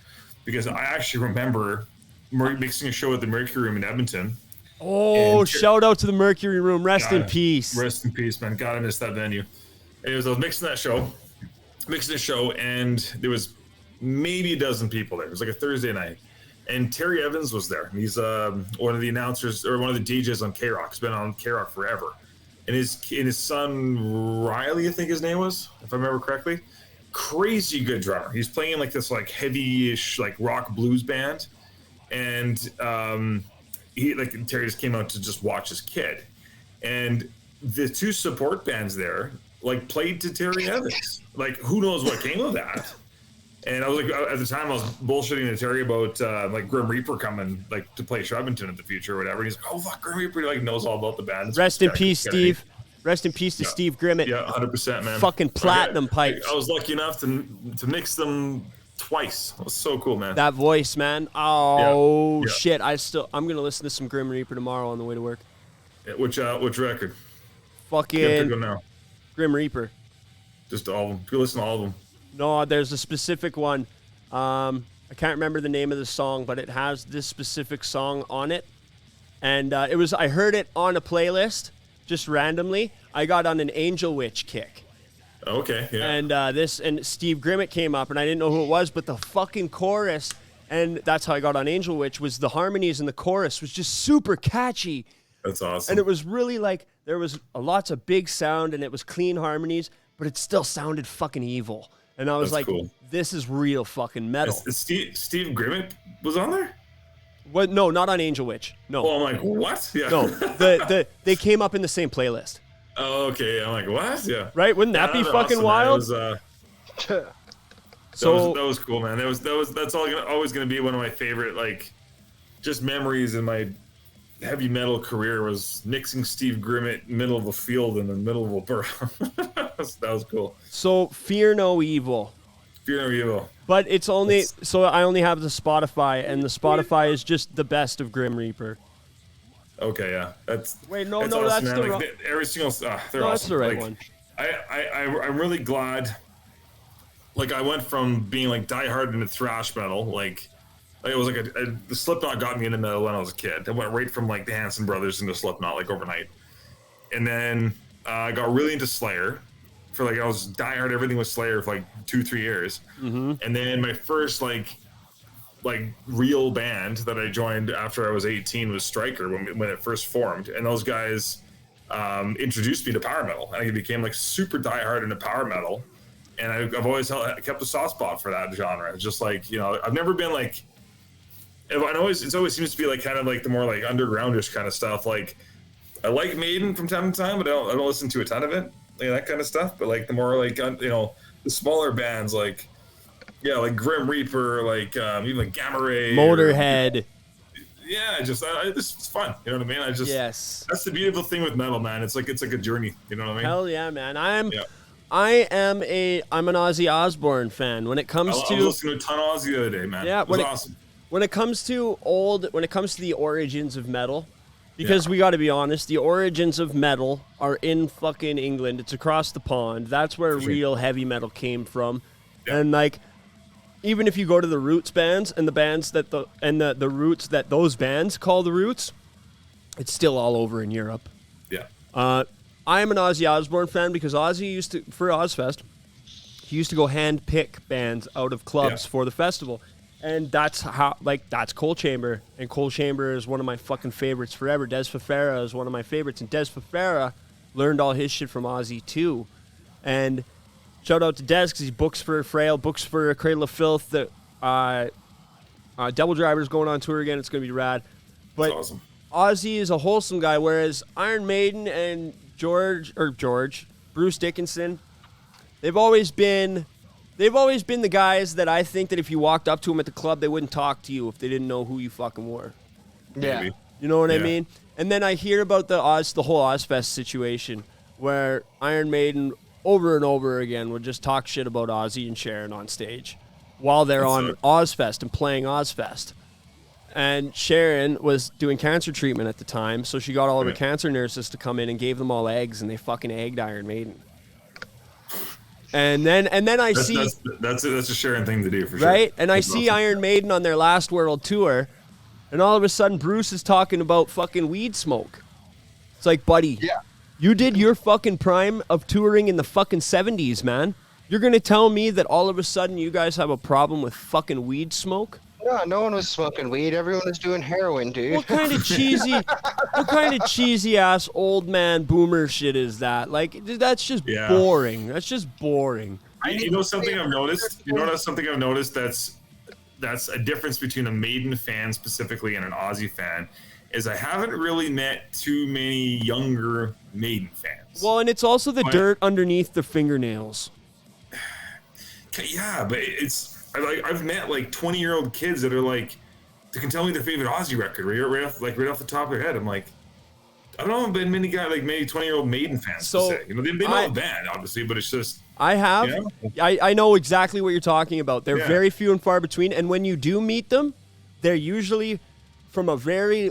because I actually remember mixing a show at the Mercury Room in Edmonton. Oh, And- shout out to the Mercury Room. Rest in God, peace. Rest in peace, man. God, I missed that venue. Anyways, I was mixing the show, and there was maybe a dozen people there. It was like a Thursday night, and Terry Evans was there. He's one of the announcers or one of the DJs on K-Rock. He's been on K-Rock forever. And his son Riley, I think his name was, if I remember correctly, crazy good drummer. He's playing like this like heavy-ish like rock blues band, and Terry just came out to just watch his kid, and the 2 support bands there like played to Terry Evans. Like who knows what came of that? And I was like, at the time I was bullshitting to Terry about like Grim Reaper coming like to play Shrevington in the future or whatever. He's like, oh fuck, Grim Reaper like knows all about the band. Rest in peace, Steve. Rest in peace to Steve Grimmett. Yeah, 100%, man. Fucking platinum pipes. I was lucky enough to mix them twice. It was so cool, man. That voice, man. Oh Yeah. shit! I'm gonna listen to some Grim Reaper tomorrow on the way to work. Which record? Fucking Can't pick one now. Grim Reaper. Just all of them. You listen to all of them. No, there's a specific one. I can't remember the name of the song, but it has this specific song on it. And I heard it on a playlist just randomly. I got on an Angel Witch kick. Okay, yeah. And Steve Grimmett came up, and I didn't know who it was, but the fucking chorus, and that's how I got on Angel Witch, was the harmonies in the chorus was just super catchy. That's awesome. And it was really like, there was lots of big sound, and it was clean harmonies, but it still sounded fucking evil. And I was That's like, cool. this is real fucking metal. Steve Grimmett was on there? What? No, not on Angel Witch. No. Oh, I'm like, what? Yeah. No, they came up in the same playlist. Oh, okay. I'm like, what? Yeah. Right? Wouldn't that be was fucking awesome, wild? That was cool, man. That's always gonna be one of my favorite like just memories in my heavy metal career was mixing Steve Grimmett middle of a field in the middle of a borough. that was cool. So Fear No Evil. Fear No Evil. But it's only, so I only have the Spotify, and the Spotify is just the best of Grim Reaper. Okay, yeah. That's Wait, no, that's no, awesome, that's man. the like, wrong. every single they're No, awesome. that's the right Like, one. I'm really glad. Like I went from being like diehard into thrash metal, like it was like the Slipknot got me into metal when I was a kid. I went right from like the Hanson Brothers into Slipknot like overnight, and then I got really into Slayer. For like I was diehard, everything was Slayer for like 2-3 years, and then my first like real band that I joined after I was 18 was Striker when it first formed, and those guys introduced me to power metal, and I became like super diehard into power metal, and I've always kept a soft spot for that genre. It's just like, you know, I've never been like, it always seems to be like kind of like the more like undergroundish kind of stuff. Like I like Maiden from time to time, but I don't listen to a ton of it, like that kind of stuff. But like the more like you know, the smaller bands like, yeah, like Grim Reaper, like even like Gamma Ray, Motorhead. yeah, just this is fun. You know what I mean? Yes. That's the beautiful thing with metal, man. It's like a journey. You know what I mean? Hell yeah, man. I'm Yeah. I'm an Ozzy Osbourne fan. When it comes I was to listening to a ton of Ozzy the other day, man. Yeah, it was awesome. when it comes to the origins of metal, because we got to be honest, the origins of metal are in fucking England. It's across the pond. That's where real heavy metal came from. Yeah. And like, even if you go to the roots bands and the bands that the roots that those bands call the roots, it's still all over in Europe. Yeah. I am an Ozzy Osbourne fan because Ozzy used to, for Ozfest, he used to go hand pick bands out of clubs for the festival. And that's that's Coal Chamber. And Coal Chamber is one of my fucking favorites forever. Des Fafara is one of my favorites. And Des Fafara learned all his shit from Ozzy too. And shout out to Des because he books for Frail, books for Cradle of Filth. The Devil Driver's going on tour again. It's going to be rad. But That's awesome. Ozzy is a wholesome guy, whereas Iron Maiden and Bruce Dickinson, they've always been the guys that I think that if you walked up to them at the club, they wouldn't talk to you if they didn't know who you fucking were. Yeah. Maybe. You know what I Yeah. mean? And then I hear about the whole Ozfest situation where Iron Maiden over and over again would just talk shit about Ozzy and Sharon on stage while they're on Ozfest and playing Ozfest. And Sharon was doing cancer treatment at the time, so she got all of her cancer nurses to come in and gave them all eggs, and they fucking egged Iron Maiden. And then I see that's a Sharon thing to do for sure. right, and I That's see awesome. Iron Maiden on their last world tour, and all of a sudden Bruce is talking about fucking weed smoke. It's like, buddy, you did your fucking prime of touring in the fucking 70s, man. You're gonna tell me that all of a sudden you guys have a problem with fucking weed smoke? Yeah, no one was smoking weed. Everyone was doing heroin, dude. What kind of cheesy ass old man boomer shit is that? Like, that's just boring. That's just boring. You know something I've noticed? You know something I've noticed that's a difference between a Maiden fan specifically and an Ozzy fan is I haven't really met too many younger Maiden fans. Well, and it's also the dirt underneath the fingernails. Yeah, but I've met like 20-year-old kids that are like, they can tell me their favorite Ozzy record right off the top of their head. I'm like, I don't know, I've been many 20-year-old Maiden fans. So, to say. You know, they know the band obviously, but it's just. I have. You know? I know exactly what you're talking about. They're very few and far between, and when you do meet them, they're usually from a very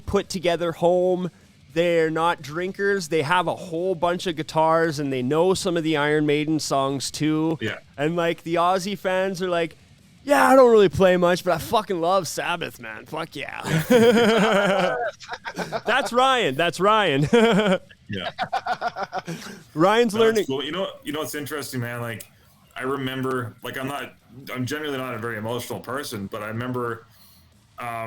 put together home. They're not drinkers. They have a whole bunch of guitars, and they know some of the Iron Maiden songs too. Yeah. And like the Ozzy fans are like, yeah, I don't really play much, but I fucking love Sabbath, man. Fuck yeah. That's Ryan. Yeah. Ryan's learning. Cool. You know what's interesting, man? Like, I remember, like, I'm generally not a very emotional person, but I remember, I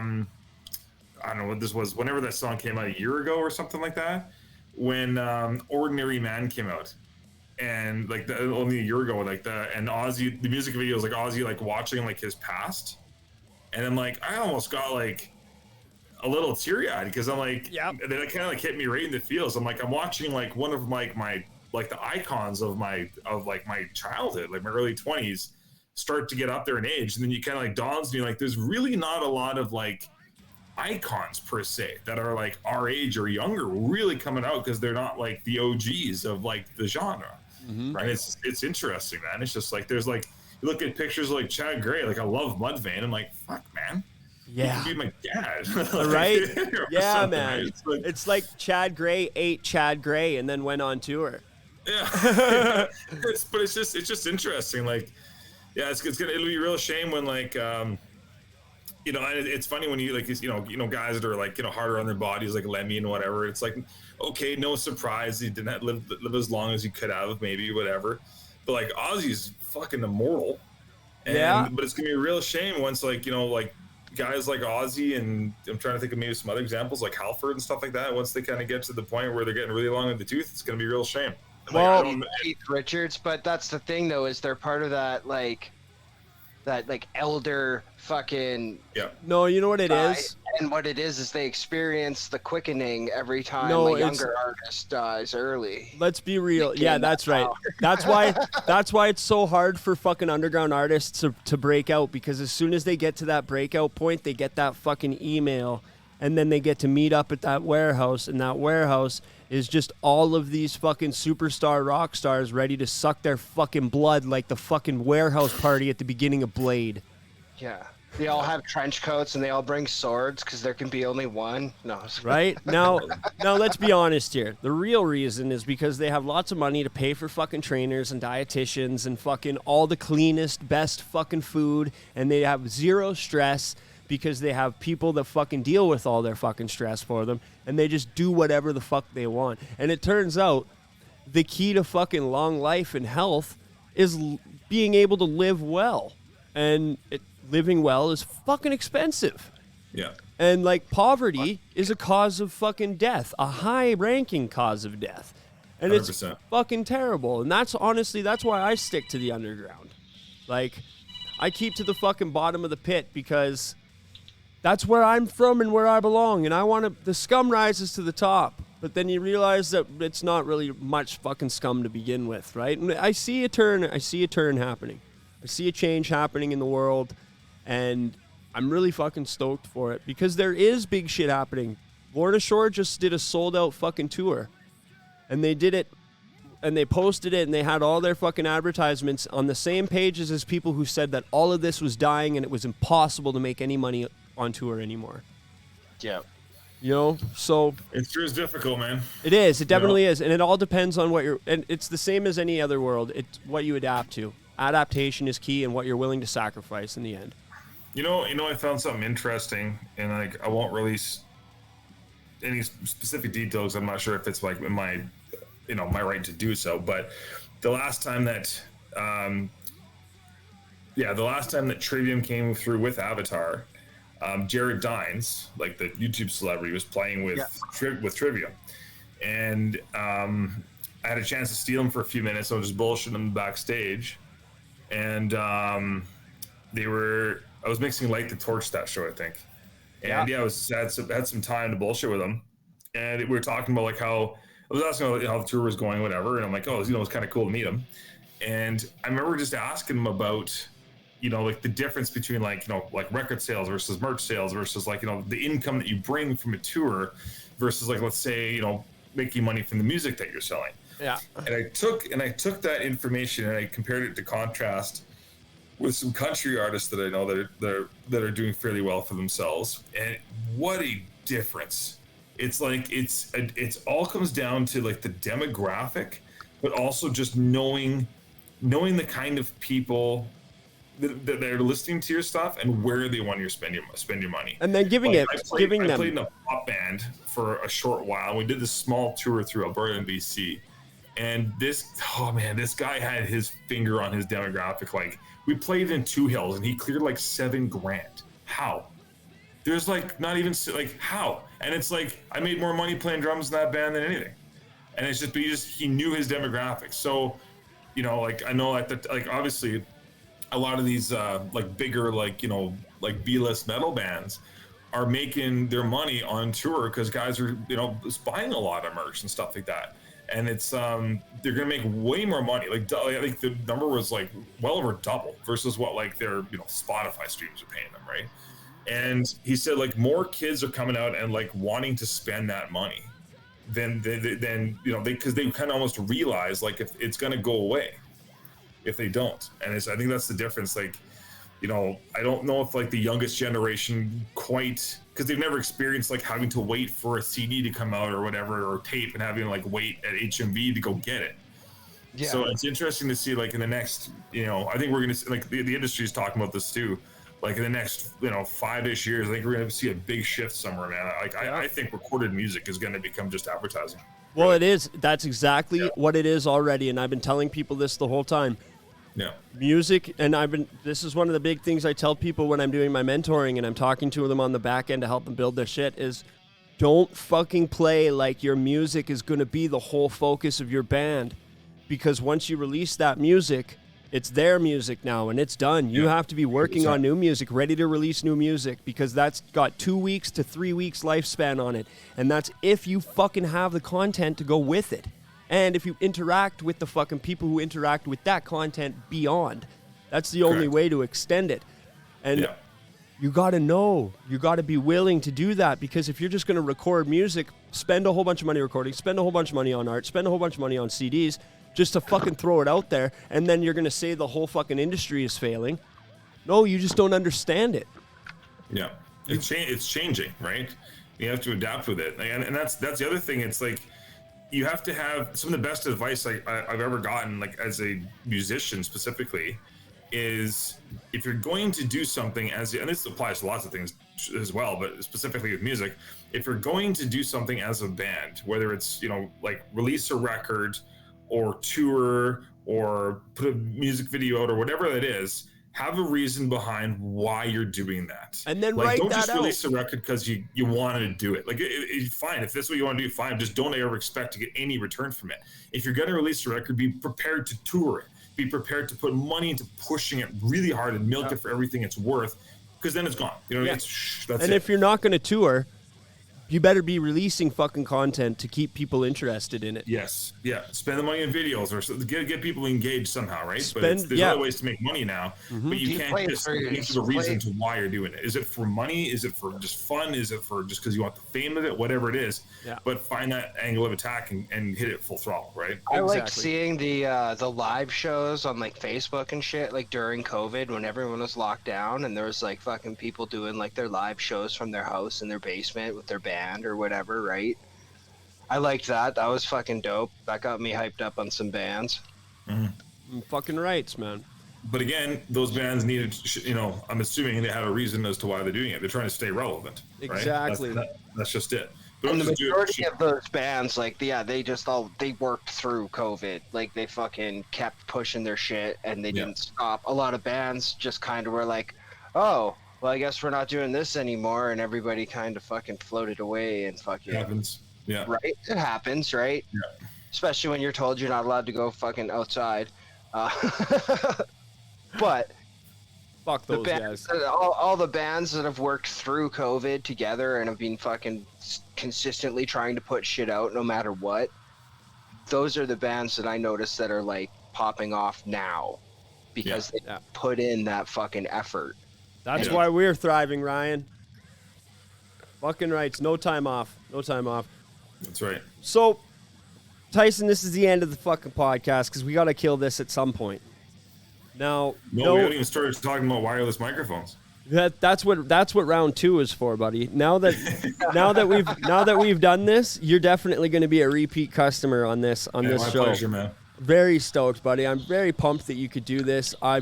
don't know what this was, whenever that song came out a year ago or something like that, when Ordinary Man came out. And like only a year ago, and Ozzy, the music video was like Ozzy like watching like his past. And then like I almost got like a little teary-eyed because I'm like, and then it kind of like hit me right in the feels. I'm watching like one of like my like the icons of my childhood, like my early 20s, start to get up there in age. And then you kind of like dawns me like there's really not a lot of like icons per se that are like our age or younger really coming out because they're not like the OGs of like the genre. Right? It's interesting, man. It's just like there's like you look at pictures of like Chad Gray, like I love Mudvayne. I'm like, fuck, man. Yeah. You could be my dad. Right? Yeah, man. Right? It's like Chad Gray ate Chad Gray and then went on tour. Yeah. It's just interesting. Like, yeah, it'll be a real shame when like you know, and it's funny when you like, you know, guys that are like, you know, harder on their bodies, like Lemmy and whatever. It's like, okay, no surprise, he didn't live as long as he could have, maybe whatever. But like Ozzy's fucking immortal, but it's gonna be a real shame once like, you know, like guys like Ozzy and I'm trying to think of maybe some other examples like Halford and stuff like that. Once they kind of get to the point where they're getting really long in the tooth, it's gonna be a real shame. Well, Keith Richards, but that's the thing though, is they're part of that like that like elder fucking Yeah. No, you know what it guy. is? And what it is they experience the quickening every time No, a it's- younger artist dies early. Let's be real. They Yeah, gain that that's right. power. That's why it's so hard for fucking underground artists to break out, because as soon as they get to that breakout point, they get that fucking email, and then they get to meet up at that warehouse, and that warehouse is just all of these fucking superstar rock stars ready to suck their fucking blood like the fucking warehouse party at the beginning of Blade. Yeah. They all have trench coats and they all bring swords because there can be only one. No. Right? Now let's be honest here. The real reason is because they have lots of money to pay for fucking trainers and dietitians and fucking all the cleanest, best fucking food, and they have zero stress because they have people that fucking deal with all their fucking stress for them, and they just do whatever the fuck they want. And it turns out the key to fucking long life and health is being able to live well. And living well is fucking expensive. Yeah. And like poverty is a cause of fucking death, a high-ranking cause of death. And it's 100%. fucking terrible. And that's why I stick to the underground. Like, I keep to the fucking bottom of the pit because that's where I'm from and where I belong. And the scum rises to the top. But then you realize that it's not really much fucking scum to begin with, right? And I see a turn happening. I see a change happening in the world, and I'm really fucking stoked for it because there is big shit happening. Lorna Shore just did a sold-out fucking tour, and they did it, and they posted it, and they had all their fucking advertisements on the same pages as people who said that all of this was dying and it was impossible to make any money on tour anymore. Yeah. You know, so It sure is difficult, man. it is. It definitely is, and it all depends on and it's the same as any other world. It's what you adapt to. Adaptation is key, and what you're willing to sacrifice in the end. You know, I found something interesting, and like I won't release any specific details. I'm not sure if it's like my right to do so. But the last time that, Trivium came through with Avatar, Jared Dines, like the YouTube celebrity, was playing with Trivium, and I had a chance to steal him for a few minutes. So I was just bullshitting him backstage, and I was mixing Light the Torch that show, I think. And I had some time to bullshit with him. And we were talking about like how I was asking how the tour was going, whatever. And I'm like, it's kind of cool to meet him. And I remember just asking him about, like the difference between like record sales versus merch sales versus like, the income that you bring from a tour versus like, let's say, making money from the music that you're selling. Yeah. And I took that information and I compared it to contrast with some country artists that I know that are doing fairly well for themselves. And what a difference. It's like it's all comes down to like the demographic, but also just knowing the kind of people that are listening to your stuff and where they want you to spend your money. And then giving I played them. in a pop band for a short while. We did this small tour through Alberta and BC. And this guy had his finger on his demographic. Like, we played in Two Hills and he cleared like $7,000. How? There's like not even like how? And it's like I made more money playing drums in that band than anything. And it's just he knew his demographic. So, like I know like obviously a lot of these like bigger like B-list metal bands are making their money on tour because guys are buying a lot of merch and stuff like that. And it's they're gonna make way more money. Like I think the number was like well over double versus what like their Spotify streams are paying them, right? And he said like more kids are coming out and like wanting to spend that money than because they kind of almost realize like if it's gonna go away if they don't. And I think that's the difference. Like I don't know if like the youngest generation quite, because they've never experienced like having to wait for a CD to come out or whatever, or tape, and having to like wait at HMV to go get it. Yeah. So it's interesting to see like in the next, I think we're going to like the industry is talking about this too. Like in the next, 5-ish years, I think we're going to see a big shift somewhere, man. Like I think recorded music is going to become just advertising. Well, it is. That's exactly what it is already. And I've been telling people this the whole time. Yeah. Music, and this is one of the big things I tell people when I'm doing my mentoring and I'm talking to them on the back end to help them build their shit is don't fucking play like your music is going to be the whole focus of your band, because once you release that music, It's their music now, and it's done. You have to be working on new music, ready to release new music, because that's got 2 weeks to 3 weeks lifespan on it. And that's if you fucking have the content to go with it. And if you interact with the fucking people who interact with that content beyond. That's the only way to extend it. And you got to know. You got to be willing to do that, because if you're just going to record music, spend a whole bunch of money recording, spend a whole bunch of money on art, spend a whole bunch of money on CDs, just to fucking throw it out there, and then you're going to say the whole fucking industry is failing. No, you just don't understand it. Yeah. It's changing, right? You have to adapt with it. And that's the other thing. It's like, you have to have some of the best advice I've ever gotten, like as a musician specifically, is if you're going to do something and this applies to lots of things as well, but specifically with music, if you're going to do something as a band, whether it's, like release a record or tour or put a music video out or whatever that is, have a reason behind why you're doing that. And then like, write don't that just out. Release a record because you wanted to do it. Like, fine. If that's what you want to do, fine. Just don't ever expect to get any return from it. If you're going to release a record, be prepared to tour it. Be prepared to put money into pushing it really hard and milk it for everything it's worth, because then it's gone. That's and it. if you're not going to tour, you better be releasing fucking content to keep people interested in it. Yes. Yeah. Spend the money in videos or get people engaged somehow, right? There's other ways to make money now, but you can't just give a reason to why you're doing it. Is it for money? Is it for just fun? Is it for just because you want the fame of it? Whatever it is. Yeah. But find that angle of attack and hit it full throttle, right? I like seeing the live shows on like Facebook and shit, like during COVID when everyone was locked down and there was like fucking people doing like their live shows from their house in their basement with their band or whatever, right? I liked that. That was fucking dope. That got me hyped up on some bands. Fucking rights, man. But again, those bands needed, I'm assuming they have a reason as to why they're doing it. They're trying to stay relevant. Exactly. Right? That's just it. But And the majority of those bands, like, they worked through COVID. Like, they fucking kept pushing their shit and they didn't stop. A lot of bands just kind of were like, oh, well, I guess we're not doing this anymore, and everybody kind of fucking floated away and fucking... It happens. Yeah. Right? It happens, right? Yeah. Especially when you're told you're not allowed to go fucking outside. But... Fuck those guys. All the bands that have worked through COVID together and have been fucking consistently trying to put shit out no matter what, those are the bands that I notice that are, like, popping off now. Because they put in that fucking effort. That's why we're thriving, Ryan. Fucking rights. No time off. No time off. That's right. So, Tyson, this is the end of the fucking podcast because we got to kill this at some point. Now, we haven't even started talking about wireless microphones. That's what round 2 is for, buddy. Now that we've done this, you're definitely going to be a repeat customer on this show. My pleasure, man. Very stoked, buddy. I'm very pumped that you could do this. I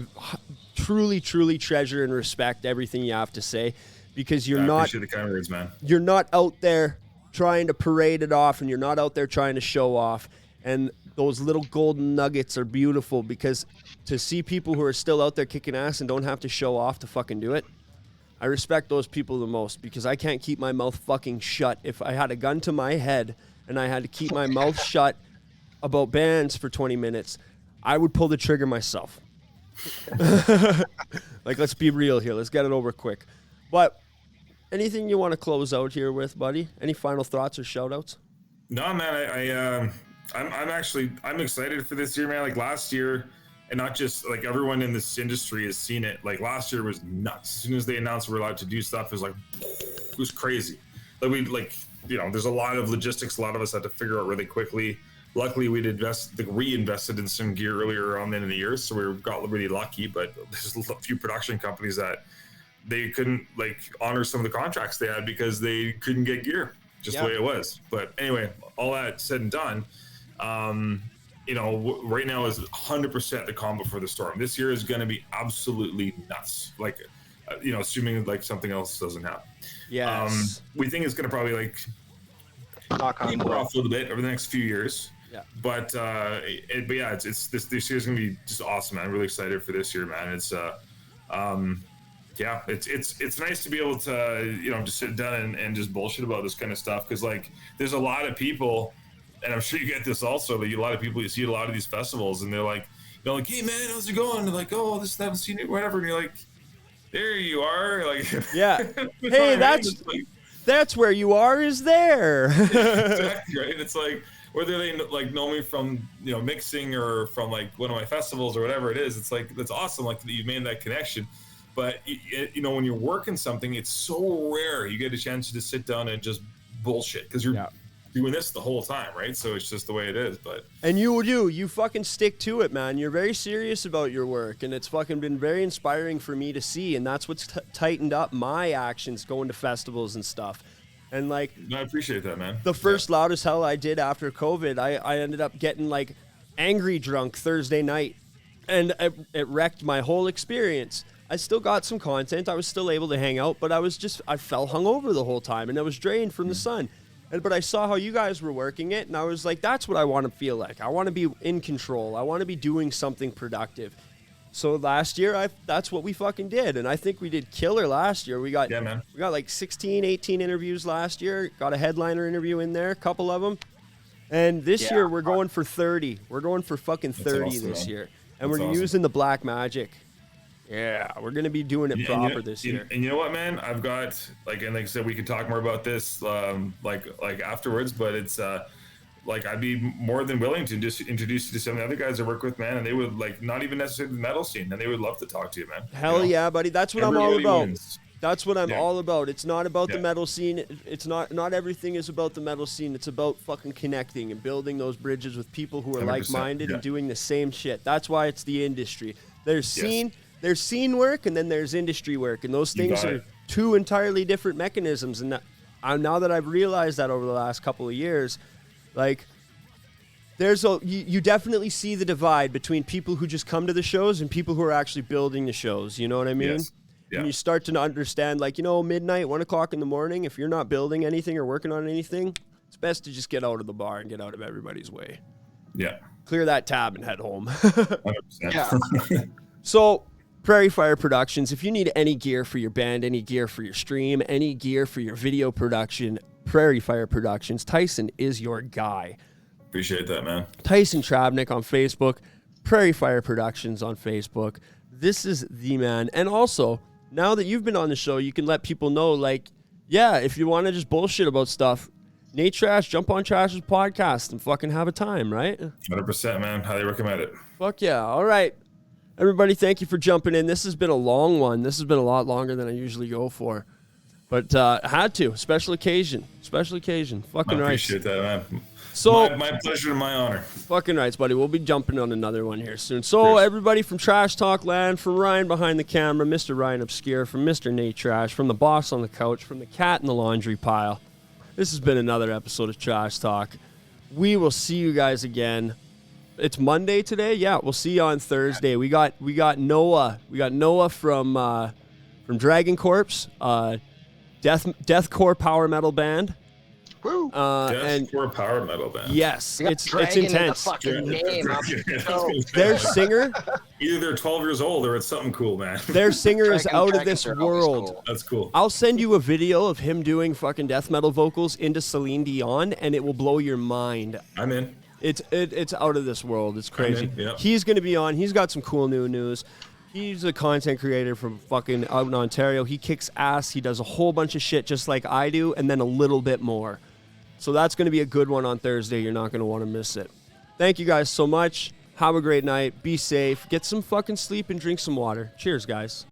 truly, truly treasure and respect everything you have to say, because I appreciate the kind words, man. You're not out there trying to parade it off, and you're not out there trying to show off. And those little golden nuggets are beautiful, because to see people who are still out there kicking ass and don't have to show off to fucking do it, I respect those people the most, because I can't keep my mouth fucking shut. If I had a gun to my head and I had to keep my mouth shut about bands for 20 minutes, I would pull the trigger myself. Like, let's be real here. Let's get it over quick. But anything you want to close out here with, buddy? Any final thoughts or shout outs? No, man, I'm excited for this year, man. Like last year, and not just like everyone in this industry has seen it. Like last year was nuts. As soon as they announced we're allowed to do stuff, it was crazy. Like there's a lot of logistics. A lot of us had to figure out really quickly. Luckily, we reinvested in some gear earlier on the end of the year, so we got really lucky. But there's a few production companies that they couldn't honor some of the contracts they had because they couldn't get gear, just the way it was. But anyway, all that said and done, right now is 100% the combo for the storm. This year is going to be absolutely nuts. Assuming something else doesn't happen. Yes. We think it's going to probably taper off a little bit over the next few years. Yeah. But it's this year's gonna be just awesome, man. I'm really excited for this year, man. It's it's nice to be able to just sit down and just bullshit about this kind of stuff, because there's a lot of people, and I'm sure you get this also, but a lot of people, you see at a lot of these festivals and they're like, they're like, hey man, how's it going? They're like, oh, this haven't seen it, whatever. And you're like, there you are. Like, Yeah. you know Hey, what I mean? that's It's like, that's where you are. Is there? exactly right. It's like whether they like know me from mixing or from like one of my festivals or whatever it is. It's like that's awesome. Like that you made that connection. But when you're working something, it's so rare you get a chance to just sit down and just bullshit because you're doing this the whole time, right? So it's just the way it is. But And you fucking stick to it, man. You're very serious about your work, and it's fucking been very inspiring for me to see, and that's what's tightened up my actions going to festivals and stuff. And like, I appreciate that, man. the first Loud as Hell I did after COVID, I ended up getting like angry drunk Thursday night, and it wrecked my whole experience. I still got some content. I was still able to hang out, but I fell hungover the whole time, and I was drained from the sun. But I saw how you guys were working it, and I was like, that's what I want to feel like. I want to be in control. I want to be doing something productive. So last year, that's what we fucking did, and I think we did killer last year. We got like 16, 18 interviews last year. Got a headliner interview in there, a couple of them. And this year, we're going for 30. We're going for fucking 30 awesome, this man. year. And That's we're awesome. using the black magic. Yeah, we're going to be doing it proper this year. And you know what, man? I've got like I said, we could talk more about this like afterwards, but it's like I'd be more than willing to just introduce you to some of the other guys I work with, man, and they would like not even necessarily the metal scene, and they would love to talk to you, man. Hell yeah, buddy. That's what I'm all Everybody about. wins. That's what I'm Yeah. all about. It's not about the Yeah. metal scene. It's not everything is about the metal scene. It's about fucking connecting and building those bridges with people who are 100%, like-minded yeah. and doing the same shit. That's why it's the industry. There's scene work, and then there's industry work, and those You things got are it. two entirely different mechanisms. And now that I've realized that over the last couple of years, like, you definitely see the divide between people who just come to the shows and people who are actually building the shows. You know what I mean? Yes. Yeah. And you start to understand, like, midnight, 1 o'clock in the morning, if you're not building anything or working on anything, it's best to just get out of the bar and get out of everybody's way. Yeah. Clear that tab and head home. 100%. So, Prairie Fire Productions, if you need any gear for your band, any gear for your stream, any gear for your video production, Prairie Fire Productions, Tyson is your guy. Appreciate that, man. Tyson Travnik on Facebook, Prairie Fire Productions on Facebook. This is the man. And also, now that you've been on the show, you can let people know, like, yeah, if you want to just bullshit about stuff, Nate Trash, jump on Trash's podcast and fucking have a time, right? 100%, man. Highly recommend it. Fuck yeah. All right. Everybody, thank you for jumping in. This has been a long one. This has been a lot longer than I usually go for. But had to. Special occasion. Fucking I right. appreciate that, man. So, My pleasure and my honor. fucking rights, buddy. We'll be jumping on another one here soon. So, Cheers. everybody from Trash Talk Land, from Ryan behind the camera, Mr. Ryan Obscure, from Mr. Nate Trash, from the boss on the couch, from the cat in the laundry pile. This has been another episode of Trash Talk. We will see you guys again. It's Monday today. Yeah, we'll see you on Thursday. We got Noah. We got Noah from Dragon Corpse, deathcore power metal band. Woo! And Deathcore power metal band. yes, We got it's Dragon intense. In the fucking name. Their singer, Either they're 12 years old or it's something cool, man. their singer is Dragon- out of dragons this are always world. cool. That's cool. I'll send you a video of him doing fucking death metal vocals into Celine Dion, and it will blow your mind. I'm in. It's out of this world. It's crazy. in, yeah. He's going to be on. He's got some cool new news. He's a content creator from fucking out in Ontario. He kicks ass. He does a whole bunch of shit just like I do, and then a little bit more. So that's going to be a good one on Thursday. You're not going to want to miss it. Thank you guys so much. Have a great night. Be safe. Get some fucking sleep and drink some water. Cheers, guys.